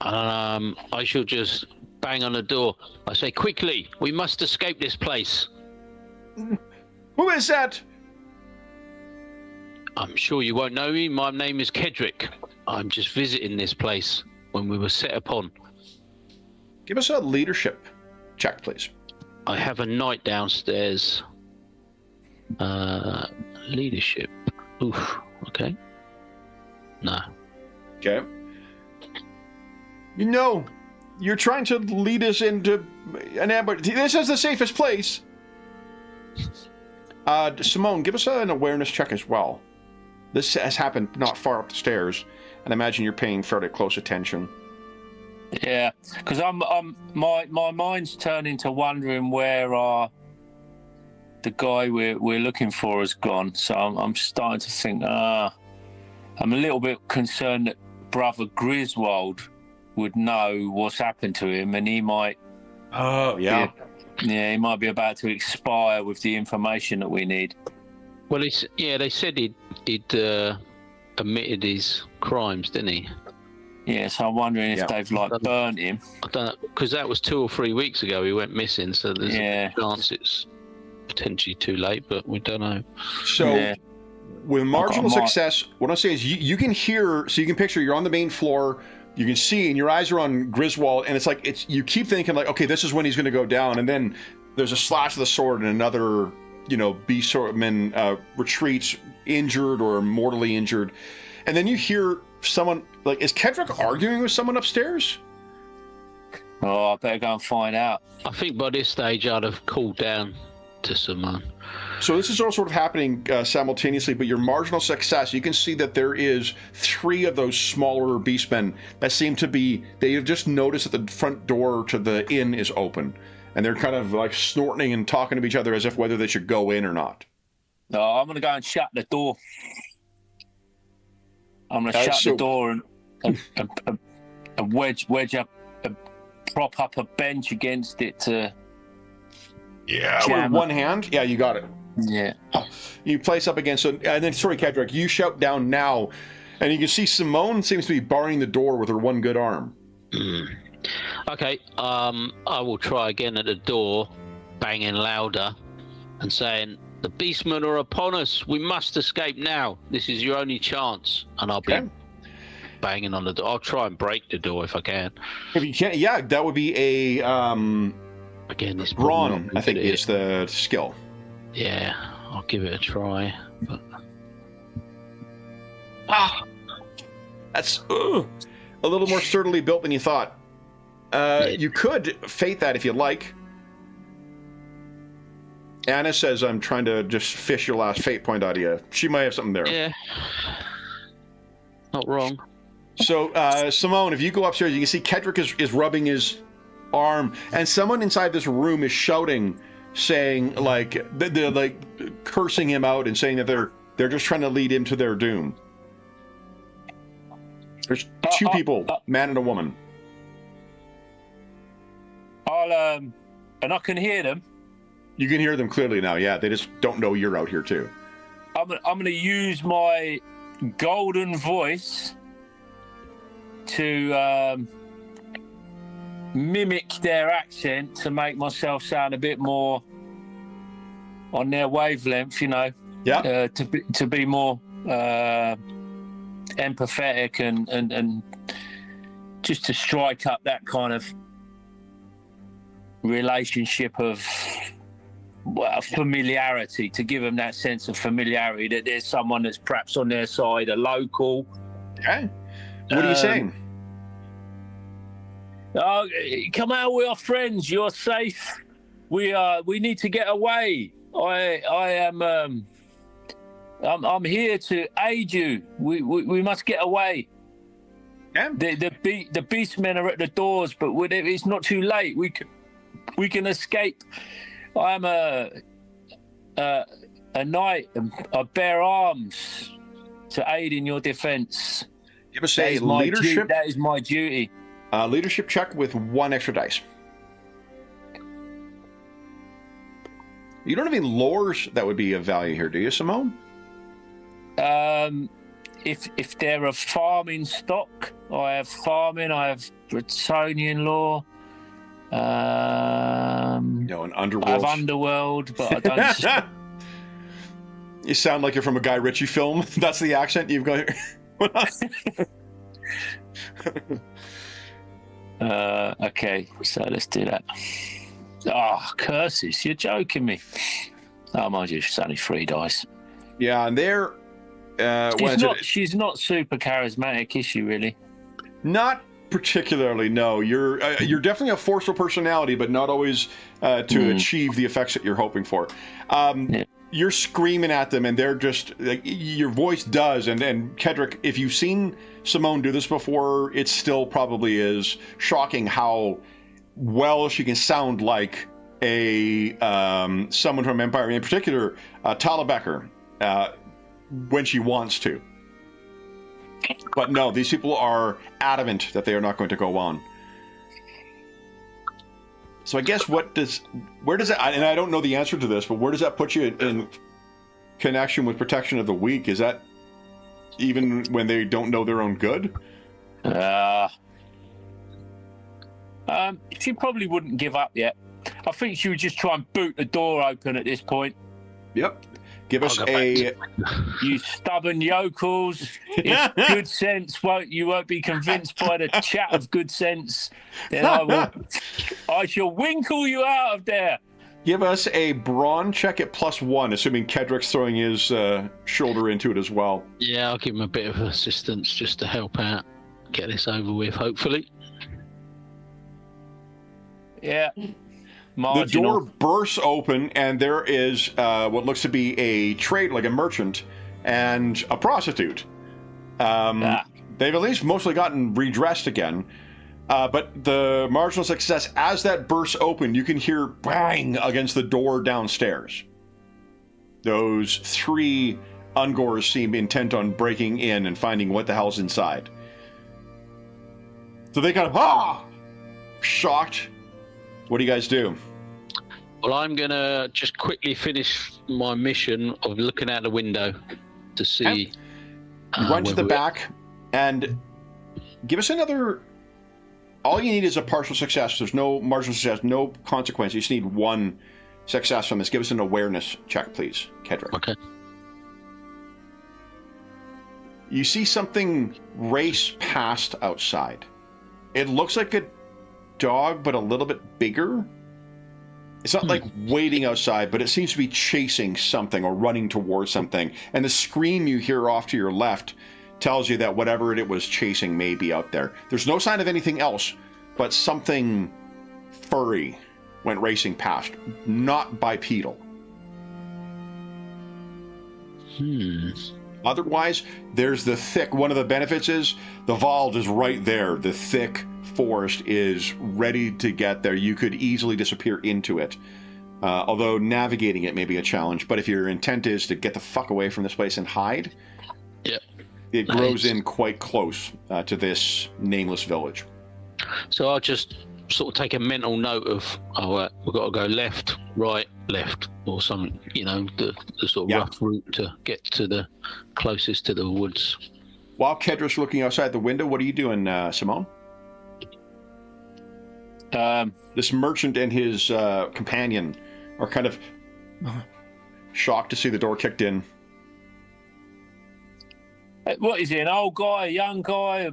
Speaker 3: I shall just bang on the door. I say, quickly, we must escape this place.
Speaker 1: Who is that?
Speaker 3: I'm sure you won't know me. My name is Kedrick. I'm just visiting this place when we were set upon.
Speaker 1: Give us a leadership check, please.
Speaker 3: I have a knight downstairs. Leadership. Oof. Okay. No.
Speaker 1: Okay. You're trying to lead us into an ambush. This is the safest place. Simone, give us an awareness check as well. This has happened not far up the stairs, and I imagine you're paying fairly close attention.
Speaker 2: Yeah, because my mind's turning to wondering where the guy we're looking for has gone. So I'm starting to think. I'm a little bit concerned that Brother Griswold would know what's happened to him, and he might.
Speaker 1: Oh yeah.
Speaker 2: He might be about to expire with the information that we need.
Speaker 3: Well, they said he'd admitted his crimes, didn't he?
Speaker 2: Yeah, so I'm wondering if they've burnt him.
Speaker 3: I don't know, because that was 2 or 3 weeks ago he went missing, so there's a chance it's potentially too late, but we don't know.
Speaker 1: So, with marginal success, what I say is you can hear, so you can picture you're on the main floor, you can see, and your eyes are on Griswold, and you keep thinking like, okay, this is when he's going to go down, and then there's a slash of the sword, and another, beastman retreats, injured or mortally injured, and then you hear someone like, is Kedrick arguing with someone upstairs?
Speaker 2: Oh, I better go and find out.
Speaker 3: I think by this stage I'd have called down to someone.
Speaker 1: So this is all sort of happening simultaneously, but your marginal success, you can see that there is 3 of those smaller beastmen that seem to be, they have just noticed that the front door to the inn is open, and they're kind of like snorting and talking to each other as if whether they should go in or not.
Speaker 2: No, I'm going to go and shut the door. I'm going to shut the door and wedge up, prop up a bench against it to...
Speaker 1: Yeah, with one hand? Yeah, you got it.
Speaker 2: Yeah.
Speaker 1: You place up against it, and then, sorry, Kedrick, you shout down now, and you can see Simone seems to be barring the door with her one good arm.
Speaker 3: Okay, I will try again at the door, banging louder and saying, "The beastmen are upon us. We must escape now. This is your only chance." And I'll be banging on the door. I'll try and break the door if I can.
Speaker 1: If you can't, yeah, that would be a
Speaker 3: again. This
Speaker 1: brawn, I think, is the skill.
Speaker 3: Yeah, I'll give it a try. But...
Speaker 1: That's a little more sturdily built than you thought. You could fate that if you like. Anna says, "I'm trying to just fish your last fate point out of you." She might have something there.
Speaker 3: Yeah. Not wrong.
Speaker 1: So, Simone, if you go upstairs, you can see Kedrick is rubbing his arm, and someone inside this room is shouting, saying, like, they're like cursing him out and saying that they're just trying to lead him to their doom. There's two people, man and a woman.
Speaker 2: And I can hear them.
Speaker 1: You can hear them clearly now, yeah. They just don't know you're out here, too.
Speaker 2: I'm going to use my golden voice to mimic their accent to make myself sound a bit more on their wavelength, you know.
Speaker 1: Yeah.
Speaker 2: To be more empathetic and just to strike up that kind of relationship of familiarity, to give them that sense of familiarity, that there's someone that's perhaps on their side, a local.
Speaker 1: Okay. What are you saying?
Speaker 2: Oh, come out, we are friends. You're safe. We need to get away. I'm here to aid you. We must get away.
Speaker 1: Yeah.
Speaker 2: The beastmen are at the doors, but it's not too late. We can escape. I'm a knight. I bear arms to aid in your defense.
Speaker 1: Give us a leadership.
Speaker 2: That is my duty.
Speaker 1: Leadership check with 1 extra dice. You don't have any lores that would be of value here, do you, Simone?
Speaker 2: If they're a farming stock, I have farming. I have Bretonian lore.
Speaker 1: An underworld.
Speaker 2: I have underworld, but I don't.
Speaker 1: You sound like you're from a Guy Ritchie film. That's the accent you've got here.
Speaker 2: Okay, so let's do that. Oh, curses! You're joking me. Oh, mind you, it's only 3 dice.
Speaker 1: Yeah, and they're.
Speaker 2: She's not super charismatic, is she? Really?
Speaker 1: Not particularly. No, you're definitely a forceful personality, but not always to achieve the effects that you're hoping for. You're screaming at them, and they're just like, your voice does. And Kedrick, if you've seen Simone do this before, it still probably is shocking how well she can sound like a someone from Empire, in particular Talabecker, when she wants to. But no, these people are adamant that they are not going to go on. So I guess where does that, and I don't know the answer to this, but where does that put you in connection with protection of the weak? Is that even when they don't know their own good?
Speaker 2: She probably wouldn't give up yet. I think she would just try and boot the door open at this point.
Speaker 1: Yep. Give us
Speaker 2: You stubborn yokels. If good sense you won't be convinced by the chat of good sense, then I shall winkle you out of there.
Speaker 1: Give us a brawn check at +1, assuming Kedrick's throwing his shoulder into it as well.
Speaker 3: Yeah, I'll give him a bit of assistance just to help out, get this over with, hopefully.
Speaker 2: Yeah.
Speaker 1: Marginal. The door bursts open, and there is what looks to be a trade, like a merchant, and a prostitute. They've at least mostly gotten redressed again. But the marginal success, as that bursts open, you can hear bang against the door downstairs. Those 3 Ungors seem intent on breaking in and finding what the hell's inside. So they kind of, shocked. What do you guys do?
Speaker 3: Well, I'm going to just quickly finish my mission of looking out the window to see.
Speaker 1: You run to the back and give us another. All you need is a partial success. There's no marginal success, no consequence. You just need 1 success on this. Give us an awareness check, please, Kedrick.
Speaker 3: Okay.
Speaker 1: You see something race past outside. It looks like a dog, but a little bit bigger. It's not like waiting outside, but it seems to be chasing something or running towards something. And the scream you hear off to your left tells you that whatever it was chasing may be out there. There's no sign of anything else, but something furry went racing past, not bipedal. Otherwise, there's the thick, one of the benefits is the Vald is right there. The thick forest is ready to get there. You could easily disappear into it. Although navigating it may be a challenge, but if your intent is to get the fuck away from this place and hide, it grows in quite close to this nameless village.
Speaker 3: So I'll just sort of take a mental note of, we've got to go left, right, left, or something, the sort of rough route to get to the closest to the woods.
Speaker 1: While Kedra's looking outside the window, what are you doing, Simone? This merchant and his companion are kind of shocked to see the door kicked in.
Speaker 2: What is he, an old guy, a young guy?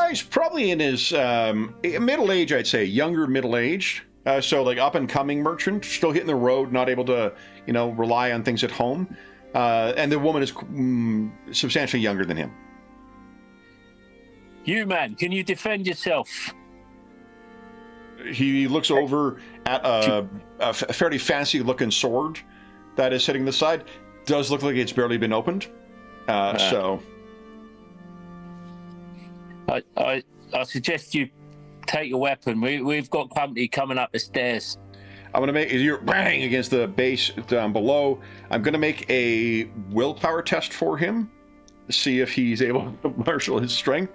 Speaker 1: He's probably in his middle age, I'd say, younger middle age. So like up and coming merchant, still hitting the road, not able to, rely on things at home. And the woman is substantially younger than him.
Speaker 2: You, man, can you defend yourself?
Speaker 1: He looks over at a fairly fancy-looking sword that is sitting to the side. Does look like it's barely been opened. So...
Speaker 2: I suggest you take your weapon. We've got company coming up the stairs.
Speaker 1: I'm going to make... You're bang against the base down below. I'm going to make a willpower test for him. See if he's able to marshal his strength.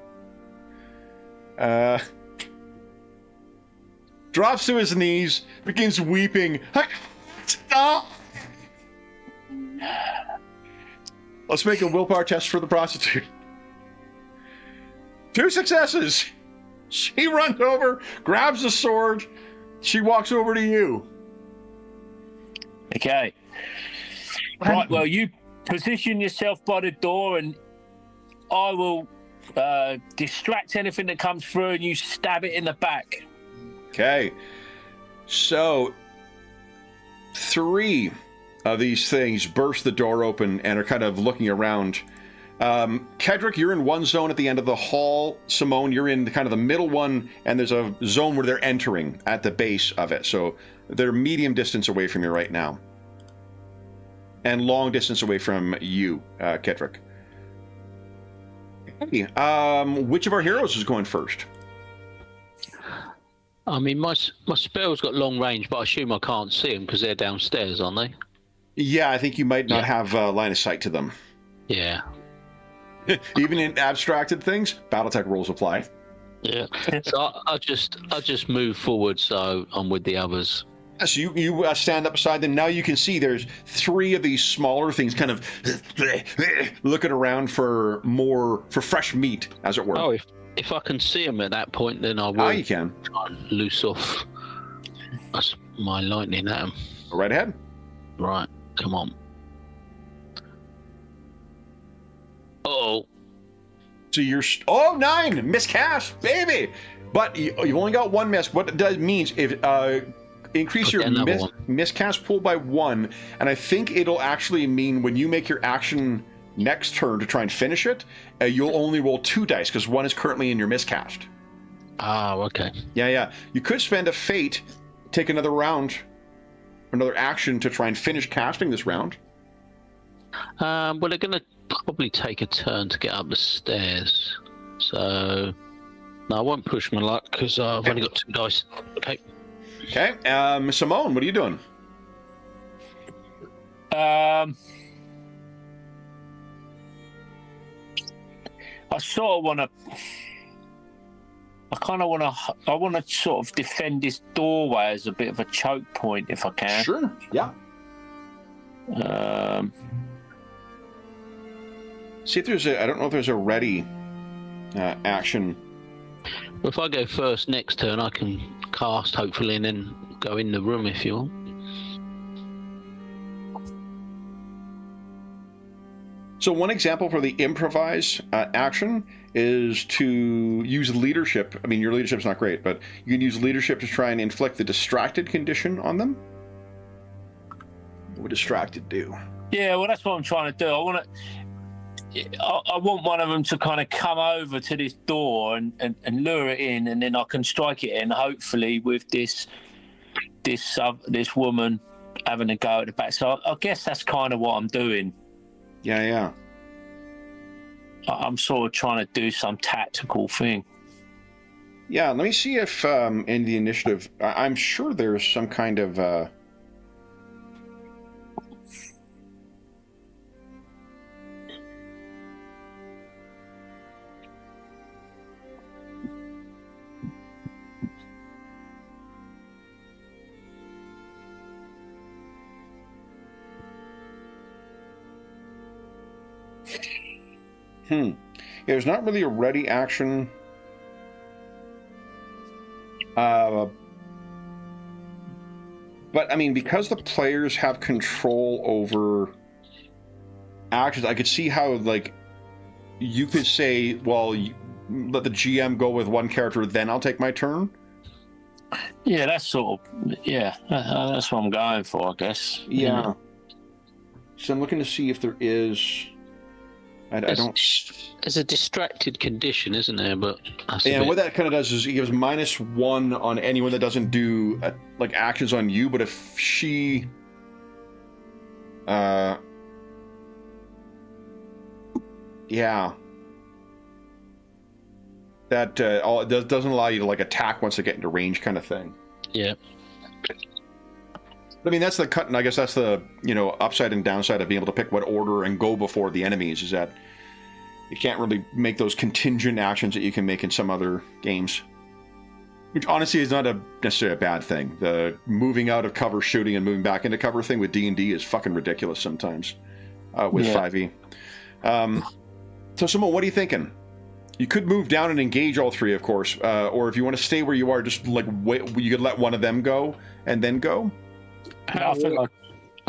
Speaker 1: Drops to his knees, begins weeping. Stop! Let's make a willpower test for the prostitute. 2 successes. She runs over, grabs the sword. She walks over to you.
Speaker 2: Okay. Right, well, you position yourself by the door and I will distract anything that comes through and you stab it in the back.
Speaker 1: Okay. So, 3 of these things burst the door open and are kind of looking around. Kedrick, you're in one zone at the end of the hall. Simone, you're in kind of the middle one, and there's a zone where they're entering at the base of it. So they're medium distance away from you right now. And long distance away from you, Kedrick. Hey, which of our heroes is going first?
Speaker 3: I mean, my spell's got long range, but I assume I can't see them because they're downstairs, aren't they?
Speaker 1: Yeah, I think you might not have line of sight to them.
Speaker 3: Yeah.
Speaker 1: Even in abstracted things, BattleTech rules apply.
Speaker 3: Yeah. So I'll just move forward so I'm with the others.
Speaker 1: So you stand up beside them. Now you can see there's 3 of these smaller things kind of looking around for fresh meat, as it were.
Speaker 3: Oh, if I can see them at that point, then I will.
Speaker 1: Ah, you can.
Speaker 3: Try and loose off my lightning at them.
Speaker 1: Go right ahead.
Speaker 3: Right, come on. Uh-oh.
Speaker 1: So you're... 9! Miscast, baby! But you've only got 1 miss. What it does means if increase your miscast pool by 1, and I think it'll actually mean when you make your action next turn to try and finish it, you'll only roll 2 dice because 1 is currently in your miscast.
Speaker 3: Oh, okay.
Speaker 1: Yeah. You could spend a fate, take another round, another action to try and finish casting this round.
Speaker 3: Well, they're going to probably take a turn to get up the stairs. So, no, I won't push my luck because I've only got 2 dice. Okay. Simone, what are you doing?
Speaker 2: I sort of want to... I want to sort of defend this doorway as a bit of a choke point, if I can.
Speaker 1: Sure, yeah. See if there's I don't know if there's a ready action.
Speaker 3: Well, if I go first next turn, I can cast, hopefully, and then go in the room if you want.
Speaker 1: So one example for the improvise action is to use leadership. I mean, your leadership's not great, but you can use leadership to try and inflict the distracted condition on them. What would distracted do?
Speaker 2: Yeah, well, that's what I'm trying to do. I want one of them to kind of come over to this door and lure it in, and then I can strike it in, hopefully with this woman having a go at the back. So I guess that's kind of what I'm doing.
Speaker 1: Yeah.
Speaker 2: I'm sort of trying to do some tactical thing.
Speaker 1: Yeah, let me see if in the initiative, I'm sure there's some kind of... Yeah, there's not really a ready action. But I mean, because the players have control over actions, I could see how, like, you could say, well, let the GM go with one character, then I'll take my turn.
Speaker 2: Yeah, that's what I'm going for, I guess.
Speaker 1: Yeah. So I'm looking to see if there is... I don't...
Speaker 3: There's a distracted condition, isn't there? But
Speaker 1: what that kind of does is it gives -1 on anyone that doesn't do like actions on you. But if she, yeah, that doesn't allow you to like attack once they get into range, kind of thing.
Speaker 3: Yeah.
Speaker 1: I mean, that's the cut, and I guess that's the upside and downside of being able to pick what order and go before the enemies, is that you can't really make those contingent actions that you can make in some other games. Which honestly is not necessarily a bad thing. The moving out of cover shooting and moving back into cover thing with D&D is fucking ridiculous sometimes with 5e. So Simone, what are you thinking? You could move down and engage all three, of course, or if you want to stay where you are, just like wait, you could let one of them go and then go.
Speaker 3: I was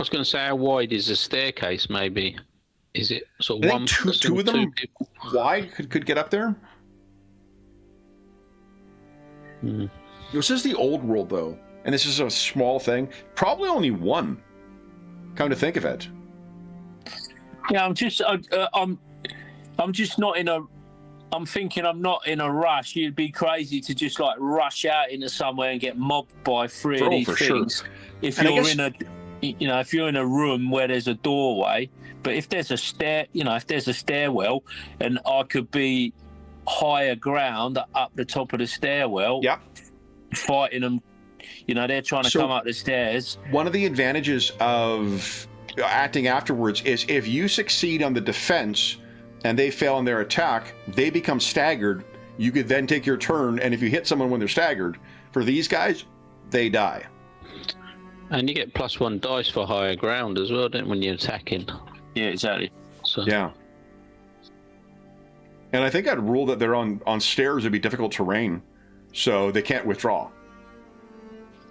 Speaker 3: going to say, how wide is the staircase? Maybe is it sort of one?
Speaker 1: Two of them wide could get up there. This is the old world, though, and this is a small thing. Probably only one. Come to think of it.
Speaker 2: Yeah, I'm just not in a. I'm thinking I'm not in a rush. You'd be crazy to just like rush out into somewhere and get mobbed by three of these things. Sure. If you're in a room where there's a doorway, but if there's a stairwell, and I could be higher ground up the top of the stairwell, fighting them. They're trying to come up the stairs.
Speaker 1: One of the advantages of acting afterwards is if you succeed on the defense and they fail on their attack, they become staggered. You could then take your turn, and if you hit someone when they're staggered, for these guys, they die.
Speaker 3: And you get +1 dice for higher ground as well, don't you, when you're attacking?
Speaker 2: Yeah, exactly.
Speaker 3: So.
Speaker 1: Yeah. And I think I'd rule that they're on stairs would be difficult terrain, so they can't withdraw.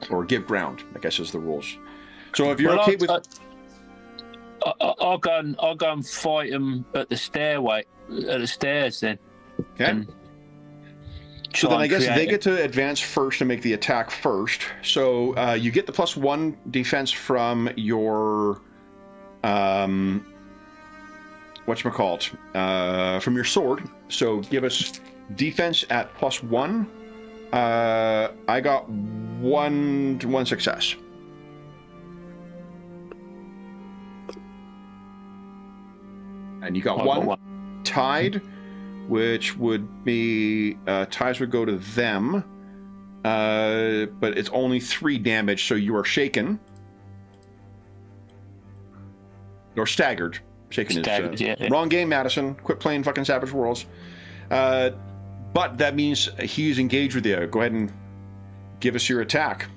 Speaker 1: Or give ground, I guess is the rules. So if you're okay with...
Speaker 2: I'll go and fight them at the stairs then.
Speaker 1: Okay. So then I guess they get to advance first and make the attack first. So you get the +1 defense from your whatchamacallit, from your sword. So give us defense at +1. I got one success. And you got one tied, which would be ties would go to them, but it's only 3 damage, so you are shaken. You're staggered. Shaken is wrong game, Madison. Quit playing fucking Savage Worlds. But that means he's engaged with you. Go ahead and give us your attack.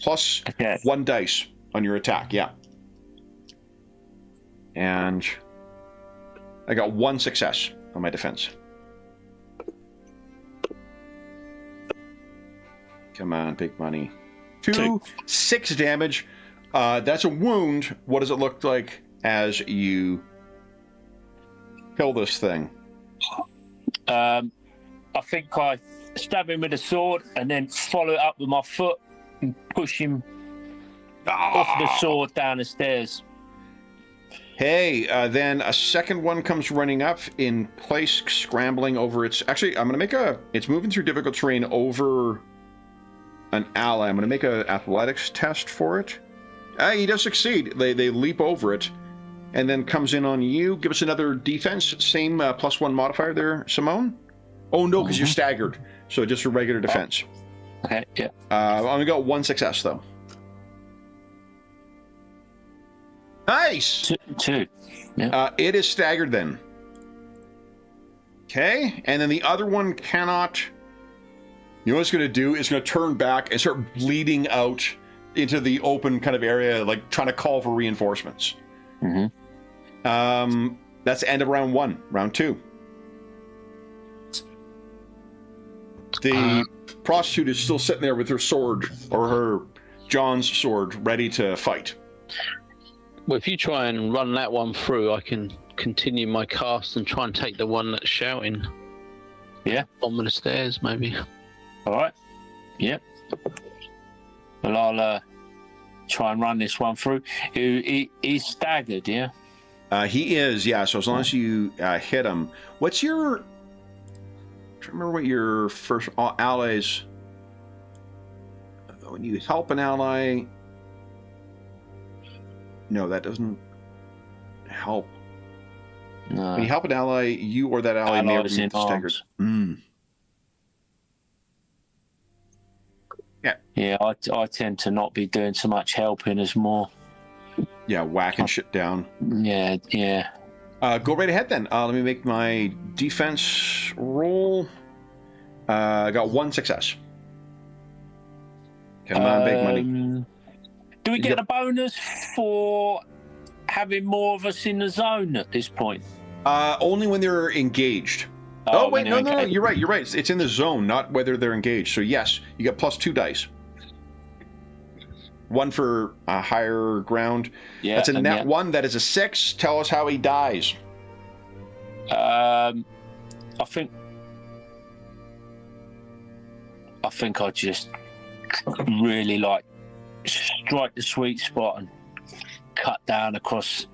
Speaker 1: +1 dice on your attack, yeah. And I got 1 success on my defense. Come on, big money. 6 damage. That's a wound. What does it look like as you kill this thing?
Speaker 2: I think I stab him with a sword and then follow it up with my foot and push him off the sword down the stairs.
Speaker 1: Hey, then a second one comes running up in place, scrambling over its... Actually, I'm going to make a... It's moving through difficult terrain over an ally. I'm going to make an athletics test for it. He does succeed. They leap over it, and then comes in on you. Give us another defense. Same +1 modifier there, Simone. Oh, no, because you're staggered. So just a regular defense.
Speaker 2: Okay, yeah.
Speaker 1: I'm going to go 1 success, though. Nice!
Speaker 2: Two. Yeah.
Speaker 1: It is staggered then. Okay, and then the other one cannot... You know what it's going to do? It's going to turn back and start bleeding out into the open kind of area, like trying to call for reinforcements. Mm-hmm. That's the end of round 1. Round 2. The prostitute is still sitting there with her sword, or her John's sword, ready to fight.
Speaker 3: Well, if you try and run that one through, I can continue my cast and try and take the one that's shouting.
Speaker 2: Yeah.
Speaker 3: On the stairs, maybe.
Speaker 2: All right. Yep. Well, I'll try and run this one through. He's staggered, yeah?
Speaker 1: He is, yeah. So as long as you hit him. What's your... I'm trying to remember what your first allies... When you help an ally... No, that doesn't help.
Speaker 2: No.
Speaker 1: When you help an ally, you or that ally may have been staggered. Yeah.
Speaker 2: Yeah, I tend to not be doing so much helping as more.
Speaker 1: Yeah, whacking shit down.
Speaker 2: Yeah.
Speaker 1: Go right ahead then. Let me make my defense roll. I got 1 success. Come on, big money.
Speaker 2: Do we get a bonus for having more of us in the zone at this point?
Speaker 1: Only when they're engaged. Oh wait, no, you're right. It's in the zone, not whether they're engaged. So yes, you get +2 dice. 1 for higher ground. Yeah, that's a net 1. That is a 6. Tell us how he dies.
Speaker 2: I think I just really strike the sweet spot and cut down across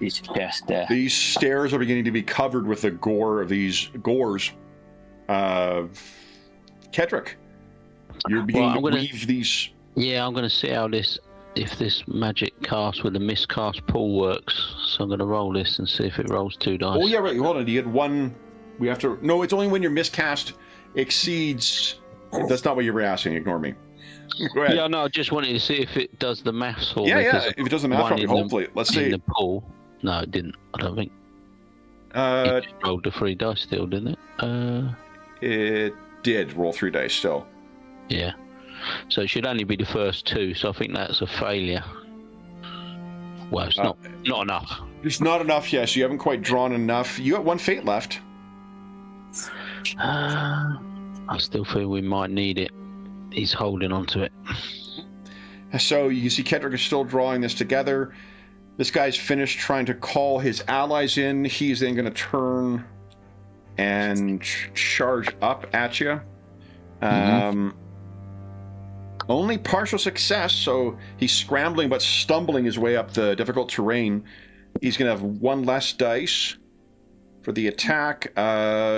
Speaker 2: his chest there.
Speaker 1: These stairs are beginning to be covered with the gore of these gores. Kedrick, you're beginning to weave these...
Speaker 3: Yeah, I'm going to see how if this magic cast with the miscast pool works. So I'm going to roll this and see if it rolls 2 dice.
Speaker 1: Oh yeah, right. Hold on. You get 1... We have to... No, it's only when your miscast exceeds... That's not what you were asking. Ignore me. Go ahead.
Speaker 3: Yeah, no, I just wanted to see if it does the maths for me.
Speaker 1: Yeah. If it does the math for me, hopefully. Let's see.
Speaker 3: In the pool. No, it didn't. I don't think. It just rolled the 3 dice still, didn't it?
Speaker 1: It did roll 3 dice still.
Speaker 3: Yeah. So it should only be the first 2, so I think that's a failure. Well, it's not enough.
Speaker 1: It's not enough, yes. You haven't quite drawn enough. You got 1 fate left.
Speaker 3: I still feel we might need it. He's holding on to it.
Speaker 1: So you can see Kedrick is still drawing this together. This guy's finished trying to call his allies in. He's then going to turn and charge up at you. Only partial success, so he's scrambling but stumbling his way up the difficult terrain. He's going to have 1 less dice for the attack.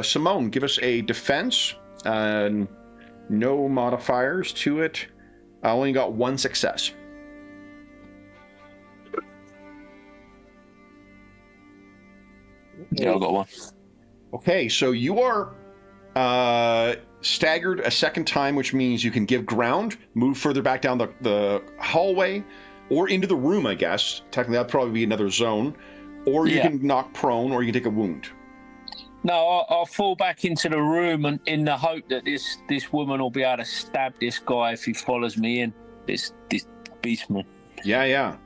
Speaker 1: Simone, give us a defense. No modifiers to it. I only got 1 success.
Speaker 2: Yeah, I got 1.
Speaker 1: Okay, so you are staggered a second time, which means you can give ground, move further back down the hallway, or into the room, I guess. Technically, that'd probably be another zone. Or you can knock prone, or you can take a wound.
Speaker 2: No, I'll fall back into the room and in the hope that this woman will be able to stab this guy if he follows me in. This beastman. Yeah.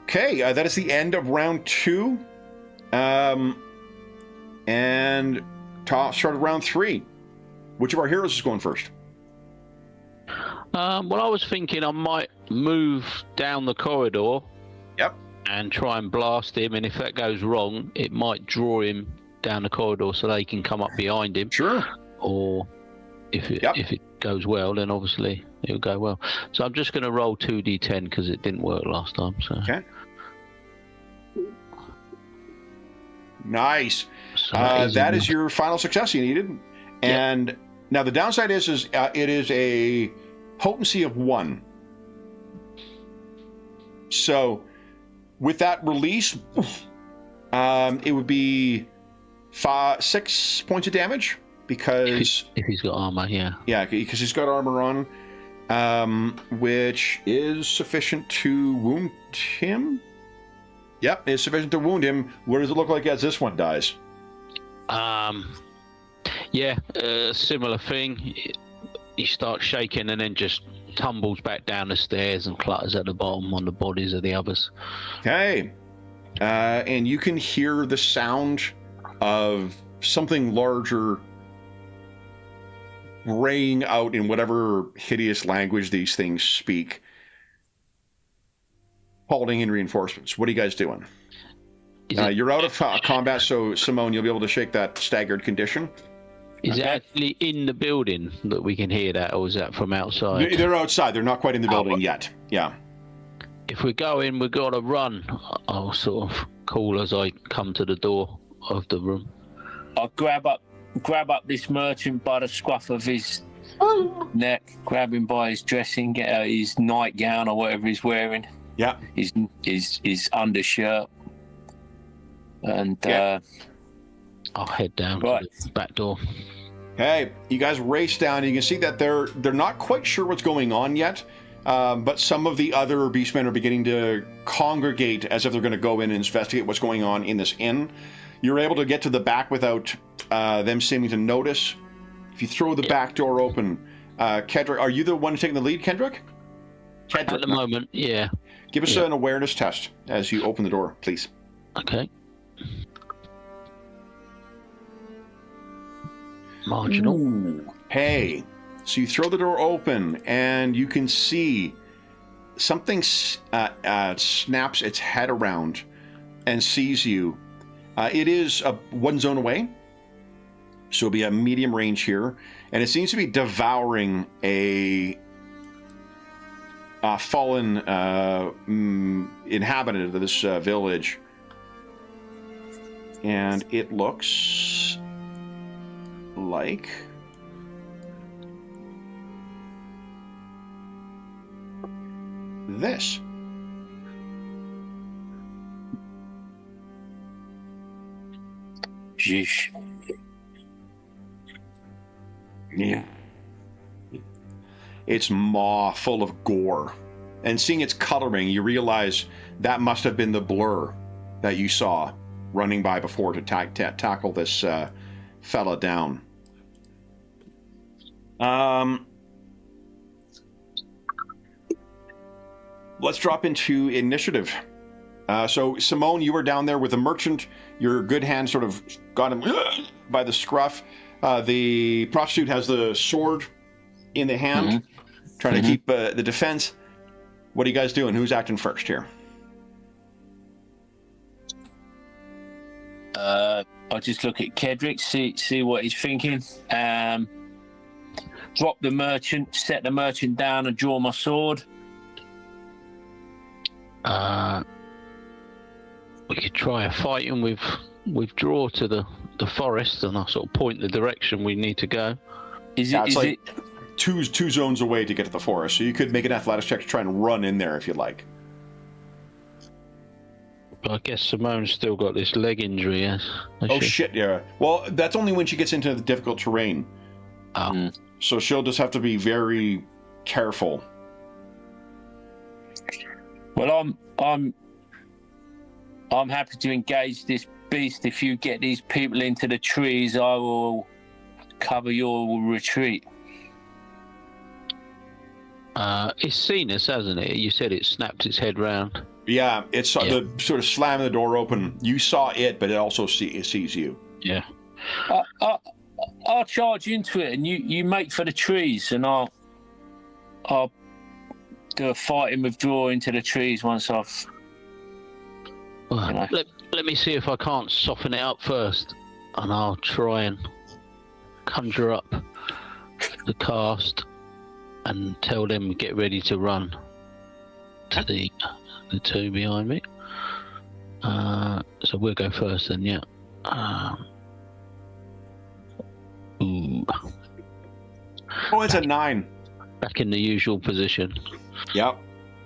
Speaker 1: Okay, that is the end of round 2. And start of round 3. Which of our heroes is going first?
Speaker 3: Well, I was thinking I might move down the corridor.
Speaker 1: Yep.
Speaker 3: and try and blast him. And if that goes wrong, it might draw him down the corridor so they can come up behind him.
Speaker 1: Sure.
Speaker 3: Or if it goes well, then obviously it'll go well. So I'm just going to roll 2d10 because it didn't work last time. So.
Speaker 1: Okay. Nice.
Speaker 3: So
Speaker 1: that is your final success you needed. And now the downside is it is a potency of 1. So with that release, it would be 6 points of damage because
Speaker 3: if he's got armor,
Speaker 1: because he's got armor on, which is sufficient to wound him. Yep, it's sufficient to wound him. What does it look like as this one dies?
Speaker 3: Similar thing. He starts shaking and then just tumbles back down the stairs and clutters at the bottom on the bodies of the others.
Speaker 1: Okay. And you can hear the sound of something larger raying out in whatever hideous language these things speak, halting in reinforcements. What are you guys doing? You're out of combat, so Simone, you'll be able to shake that staggered condition.
Speaker 3: Is it actually in the building that we can hear that, or is that from outside?
Speaker 1: They're outside. They're not quite in the building yet. Yeah.
Speaker 3: If we go in, we've got to run. I'll sort of call as I come to the door of the room.
Speaker 2: I'll grab up this merchant by the scruff of his neck, grab him by his dressing, get out his nightgown or whatever he's wearing.
Speaker 1: Yeah.
Speaker 2: His undershirt. And
Speaker 3: I'll head down to the back door.
Speaker 1: Hey, you guys race down. You can see that they're not quite sure what's going on yet, but some of the other beastmen are beginning to congregate as if they're going to go in and investigate what's going on in this inn. You're able to get to the back without them seeming to notice. If you throw the back door open, Kendrick, are you the one taking the lead, Kendrick?
Speaker 3: At the moment, yeah.
Speaker 1: Give us an awareness test as you open the door, please.
Speaker 3: Okay. Marginal.
Speaker 1: Ooh. Hey, so you throw the door open and you can see something snaps its head around and sees you. It is one zone away, so it'll be a medium range here, and it seems to be devouring a fallen inhabitant of this village, and it looks like this.
Speaker 2: Sheesh.
Speaker 1: Yeah. It's maw full of gore. And seeing its coloring, you realize that must have been the blur that you saw running by before to tackle this fella down. Let's drop into initiative. So, Simone, you were down there with the merchant. Your good hand sort of got him by the scruff. The prostitute has the sword in the hand, trying to keep the defense. What are you guys doing? Who's acting first here?
Speaker 2: I'll just look at Kedrick, see what he's thinking. Drop the merchant, set the merchant down, and draw my sword.
Speaker 3: We could try fighting with withdraw to the forest, and I'll sort of point the direction we need to go.
Speaker 2: Is it
Speaker 1: two zones away to get to the forest, so you could make an athletics check to try and run in there if you'd like.
Speaker 3: But I guess Simone's still got this leg injury, yes?
Speaker 1: Shit, yeah. Well, that's only when she gets into the difficult terrain.
Speaker 3: Oh.
Speaker 1: So she'll just have to be very careful.
Speaker 2: Well, I'm happy to engage this beast. If you get these people into the trees, I will cover your retreat.
Speaker 3: It's seen us, hasn't it? You said it snapped its head round.
Speaker 1: Yeah, it's the sort of slamming the door open. You saw it, but it also sees you.
Speaker 3: Yeah.
Speaker 2: I'll charge into it, and you make for the trees, and I'll do a fighting withdrawal into the trees once I've
Speaker 3: Well,
Speaker 2: You know.
Speaker 3: let me see if I can't soften it up first, and I'll try and conjure up the cast and tell them to get ready to run to the two behind me. So we'll go first then, yeah. Ooh.
Speaker 1: Oh, it's a 9.
Speaker 3: Back in the usual position.
Speaker 1: Yep.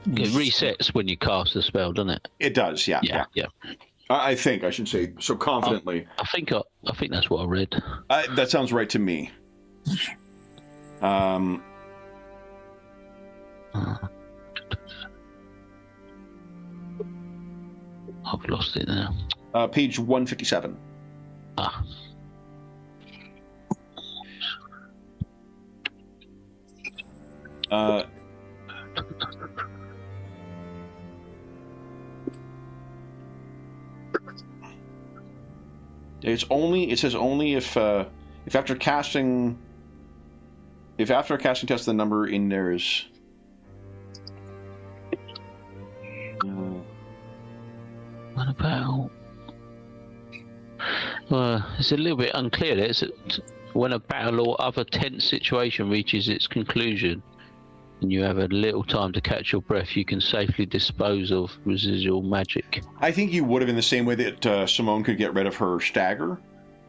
Speaker 3: It resets when you cast the spell, doesn't it?
Speaker 1: It does, yeah.
Speaker 3: Yeah.
Speaker 1: I think I should say so confidently.
Speaker 3: I think that's what I read.
Speaker 1: That sounds right to me.
Speaker 3: I've lost it now.
Speaker 1: Page 157.
Speaker 3: Ah.
Speaker 1: It says only if after casting a casting test the number in there is
Speaker 3: What about? It's a little bit unclear there. Is it when a battle or other tense situation reaches its conclusion and you have a little time to catch your breath, you can safely dispose of residual magic?
Speaker 1: I think you would have in the same way that Simone could get rid of her stagger.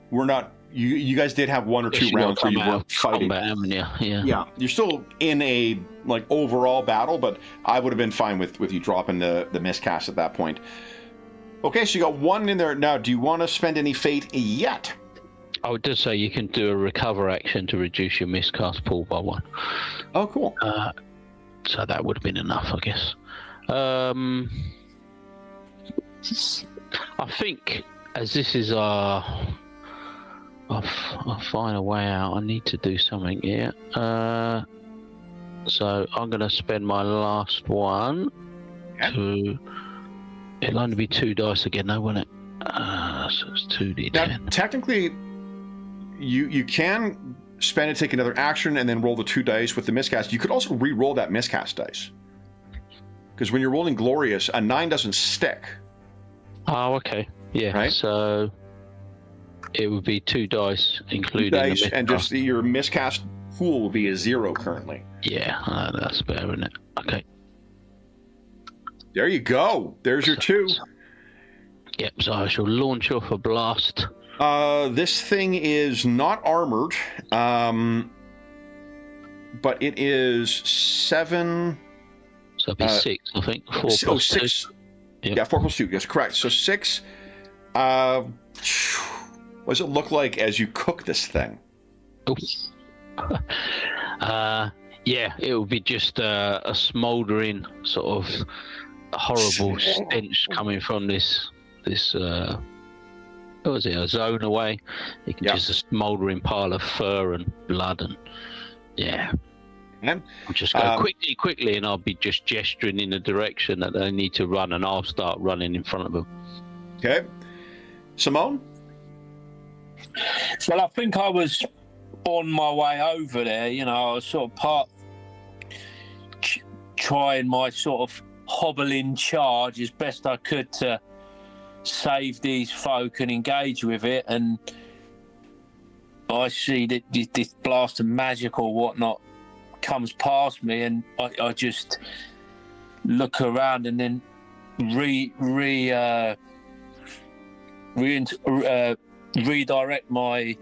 Speaker 1: We're not. You guys did have 1 or 2 rounds where you weren't fighting.
Speaker 3: Combat, haven't you?
Speaker 1: Yeah, you're still in a overall battle, but I would have been fine with you dropping the miscast at that point. Okay, so you got 1 in there now. Do you want to spend any fate yet?
Speaker 3: I would just say you can do a recover action to reduce your miscast pool by 1.
Speaker 1: Oh, cool.
Speaker 3: So that would have been enough, I guess. I think as this is I'll find a way out. I need to do something here. So I'm going to spend my last one to... It'll only be 2 dice again, though, won't it? So it's 2d10.
Speaker 1: Now, technically, you can spend it, take another action, and then roll the 2 dice with the miscast. You could also re-roll that miscast dice. Because when you're rolling Glorious, a 9 doesn't stick.
Speaker 3: Oh, okay. Yeah,
Speaker 1: right?
Speaker 3: So it would be 2 dice, including
Speaker 1: 2 dice,
Speaker 3: the miscast.
Speaker 1: and just your miscast pool will be a 0 currently.
Speaker 3: Yeah, that's better, isn't it? Okay.
Speaker 1: There you go. There's your 2.
Speaker 3: Yep, so I shall launch off a blast.
Speaker 1: This thing is not armored, but it is 7.
Speaker 3: So it'll be 6, I think. 4
Speaker 1: plus 6.
Speaker 3: 2. Yep.
Speaker 1: Yeah, 4 plus 2. Yes, correct. So 6. What does it look like as you cook this thing?
Speaker 3: Yeah, it will be just a smouldering sort of horrible stench coming from this what was it, a zone away. You can just a smouldering pile of fur and blood, and I'll just go quickly, and I'll be just gesturing in the direction that they need to run, and I'll start running in front of them.
Speaker 1: Okay. Simone?
Speaker 2: Well, I think I was on my way over there. I was sort of trying my sort of hobbling charge as best I could to save these folk and engage with it, and I see that this blast of magic or whatnot comes past me, and I just look around and then redirect my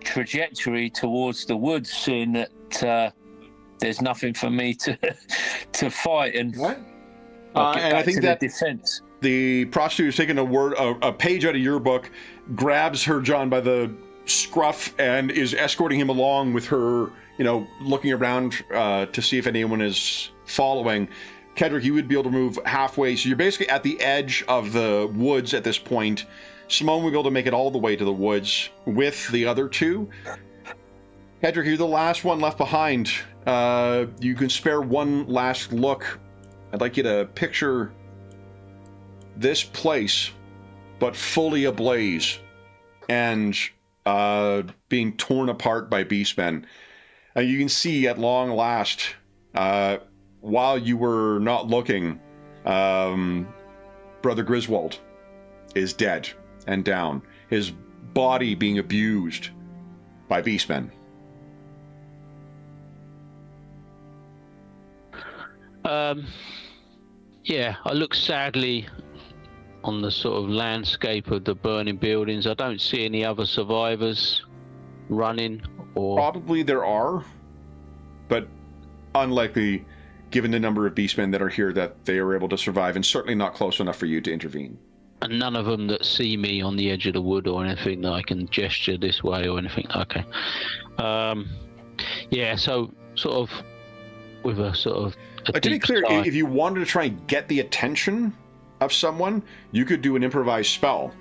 Speaker 2: trajectory towards the woods, seeing that there's nothing for me to fight, and
Speaker 1: what? And I think that
Speaker 2: defense.
Speaker 1: The prostitute is taking a page out of your book, grabs her John by the scruff, and is escorting him along with her, looking around to see if anyone is following. Kedrick, you would be able to move halfway, so you're basically at the edge of the woods at this point. Simone would be able to make it all the way to the woods with the other 2. Kedrick, you're the last one left behind. You can spare one last look. I'd like you to picture this place, but fully ablaze and being torn apart by beastmen. You can see at long last, while you were not looking, burning brother Griswold is dead and down, his body being abused by beastmen.
Speaker 3: Yeah, I look sadly on the sort of landscape of the burning buildings. I don't see any other survivors running or...
Speaker 1: Probably there are, but unlikely given the number of beastmen that are here that they are able to survive, and certainly not close enough for you to intervene.
Speaker 3: And none of them that see me on the edge of the wood or anything that I can gesture this way or anything. Okay. Yeah, so sort of with a sort of...
Speaker 1: To be clear, if you wanted to try and get the attention of someone, you could do an improvised spell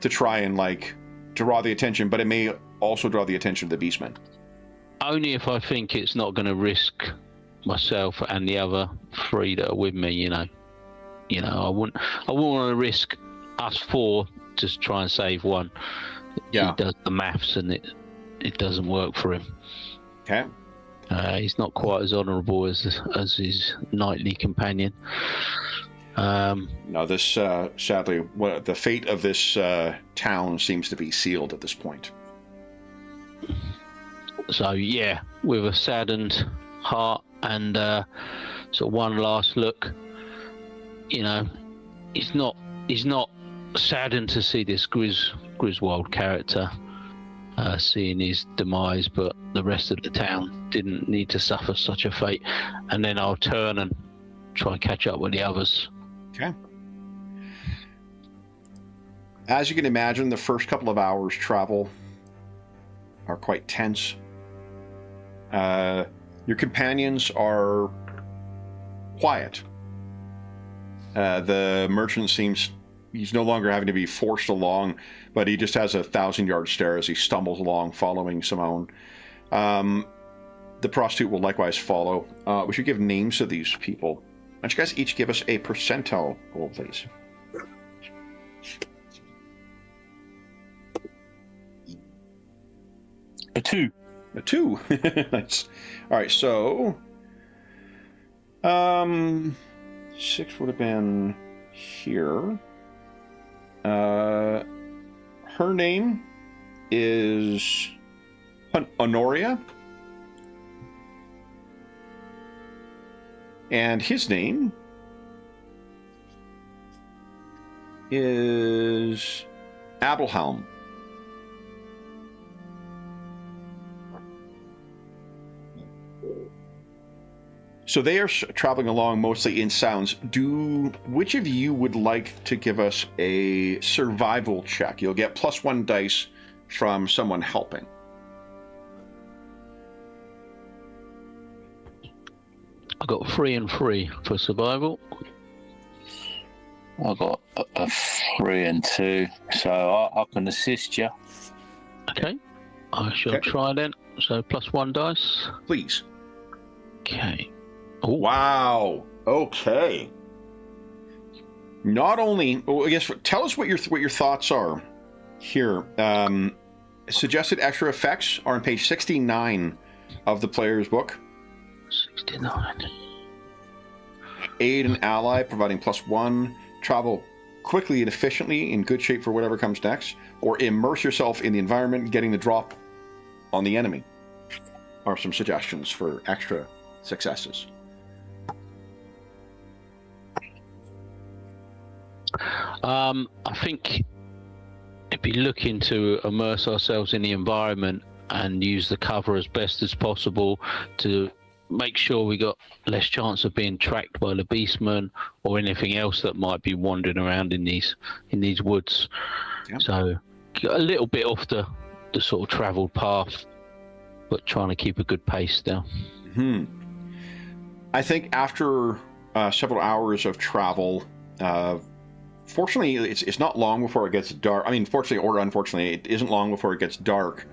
Speaker 1: to try and, like, draw the attention, but it may also draw the attention of the beastmen.
Speaker 3: Only if I think it's not going to risk myself and the other three that are with me, you know. I wouldn't want to risk us four to try and save one.
Speaker 1: Yeah.
Speaker 3: He does the maths and it doesn't work for him.
Speaker 1: Okay.
Speaker 3: He's not quite as honourable as his knightly companion.
Speaker 1: No, this sadly, the fate of this town seems to be sealed at this point.
Speaker 3: So yeah, with a saddened heart and sort of one last look, he's not saddened to see this Griswold character seeing his demise, but the rest of the town didn't need to suffer such a fate. And then I'll turn and try and catch up with the others.
Speaker 1: Okay. As you can imagine, the first couple of hours travel are quite tense. Your companions are quiet. The merchant seems he's no longer having to be forced along, but he just has a 1,000-yard stare as he stumbles along, following Simone. The prostitute will likewise follow. We should give names to these people. Why don't you guys each give us a percentile roll, please?
Speaker 2: A 2.
Speaker 1: A 2. Nice. All right, so 6 would have been here. Her name is Honoria. And his name is Abelhelm. So they are traveling along mostly in sounds. Which of you would like to give us a survival check? You'll get +1 dice from someone helping.
Speaker 3: I got 3 and 3 for survival.
Speaker 2: I got a 3 and 2, so I can assist you.
Speaker 3: Okay, I shall try then. So +1 dice.
Speaker 1: Please.
Speaker 3: Okay.
Speaker 1: Oh. Wow. Okay. Not only, well, I guess, tell us what your thoughts are here. Suggested extra effects are on page 69 of the player's book.
Speaker 3: 69.
Speaker 1: Aid an ally, providing +1. Travel quickly and efficiently, in good shape for whatever comes next. Or immerse yourself in the environment, getting the drop on the enemy. Are some suggestions for extra successes.
Speaker 3: I think if we look to immerse ourselves in the environment and use the cover as best as possible to make sure we got less chance of being tracked by the beastmen or anything else that might be wandering around in these woods. Yep. So get a little bit off the sort of travelled path, but trying to keep a good pace still.
Speaker 1: Mm-hmm. I think after several hours of travel, fortunately, it's not long before it gets dark. I mean, fortunately or unfortunately, it isn't long before it gets dark.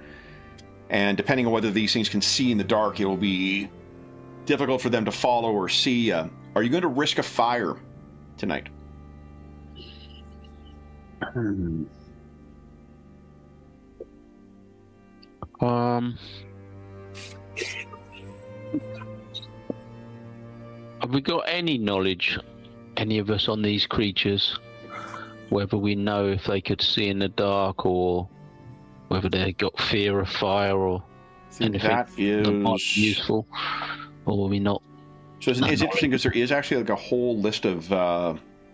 Speaker 1: And depending on whether these things can see in the dark, it will be difficult for them to follow or see. Are you going to risk a fire tonight?
Speaker 3: Have we got any knowledge, any of us, on these creatures? whether we know if they could see in the dark or whether they got fear of fire or anything
Speaker 1: that is
Speaker 3: might be useful, or we not.
Speaker 1: So it's interesting because there is actually like a whole list of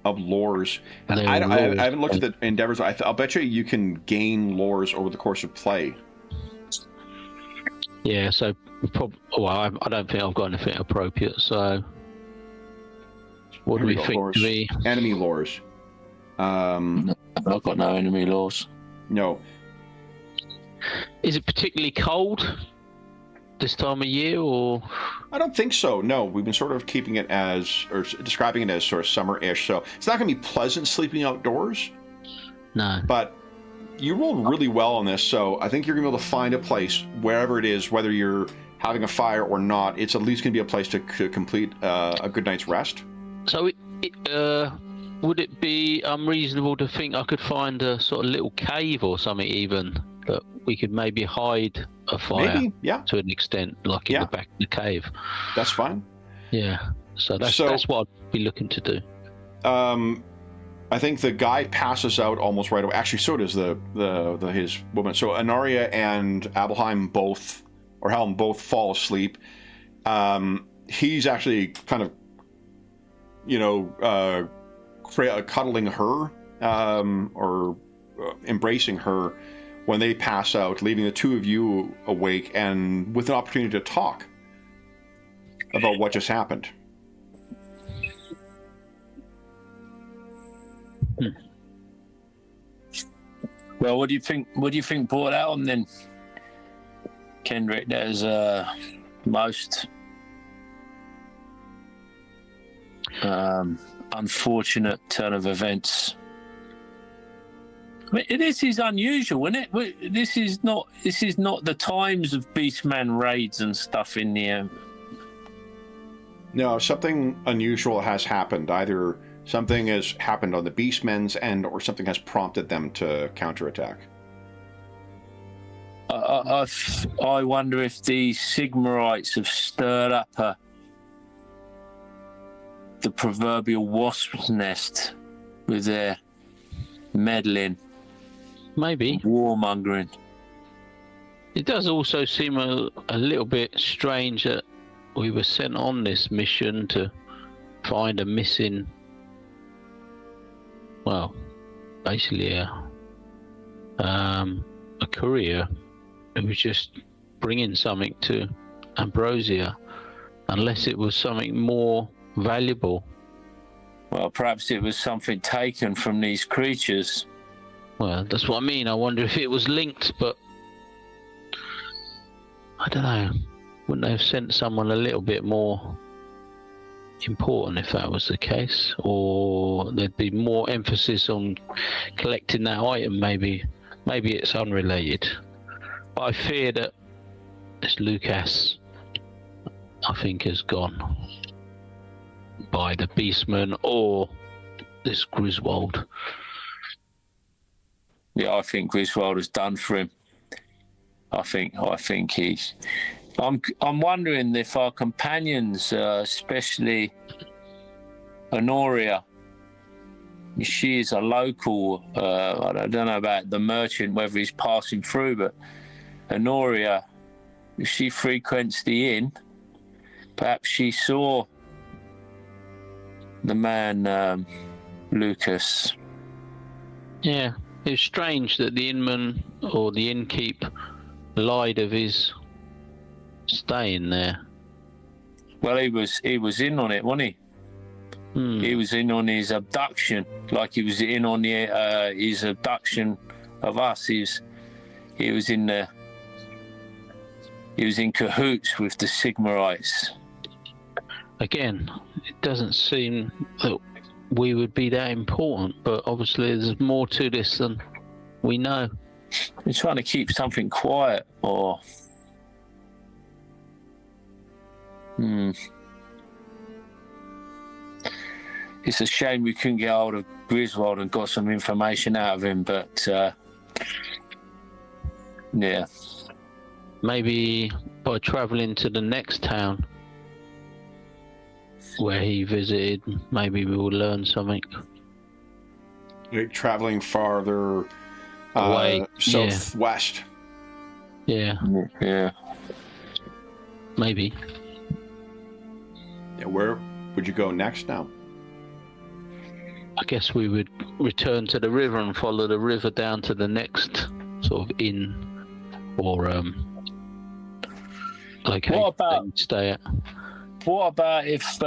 Speaker 1: lores, and I haven't looked at the endeavors. I'll bet you can gain lores over the course of play.
Speaker 3: Yeah, so I don't think I've got anything appropriate. So what do we think?
Speaker 1: Lores. Enemy lores.
Speaker 2: No, I've got no enemy lores.
Speaker 1: No.
Speaker 3: Is it particularly cold this time of year, or?
Speaker 1: I don't think so. No, we've been sort of keeping it as, or describing it as sort of summer-ish. So it's not going to be pleasant sleeping outdoors.
Speaker 3: No.
Speaker 1: But you rolled really well on this, so I think you're going to be able to find a place wherever it is, whether you're having a fire or not. It's at least going to be a place to complete a good night's rest.
Speaker 3: So would it be unreasonable to think I could find a sort of little cave or something even that we could maybe hide a fire?
Speaker 1: Maybe, yeah.
Speaker 3: To an extent, like in the back of the cave.
Speaker 1: That's fine.
Speaker 3: Yeah. So that's what I'd be looking to do.
Speaker 1: I think the guy passes out almost right away. Actually, so does his woman. So Honoria and Abelheim both, or Helm both fall asleep. He's actually kind of, cuddling her or embracing her when they pass out, leaving the two of you awake and with an opportunity to talk about what just happened.
Speaker 2: Well, what do you think? What do you think brought that on then, Kendrick? There's most unfortunate turn of events. I mean, this is unusual, isn't it? This is not the times of Beastman raids and stuff in the.
Speaker 1: No, something unusual has happened. Either something has happened on the Beastmen's end, or something has prompted them to counterattack.
Speaker 2: I wonder if the Sigmarites have stirred up the proverbial wasp's nest with their meddling.
Speaker 3: Maybe.
Speaker 2: Warmongering.
Speaker 3: It does also seem a little bit strange that we were sent on this mission to find a missing, well, basically a courier who was just bringing something to Ambrosia, unless it was something more valuable.
Speaker 2: Well, perhaps it was something taken from these creatures.
Speaker 3: Well, that's what I mean. I wonder if it was linked, but I don't know. Wouldn't they have sent someone a little bit more important if that was the case? Or there'd be more emphasis on collecting that item, maybe. Maybe it's unrelated. But I fear that this Lucas, I think, has gone by the Beastman or this Griswold.
Speaker 2: Yeah, I think Griswold has done for him. I think he's. I'm wondering if our companions, especially Honoria, she is a local. I don't know about the merchant, whether he's passing through, but Honoria, if she frequents the inn, perhaps she saw the man Lucas.
Speaker 3: Yeah, it's strange that the innman or the innkeep lied of his staying there.
Speaker 2: Well, he was in on it, wasn't he? He was in on his abduction, like he was in on the his abduction of us. He was in cahoots with the Sigmarites.
Speaker 3: Again, it doesn't seem that we would be that important, but obviously there's more to this than we know.
Speaker 2: We're trying to keep something quiet, or it's a shame we couldn't get hold of Griswold and got some information out of him, but yeah.
Speaker 3: Maybe by travelling to the next town where he visited, maybe we will learn something.
Speaker 1: traveling farther
Speaker 3: Away.
Speaker 1: southwest.
Speaker 3: Yeah.
Speaker 2: Yeah.
Speaker 3: Maybe.
Speaker 1: Yeah, where would you go next now?
Speaker 3: I guess we would return to the river and follow the river down to the next sort of inn or location
Speaker 2: What about-
Speaker 3: to stay at.
Speaker 2: What about if?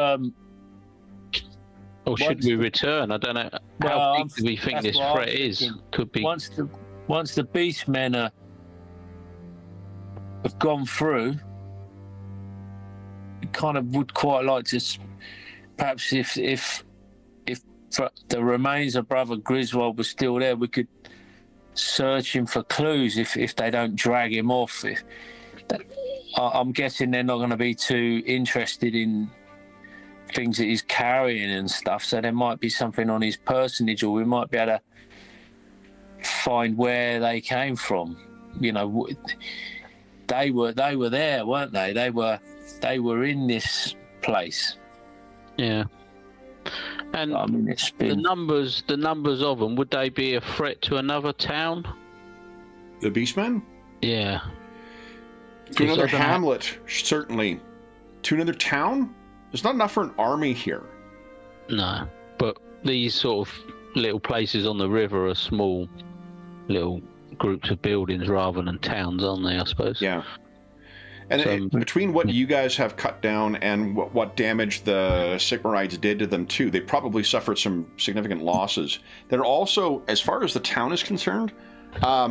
Speaker 3: Or should we return? I don't know. How big do we think
Speaker 2: that's
Speaker 3: this
Speaker 2: what I was
Speaker 3: threat is?
Speaker 2: thinking.
Speaker 3: Could be.
Speaker 2: Once the beastmen have gone through, I kind of would quite like to, perhaps if the remains of Brother Griswold was still there, we could search him for clues if they don't drag him off. I'm guessing they're not going to be too interested in things that he's carrying and stuff, so there might be something on his personage, or we might be able to find where they came from. You know, they were there, weren't they? They were in this place.
Speaker 3: Yeah. And
Speaker 2: I mean, it's been...
Speaker 3: the numbers of them, would they be a threat to another town?
Speaker 1: The Beastmen?
Speaker 3: Yeah.
Speaker 1: To another hamlet, certainly. To another town? There's not enough for an army here.
Speaker 3: No, but these sort of little places on the river are small little groups of buildings rather than towns, aren't they, I suppose?
Speaker 1: Yeah. And between what you guys have cut down and what damage the Sigmarites did to them too, they probably suffered some significant losses. They're also, as far as the town is concerned, I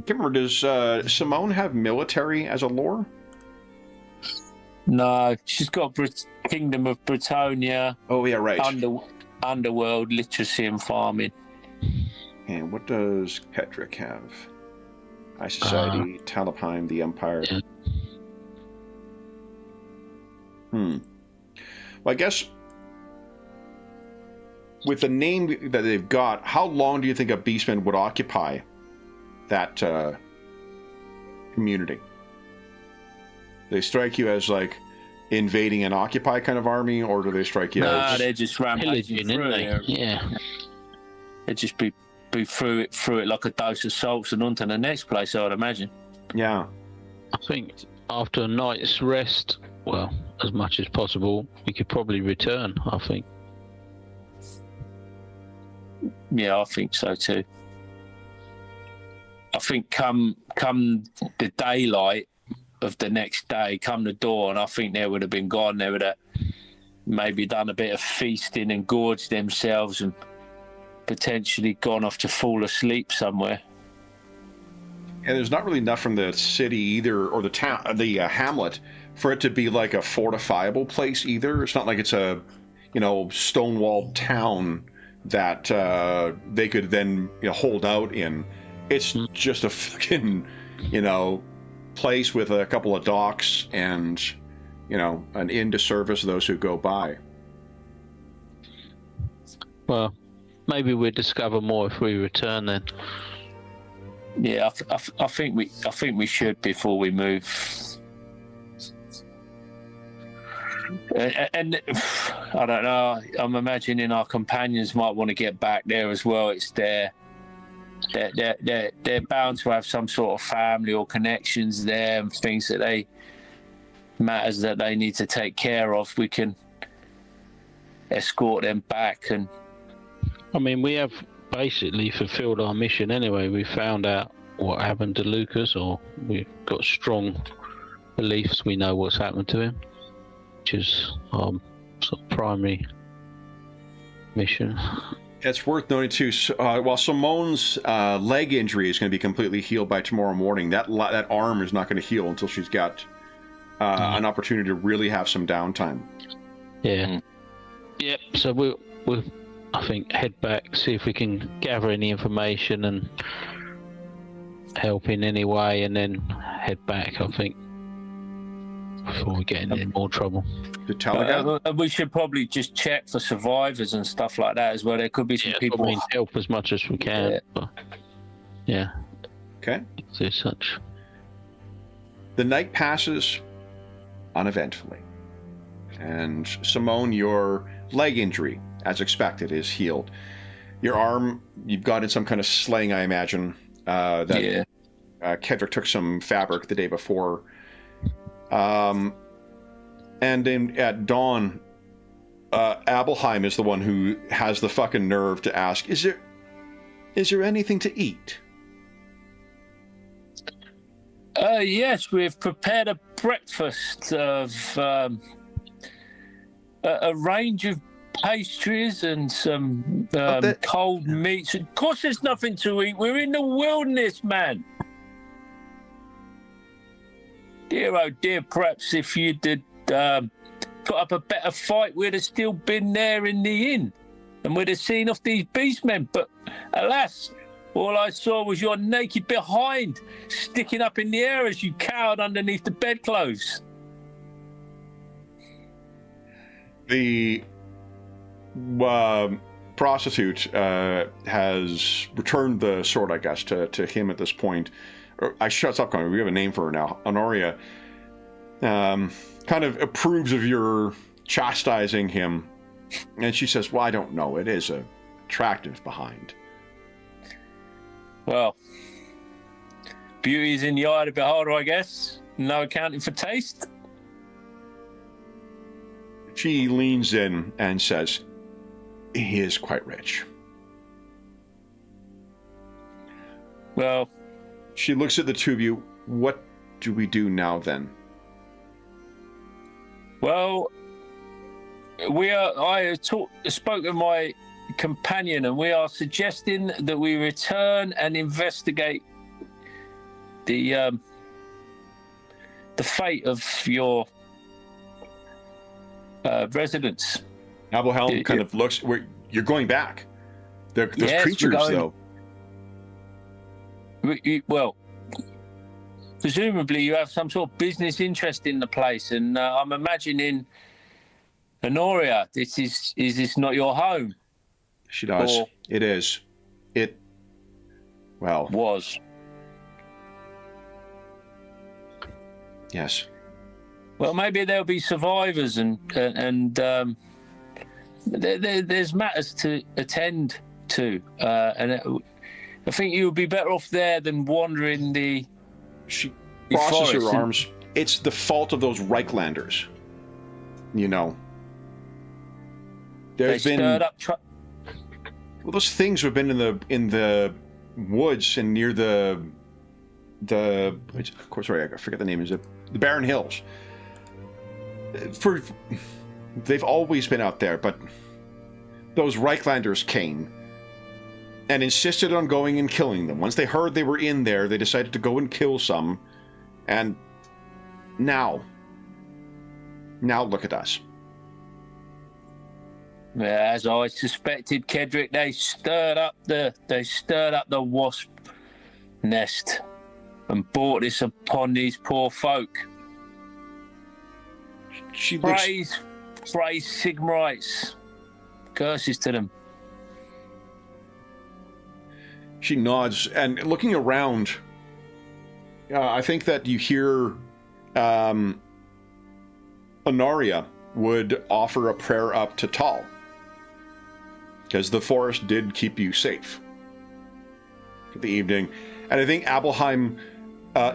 Speaker 1: can't remember, does Simone have military as a lore?
Speaker 2: No, she's got Kingdom of Britonia.
Speaker 1: Oh yeah, right.
Speaker 2: Underworld, literacy and farming.
Speaker 1: And what does Petrick have? High Society, Talabheim, the Empire.
Speaker 3: Yeah.
Speaker 1: Well, I guess with the name that they've got, how long do you think a Beastman would occupy that community? They strike you as like invading and occupy kind of army, or do they strike you as...
Speaker 2: they're just rampaging through it.
Speaker 3: Yeah.
Speaker 2: They'd just be through it like a dose of salts and on to the next place, I would imagine.
Speaker 1: Yeah.
Speaker 3: I think after a night's rest, well, as much as possible, we could probably return, I think.
Speaker 2: Yeah, I think so too. I think come the daylight of the next day, come the dawn, I think they would have been gone. They would have maybe done a bit of feasting and gorged themselves and potentially gone off to fall asleep somewhere.
Speaker 1: And there's not really enough from the city either, or the town, the hamlet, for it to be like a fortifiable place either. It's not like it's a, stone-walled town that they could then hold out in. It's just a fucking, place with a couple of docks and, an inn to service those who go by.
Speaker 3: Well, maybe we'll discover more if we return then.
Speaker 2: Yeah, I think we should before we move. And I don't know. I'm imagining our companions might want to get back there as well. It's they're bound to have some sort of family or connections there, and things matters that they need to take care of. We can escort them back, and
Speaker 3: I mean, we have basically fulfilled our mission anyway. We found out what happened to Lucas, or we've got strong beliefs we know what's happened to him, which is our sort of primary mission.
Speaker 1: It's worth noting too, while Simone's leg injury is going to be completely healed by tomorrow morning, that arm is not going to heal until she's got an opportunity to really have some downtime.
Speaker 3: Yeah. Yep. So we'll I think head back, see if we can gather any information and help in any way, and then head back, I think, before we get in any more trouble.
Speaker 2: We should probably just check for survivors and stuff like that as well. There could be some people...
Speaker 3: help as much as we can.
Speaker 2: Yeah.
Speaker 3: But, yeah.
Speaker 1: Okay.
Speaker 3: Do such.
Speaker 1: The night passes uneventfully. And Simone, your leg injury, as expected, is healed. Your arm, you've got in some kind of sling, I imagine. Kedrick took some fabric the day before. And at dawn, Abelheim is the one who has the fucking nerve to ask, is there anything to eat?
Speaker 2: Yes, we've prepared a breakfast of a range of pastries and some cold meats. Of course, there's nothing to eat. We're in the wilderness, man. Dear, oh dear, perhaps if you'd put up a better fight, we'd have still been there in the inn and we'd have seen off these beastmen. But alas, all I saw was your naked behind sticking up in the air as you cowered underneath the bedclothes. The
Speaker 1: prostitute has returned the sword, I guess, to him at this point. Stop calling her. We have a name for her now. Honoria kind of approves of your chastising him, and she says, well, I don't know. It is attractive behind.
Speaker 2: Well, beauty's in the eye of the beholder, I guess. No accounting for taste.
Speaker 1: She leans in and says, he is quite rich.
Speaker 2: Well,
Speaker 1: she looks at the two of you. What do we do now then?
Speaker 2: Well, I spoke with my companion, and we are suggesting that we return and investigate the fate of your residents.
Speaker 1: Abelhelm kind of looks. You're going back. There's creatures, though.
Speaker 2: Well, presumably you have some sort of business interest in the place, and I'm imagining, Honoria, is this not your home?
Speaker 1: She does. It is.
Speaker 2: Was.
Speaker 1: Yes.
Speaker 2: Well, maybe there'll be survivors, and there's matters to attend to, and I think you would be better off there than wandering the.
Speaker 1: She crosses her arms. It's the fault of those Reichlanders. You know. There's been
Speaker 2: stirred up.
Speaker 1: Well, those things have been in the woods and near the of course, sorry, I forget the name. Is it the Barren Hills? They've always been out there, but those Reichlanders came and insisted on going and killing them. Once they heard they were in there, they decided to go and kill some, and now look at us.
Speaker 2: As I suspected, Kedrick, they stirred up the wasp nest and brought this upon these poor folk. Praise Sigmarites. Curses to them.
Speaker 1: She nods, and looking around, I think that you hear Honoria would offer a prayer up to Tal, because the forest did keep you safe for the evening. And I think Abelheim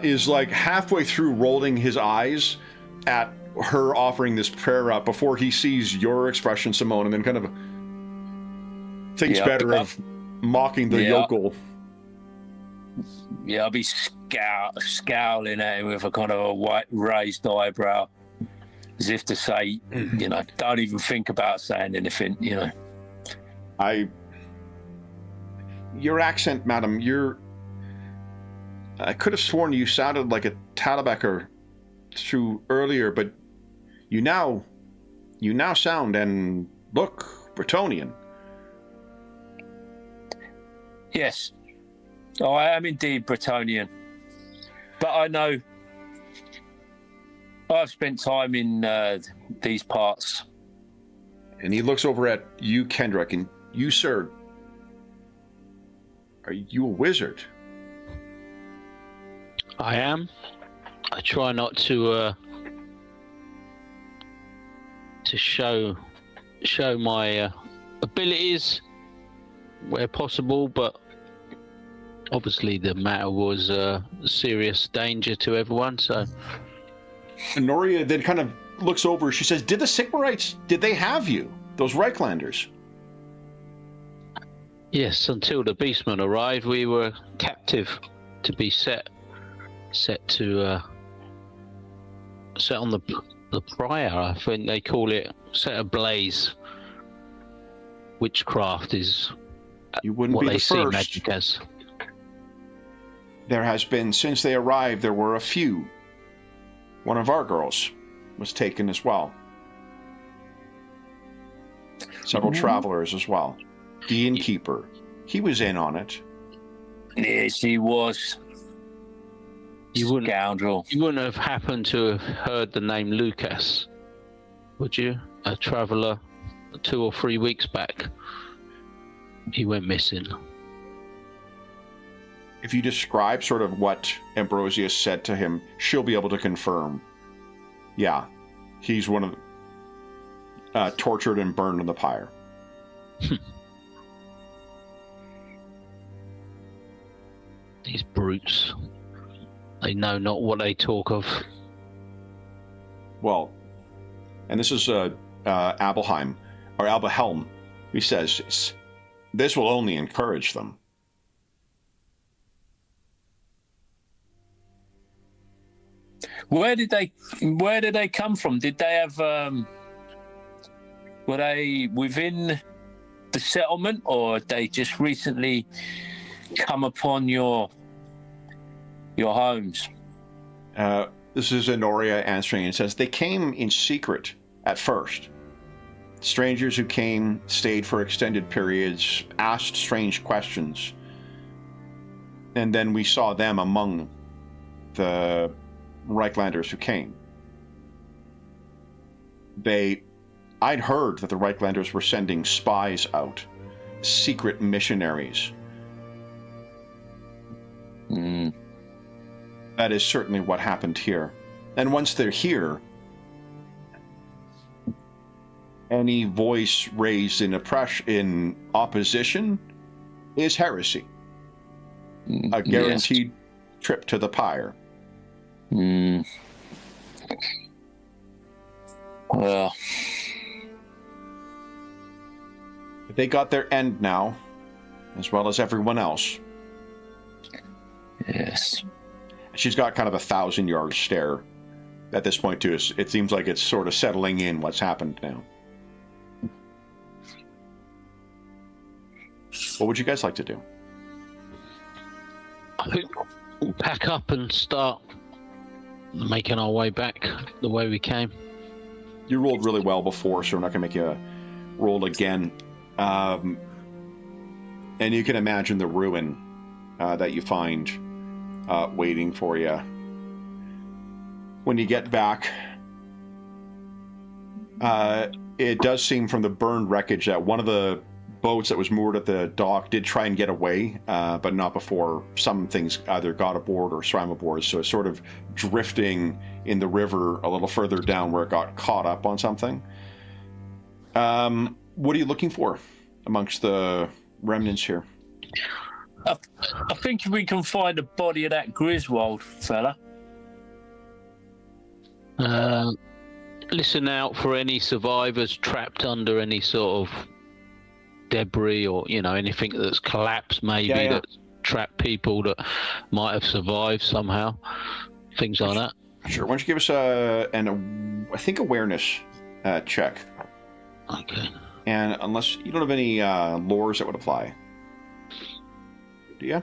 Speaker 1: is like halfway through rolling his eyes at her offering this prayer up before he sees your expression, Simone, and then kind of thinks better of mocking the yokel.
Speaker 2: Yeah, I'll be scowling at him with a kind of a white raised eyebrow, as if to say, don't even think about saying anything,
Speaker 1: Your accent, madam, I could have sworn you sounded like a Talabecker through earlier, but you now sound and look Bretonian.
Speaker 2: Yes. Oh, I am indeed Bretonian. But I know I've spent time in these parts.
Speaker 1: And he looks over at you, Kendrick, and you, sir, are you a wizard?
Speaker 3: I am. I try not to show my abilities where possible, but obviously the matter was a serious danger to everyone, so...
Speaker 1: Noria then kind of looks over. She says, did the Sigmarites, did they have you? Those Reichlanders?
Speaker 3: Yes, until the Beastmen arrived, we were captive to be set on the prior. I think they call it set ablaze. Witchcraft is
Speaker 1: you wouldn't
Speaker 3: what
Speaker 1: be
Speaker 3: they
Speaker 1: the
Speaker 3: see
Speaker 1: first.
Speaker 3: magic as.
Speaker 1: There has been, since they arrived, there were a few. One of our girls was taken as well. Several travelers as well. The innkeeper, he was in on it.
Speaker 2: Yes, he was. Scoundrel.
Speaker 3: You wouldn't have happened to have heard the name Lucas, would you? A traveller 2 or 3 weeks back. He went missing.
Speaker 1: If you describe sort of what Ambrosius said to him, she'll be able to confirm. Yeah, he's one of tortured and burned in the pyre.
Speaker 3: These brutes. They know not what they talk of.
Speaker 1: Well, and this is Abelheim, or Abelhelm. He says, this will only encourage them.
Speaker 2: Where did they come from? Did they have were they within the settlement, or they just recently come upon your homes?
Speaker 1: This is Honoria answering, and says they came in secret at first. Strangers who came, stayed for extended periods, asked strange questions, and then we saw them among the Reichlanders who came. I'd heard that the Reichlanders were sending spies out, secret missionaries. That is certainly what happened here. And once they're here, any voice raised in opposition is heresy. A guaranteed trip to the pyre.
Speaker 2: Well,
Speaker 1: they got their end now, as well as everyone else.
Speaker 2: Yes.
Speaker 1: She's got kind of a 1,000-yard stare at this point too. It seems like it's sort of settling in what's happened now. What would you guys like to do?
Speaker 3: I think we'll pack up and start making our way back the way we came.
Speaker 1: You rolled really well before, so we're not going to make you roll again. And you can imagine the ruin that you find waiting for you. When you get back, it does seem from the burned wreckage that one of the boats that was moored at the dock did try and get away, but not before some things either got aboard or swam aboard, so it's sort of drifting in the river a little further down where it got caught up on something. What are you looking for amongst the remnants here?
Speaker 2: I think if we can find the body of that Griswold fella.
Speaker 3: Listen out for any survivors trapped under any sort of debris or, anything that's collapsed maybe that trapped people that might have survived somehow. Things like that.
Speaker 1: Sure. Why don't you give us I think awareness check.
Speaker 3: Okay.
Speaker 1: And unless you don't have any lores that would apply. Do you?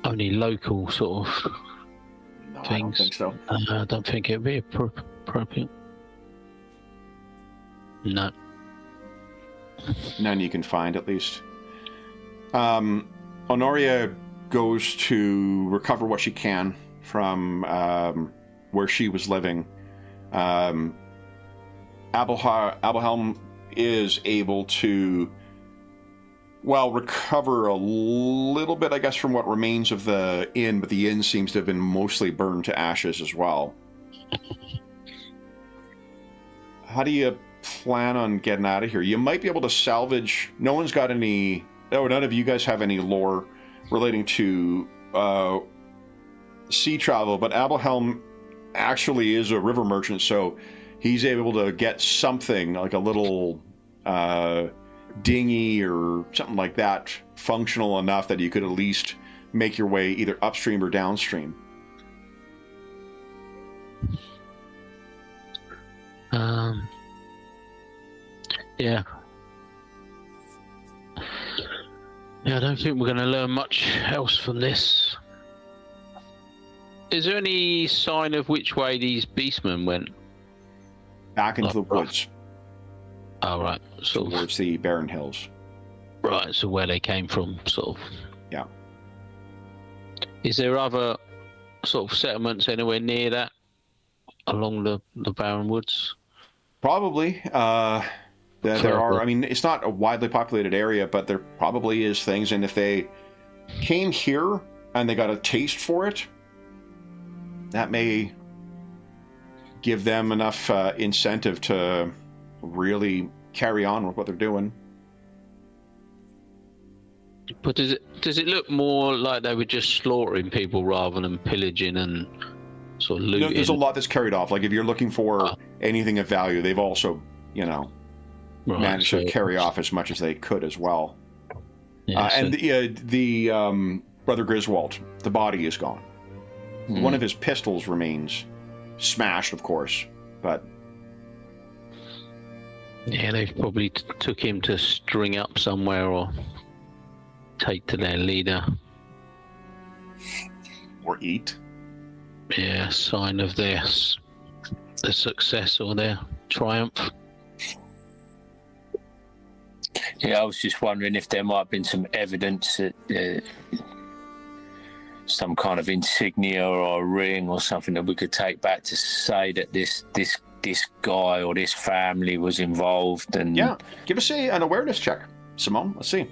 Speaker 3: Only local sort of
Speaker 1: No,
Speaker 3: things.
Speaker 1: I don't think so.
Speaker 3: I don't think it'd be appropriate. No.
Speaker 1: None you can find, at least. Honoria goes to recover what she can from where she was living. Abelhelm is able to, recover a little bit, I guess, from what remains of the inn, but the inn seems to have been mostly burned to ashes as well. How do you plan on getting out of here? You might be able to salvage. No one's got any none of you guys have any lore relating to sea travel, but Abelhelm actually is a river merchant, so he's able to get something like a little dinghy or something like that functional enough that you could at least make your way either upstream or downstream.
Speaker 3: Yeah. Yeah, I don't think we're going to learn much else from this. Is there any sign of which way these beastmen went?
Speaker 1: Back into the woods.
Speaker 3: Oh, right. Sort
Speaker 1: towards the barren hills.
Speaker 3: Right, so where they came from, sort of.
Speaker 1: Yeah.
Speaker 3: Is there other sort of settlements anywhere near that? Along the barren woods?
Speaker 1: Probably. There are. I mean, it's not a widely populated area, but there probably is things. And if they came here and they got a taste for it, that may give them enough incentive to really carry on with what they're doing.
Speaker 3: But does it look more like they were just slaughtering people rather than pillaging and sort of looting?
Speaker 1: There's a lot that's carried off. Like if you're looking for anything of value, they've also, managed to carry off as much as they could as well. Yeah, and the Brother Griswold, the body is gone. One of his pistols remains smashed, of course, but
Speaker 3: yeah, they probably took him to string up somewhere or take to their leader.
Speaker 1: Or eat.
Speaker 3: Yeah, sign of their success or their triumph.
Speaker 2: Yeah, I was just wondering if there might have been some evidence that some kind of insignia or a ring or something that we could take back to say that this guy or this family was involved. And
Speaker 1: yeah, give us an awareness check, Simone. Let's see.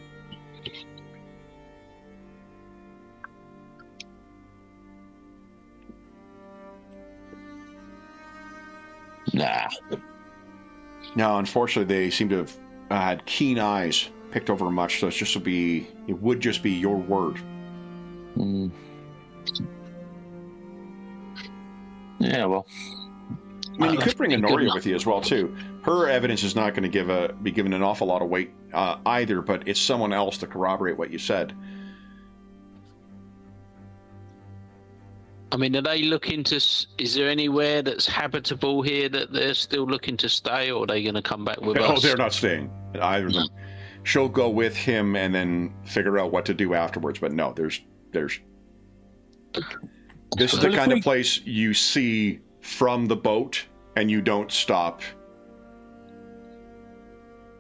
Speaker 2: Nah.
Speaker 1: No, unfortunately, they seem to have had keen eyes, picked over much, so it would just be your word.
Speaker 2: Yeah, well.
Speaker 1: I mean, you could bring Honoria with you as well, too. Her evidence is not going to be given an awful lot of weight either, but it's someone else to corroborate what you said.
Speaker 3: I mean, are they looking to... Is there anywhere that's habitable here that they're still looking to stay, or are they going to come back with us?
Speaker 1: Oh, they're not staying. Either of them. She'll go with him and then figure out what to do afterwards, but no, there's... This is the kind of place you see from the boat, and you don't stop.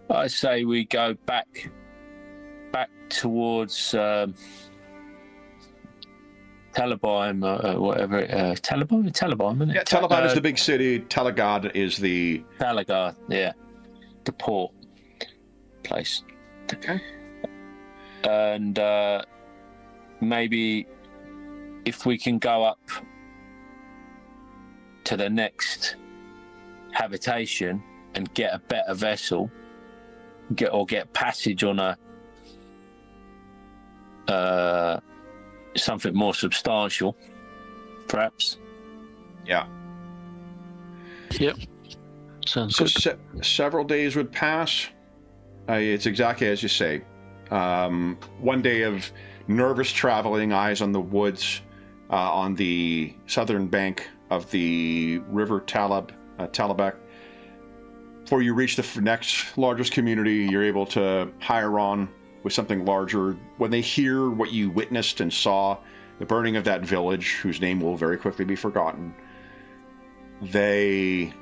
Speaker 2: I say we go back towards Talabheim, whatever. Talabheim, isn't it?
Speaker 1: Yeah, Talabheim is the big city. Talagard is the...
Speaker 2: Talagard, yeah. The port place.
Speaker 1: Okay.
Speaker 2: And maybe if we can go up to the next habitation and get a better vessel, get passage on a something more substantial, perhaps.
Speaker 1: Yeah.
Speaker 3: Yep. Sounds good.
Speaker 1: Several days would pass. It's exactly as you say. One day of nervous traveling, eyes on the woods on the southern bank of the river Talabek. Before you reach the next largest community, you're able to hire on with something larger. When they hear what you witnessed and saw, the burning of that village, whose name will very quickly be forgotten, they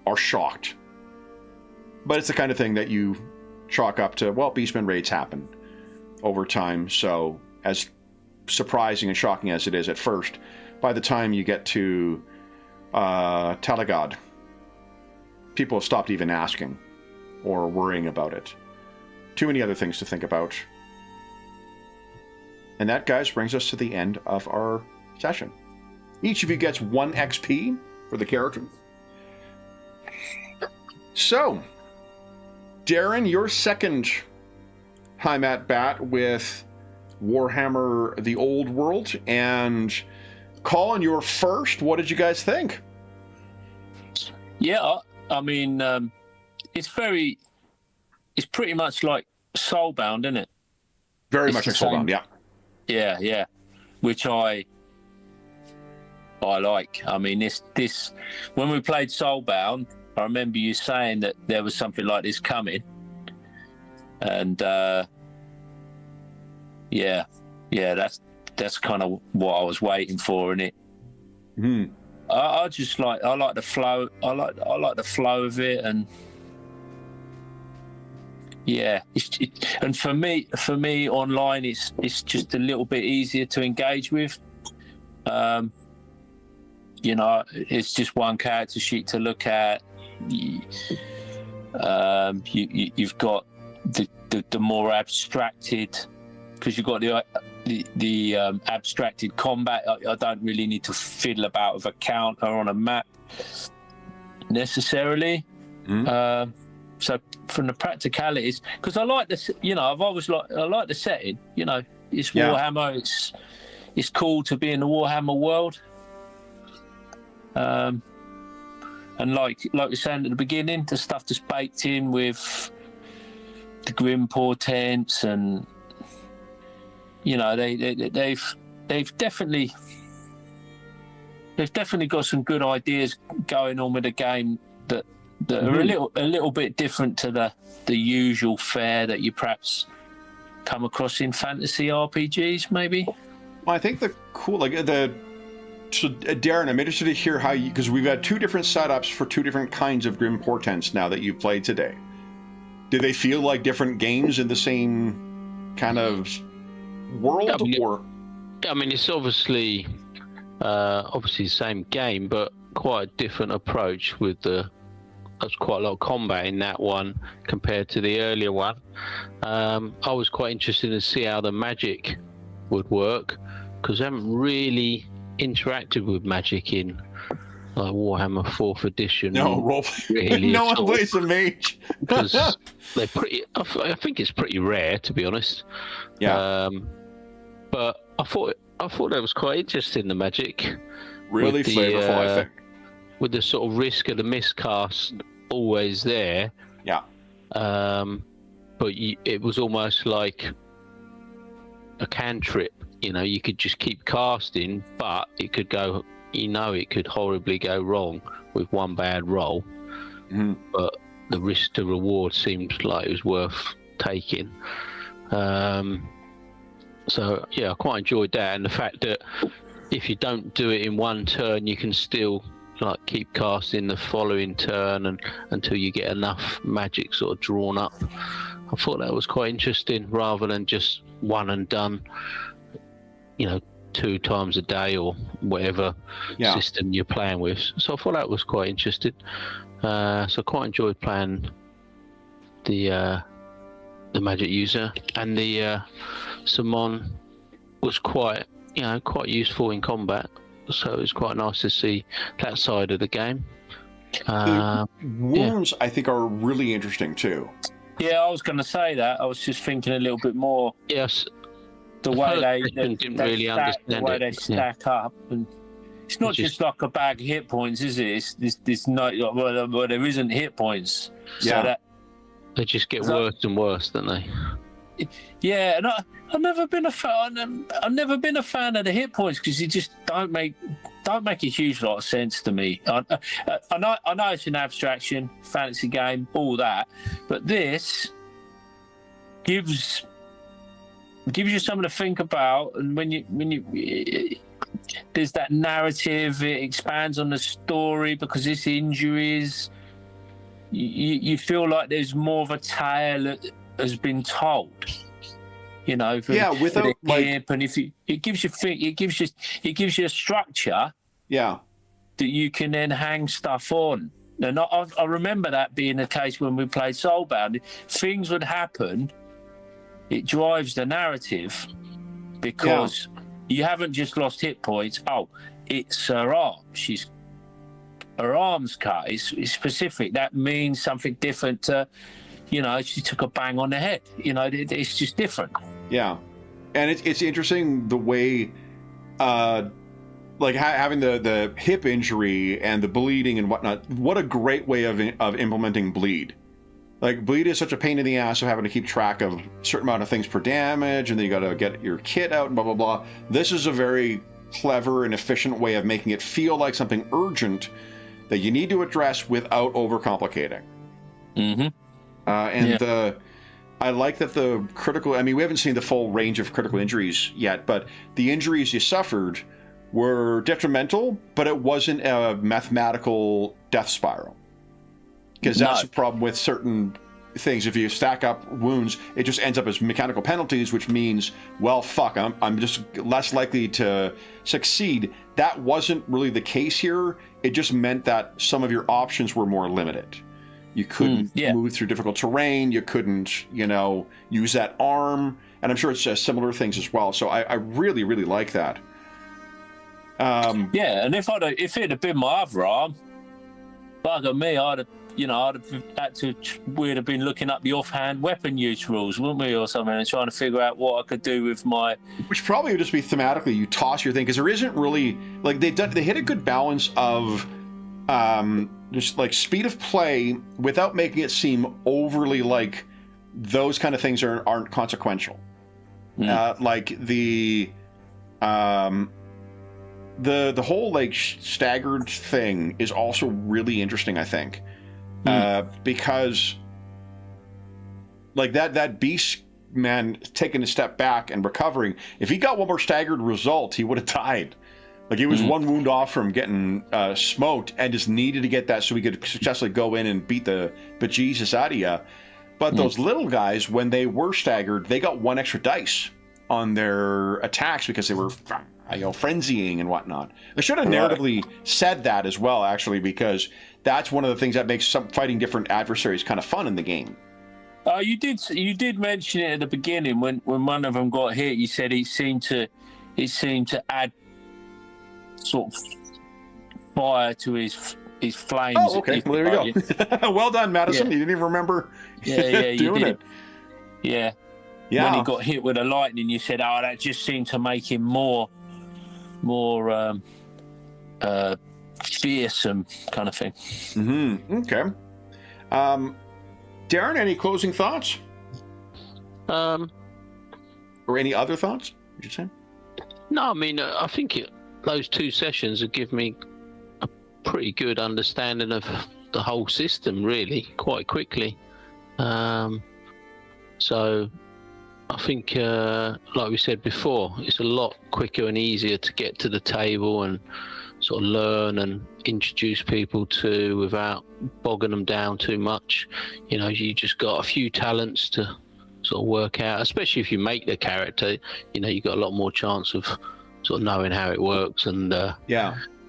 Speaker 1: are shocked. But it's the kind of thing that you chalk up to, well, Beastman raids happen over time, so as surprising and shocking as it is at first, by the time you get to Talagad, people have stopped even asking or worrying about it. Too many other things to think about. And that, guys, brings us to the end of our session. Each of you gets 1 XP for the character. So, Darren, your second Hi, Matt Bat with Warhammer the Old World. And Colin, you were first. What did you guys think?
Speaker 2: Yeah, I mean, it's pretty much like Soulbound, isn't it?
Speaker 1: Very
Speaker 2: It's
Speaker 1: much
Speaker 2: the
Speaker 1: like Soulbound,
Speaker 2: same.
Speaker 1: yeah.
Speaker 2: Yeah, which I like. I mean, this when we played Soulbound, I remember you saying that there was something like this coming, and that's kind of what I was waiting for, and it.
Speaker 1: Mm.
Speaker 2: I like the flow. I like the flow of it, and yeah, and for me online, it's just a little bit easier to engage with. It's just one character sheet to look at. You've got the more abstracted, because you've got the abstracted combat. I don't really need to fiddle about with a counter on a map necessarily. So from the practicalities, because I like this, I've always I like the setting. It's Warhammer. It's cool to be in the Warhammer world. And like we were saying at the beginning, the stuff that's baked in with the grim portents, and they've definitely got some good ideas going on with the game that are a little bit different to the usual fare that you perhaps come across in fantasy RPGs, maybe.
Speaker 1: Well, I think So, Darren, I'm interested to hear how you, because we've had two different setups for two different kinds of grim portents now that you've played today. Do they feel like different games in the same kind of world?
Speaker 3: I mean, it's obviously the same game, but quite a different approach with there's quite a lot of combat in that one compared to the earlier one. I was quite interested to see how the magic would work, because I haven't really interacted with magic in like Warhammer 4th edition.
Speaker 1: No,
Speaker 3: really
Speaker 1: no one plays a mage.
Speaker 3: Because they're pretty. I think it's pretty rare, to be honest.
Speaker 1: Yeah.
Speaker 3: But I thought that was quite interesting, the magic.
Speaker 1: Really flavorful, I think.
Speaker 3: With the sort of risk of the miscast always there.
Speaker 1: Yeah.
Speaker 3: But it was almost like a cantrip. You could just keep casting, but it could go. It could horribly go wrong with one bad roll.
Speaker 1: Mm-hmm.
Speaker 3: But the risk to reward seemed like it was worth taking. So yeah, I quite enjoyed that, and the fact that if you don't do it in one turn, you can still keep casting the following turn and until you get enough magic sort of drawn up. I thought that was quite interesting, rather than just one and done. 2 times a day or whatever system you're playing with. So I thought that was quite interesting. So I quite enjoyed playing the magic user, and the summon was quite useful in combat. So it was quite nice to see that side of the game.
Speaker 1: Worms, I think, are really interesting too.
Speaker 2: Yeah, I was going to say that. I was just thinking a little bit more.
Speaker 3: Yes.
Speaker 2: The way they stack up, and it's not just like a bag of hit points, is it? It's not. Well, there isn't hit points.
Speaker 1: Yeah.
Speaker 2: So
Speaker 3: they just get worse and worse, don't they?
Speaker 2: Yeah, and I've never been a fan. I've never been a fan of the hit points, because you just don't make a huge lot of sense to me. I know it's an abstraction, fantasy game, all that, but this gives you something to think about, and when you there's that narrative, it expands on the story, because it's injuries. You feel like there's more of a tale that has been told. Without hip, and it gives you a structure. Yeah. That you can then hang stuff on. And I remember that being the case when we played Soulbound. Things would happen. It drives the narrative, because you haven't just lost hit points. Oh, it's her arm. Her arm's cut. It's specific. That means something different to she took a bang on the head. It's just different.
Speaker 1: Yeah, and it's interesting the way, like having the hip injury and the bleeding and whatnot. What a great way of implementing bleed. Like, bleed is such a pain in the ass of having to keep track of a certain amount of things per damage, and then you got to get your kit out and blah, blah, blah. This is a very clever and efficient way of making it feel like something urgent that you need to address without overcomplicating.
Speaker 2: Mm-hmm.
Speaker 1: I like that the critical... I mean, we haven't seen the full range of critical injuries yet, but the injuries you suffered were detrimental, but it wasn't a mathematical death spiral. Because that's the problem with certain things. If you stack up wounds, it just ends up as mechanical penalties, which means, well, fuck, I'm just less likely to succeed. That wasn't really the case here. It just meant that some of your options were more limited. You couldn't move through difficult terrain. You couldn't, use that arm. And I'm sure it's similar things as well. So I really, really like that.
Speaker 2: And if it had been my other arm, bugger me, we'd have been looking up the offhand weapon use rules, wouldn't we, or something, and trying to figure out what I could do with my... Which
Speaker 1: probably would just be thematically, you toss your thing, because there isn't really... Like, they hit a good balance of just, like, speed of play without making it seem overly, like, those kind of things aren't consequential. Like, the whole, like, staggered thing is also really interesting, I think. Because, like, that beast man taking a step back and recovering, if he got one more staggered result, he would have died. Like, he was one wound off from getting smoked and just needed to get that so he could successfully go in and beat the bejesus out of you. But those little guys, when they were staggered, they got one extra dice on their attacks because they were frenzying and whatnot. They should have narratively said that as well, actually, because that's one of the things that makes fighting different adversaries kind of fun in the game.
Speaker 2: You did mention it at the beginning when one of them got hit. You said it seemed to add sort of fire to his flames.
Speaker 1: Oh, okay. Well, there you go. Well done, Madison. You didn't even remember doing it.
Speaker 2: Yeah. When he got hit with the lightning, you said, "Oh, that just seemed to make him more fearsome," kind of thing.
Speaker 1: Mm-hmm. Okay. Darren, any closing thoughts? Or any other thoughts? Would you say?
Speaker 3: No, I mean, I think those 2 sessions have given me a pretty good understanding of the whole system, really, quite quickly. So I think, like we said before, it's a lot quicker and easier to get to the table and sort of learn and introduce people to without bogging them down too much. You just got a few talents to sort of work out, especially if you make the character. You got a lot more chance of sort of knowing how it works and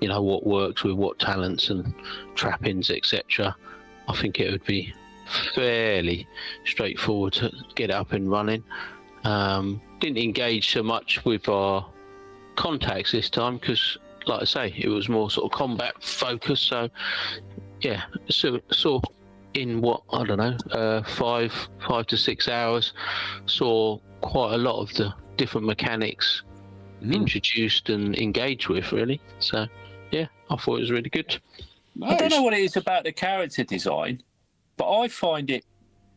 Speaker 3: what works with what talents and trappings, etc. I think it would be fairly straightforward to get up and running. Didn't engage so much with our contacts this time because, like I say, it was more sort of combat focused. So saw in what, I don't know, 5 to 6 hours, saw quite a lot of the different mechanics introduced and engaged with, really. So I thought it was really good.
Speaker 2: Nice. I don't know what it is about the character design, but I find it,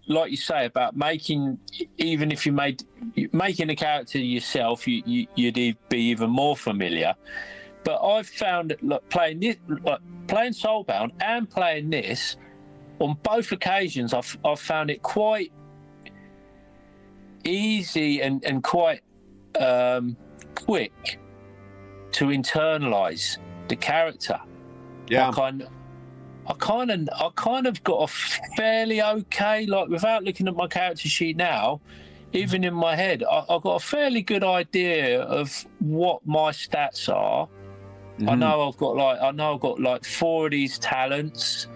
Speaker 2: like you say, about making, even if making the character yourself, you'd be even more familiar. But I've found that playing Soulbound and playing this, on both occasions, I've found it quite easy and quite quick to internalize the character.
Speaker 1: Yeah.
Speaker 2: I kind of got a fairly okay, like, without looking at my character sheet now, even in my head, I've got a fairly good idea of what my stats are. I know I've got like 4 of these talents.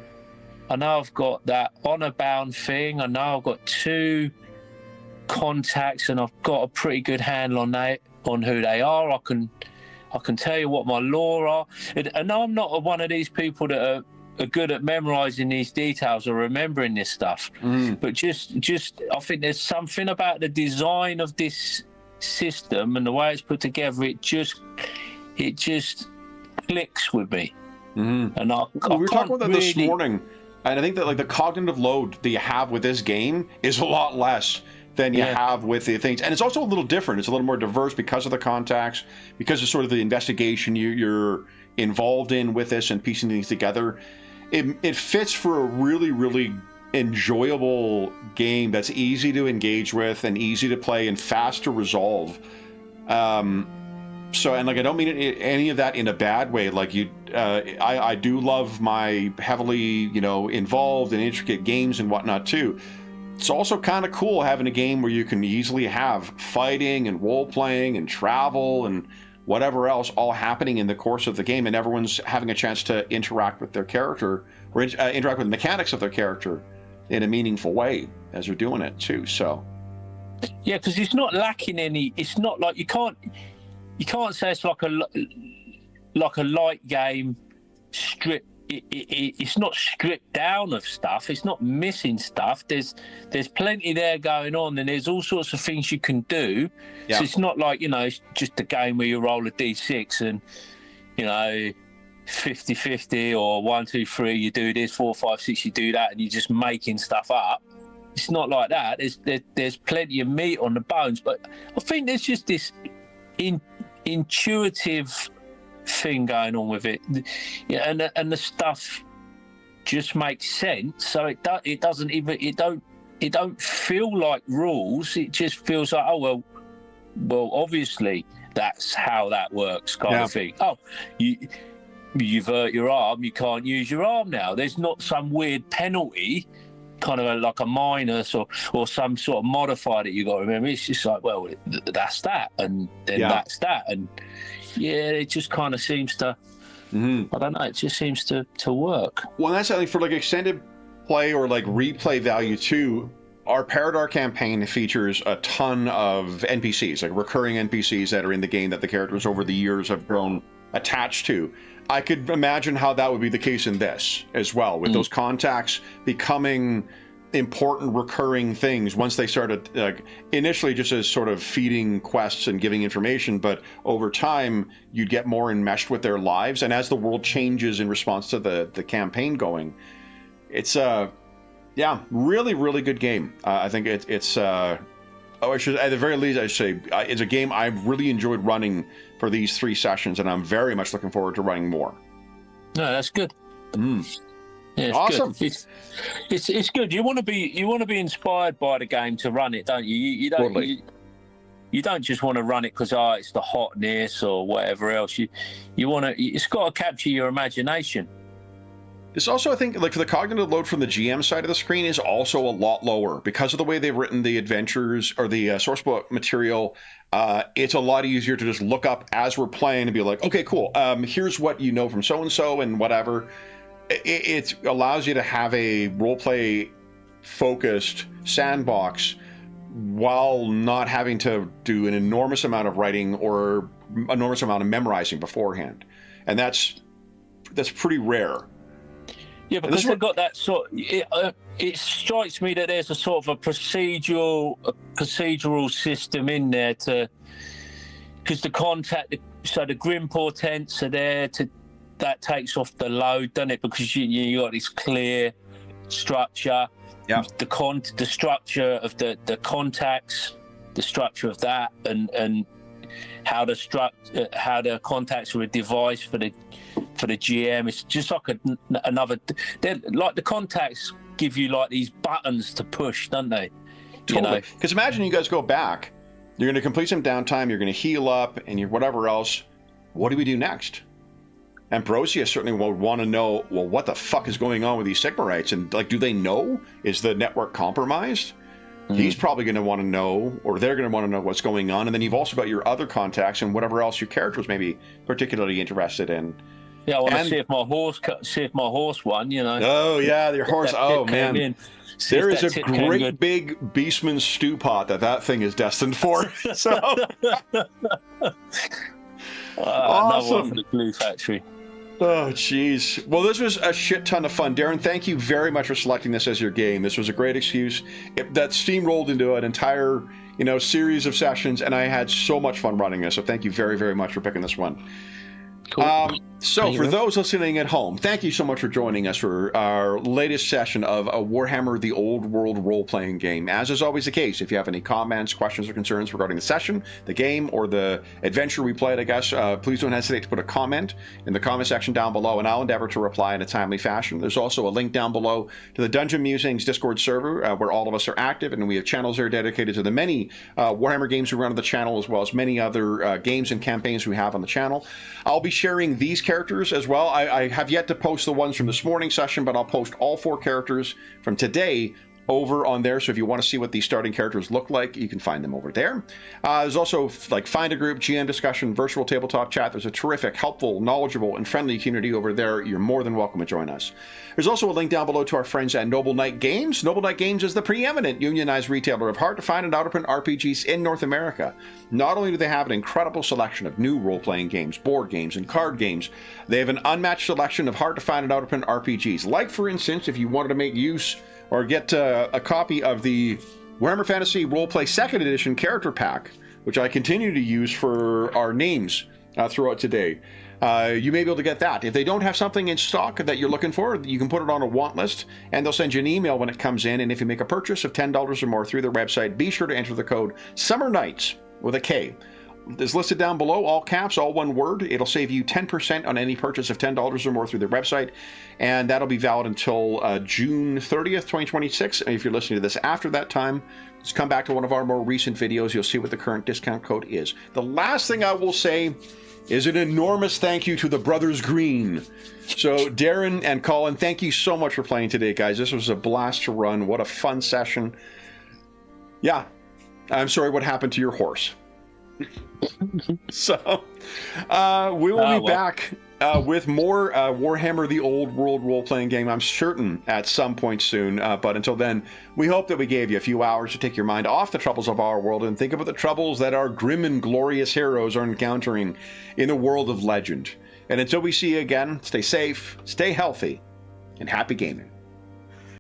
Speaker 2: I know I've got that honor bound thing. I know I've got 2 contacts, and I've got a pretty good handle on who they are. I can tell you what my lore are. And I'm not one of these people that are are good at memorizing these details or remembering this stuff. But just I think there's something about the design of this system and the way it's put together. It just clicks with me. And
Speaker 1: we were talking about that this morning, and I think that like the cognitive load that you have with this game is a lot less than you have with the things, and it's also a little different. It's a little more diverse because of the contacts, because of sort of the investigation you're involved in with this and piecing things together. It fits for a really, really enjoyable game that's easy to engage with and easy to play and fast to resolve. So, and like, I don't mean any of that in a bad way. Like I do love my heavily, involved and intricate games and whatnot too. It's also kind of cool having a game where you can easily have fighting and role playing and travel and whatever else all happening in the course of the game, and everyone's having a chance to interact with their character or interact with the mechanics of their character in a meaningful way as they're doing it too. So,
Speaker 2: yeah, because it's not lacking any. It's not like you can't say it's like a light game strip. It's not stripped down of stuff. It's not missing stuff. There's plenty there going on, and there's all sorts of things you can do. Yeah. So it's not like it's just a game where you roll a d6 and 50-50 or 1, 2, 3 you do this, 4, 5, 6 you do that, and you're just making stuff up. It's not like that. There's plenty of meat on the bones, but I think there's just this intuitive thing going on with it, and the stuff just makes sense. So it don't feel like rules. It just feels like, oh well, obviously that's how that works, kind of thing. Oh, you've hurt your arm, you can't use your arm now. There's not some weird penalty, kind of like a minus or some sort of modifier that you got to remember. It's just like, well, that's that, and then that's that, and it just kind of seems to. I don't know. It just seems to work. Well,
Speaker 1: that's something for like extended play or like replay value too. Our Paradar campaign features a ton of NPCs, like recurring NPCs that are in the game that the characters over the years have grown attached to. I could imagine how that would be the case in this as well, with those contacts becoming important recurring things once they started, initially just as sort of feeding quests and giving information, but over time you'd get more enmeshed with their lives, and as the world changes in response to the campaign going, it's really, really good game. I think it's I should, at the very least, I should say it's a game I've really enjoyed running for these 3 sessions, and I'm very much looking forward to running more.
Speaker 2: No, that's good. Yeah, it's
Speaker 1: awesome.
Speaker 2: Good. It's good. You want to be inspired by the game to run it, don't you? You don't.
Speaker 1: Totally.
Speaker 2: You don't just want to run it because it's the hotness or whatever else. You want to. It's got to capture your imagination.
Speaker 1: This also, I think, like for the cognitive load from the GM side of the screen is also a lot lower because of the way they've written the adventures or the source book material. It's a lot easier to just look up as we're playing and be like, okay, cool. Here's what you know from so-and-so and whatever. It allows you to have a roleplay focused sandbox while not having to do an enormous amount of writing or enormous amount of memorizing beforehand. And that's pretty rare.
Speaker 2: Yeah, because they've got that sort. It strikes me that there's a sort of a procedural system in there because the contact. So the grim portents are there that takes off the load, doesn't it? Because you got this clear structure.
Speaker 1: Yeah.
Speaker 2: The structure of the contacts, the structure of that, and how the contacts are a device for the GM. It's just like another. Like the contacts give you like these buttons to push, don't they?
Speaker 1: Totally. Because imagine you guys go back, you're going to complete some downtime, you're going to heal up, and whatever else. What do we do next? Ambrosia certainly will want to know, well, what the fuck is going on with these Sigmarites? And like, do they know? Is the network compromised? He's probably going to want to know, or they're going to want to know what's going on. And then you've also got your other contacts and whatever else your characters may be particularly interested in.
Speaker 2: Yeah, I want to see if my horse won,
Speaker 1: Oh, yeah, your horse. Oh, man. There is a great big Beastman stew pot that thing is destined for. So
Speaker 2: awesome. Another one for the glue factory.
Speaker 1: Oh, jeez. Well, this was a shit ton of fun. Darren, thank you very much for selecting this as your game. This was a great excuse. That steamrolled into an entire, series of sessions, and I had so much fun running this. So thank you very, very much for picking this one.
Speaker 3: Cool.
Speaker 1: So for those listening at home, thank you so much for joining us for our latest session of a Warhammer the Old World role-playing game. As is always the case, if you have any comments, questions, or concerns regarding the session, the game, or the adventure we played, I guess, please don't hesitate to put a comment in the comment section down below, and I'll endeavor to reply in a timely fashion. There's also a link down below to the Dungeon Musings Discord server, where all of us are active, and we have channels there dedicated to the many Warhammer games we run on the channel, as well as many other games and campaigns we have on the channel. I'll be sharing these characters as well. I have yet to post the ones from this morning's session, but I'll post all 4 characters from today over on there. So if you want to see what these starting characters look like, you can find them over there. There's also like find a group, GM discussion, virtual tabletop chat. There's a terrific, helpful, knowledgeable, and friendly community over there. You're more than welcome to join us. There's also a link down below to our friends at Noble Knight Games. Noble Knight Games is the preeminent unionized retailer of hard-to-find and out-of-print RPGs in North America. Not only do they have an incredible selection of new role-playing games, board games, and card games, they have an unmatched selection of hard-to-find and out-of-print RPGs. Like, for instance, if you wanted to make use or get a copy of the Warhammer Fantasy Roleplay 2nd Edition character pack, which I continue to use for our names throughout today. You may be able to get that. If they don't have something in stock that you're looking for, you can put it on a want list, and they'll send you an email when it comes in, and if you make a purchase of $10 or more through their website, be sure to enter the code SUMMERNIGHTS with a K. It's listed down below, all caps, all one word. It'll save you 10% on any purchase of $10 or more through their website, and that'll be valid until June 30th, 2026. And if you're listening to this after that time, just come back to one of our more recent videos. You'll see what the current discount code is. The last thing I will say is an enormous thank you to the Brothers Green. So Darren and Colin, thank you so much for playing today, guys. This was a blast to run. What a fun session. Yeah, I'm sorry what happened to your horse. So we will be back with more Warhammer the Old World role-playing game, I'm certain, at some point soon. But until then, we hope that we gave you a few hours to take your mind off the troubles of our world and think about the troubles that our grim and glorious heroes are encountering in the world of legend. And until we see you again, stay safe, stay healthy, and happy gaming.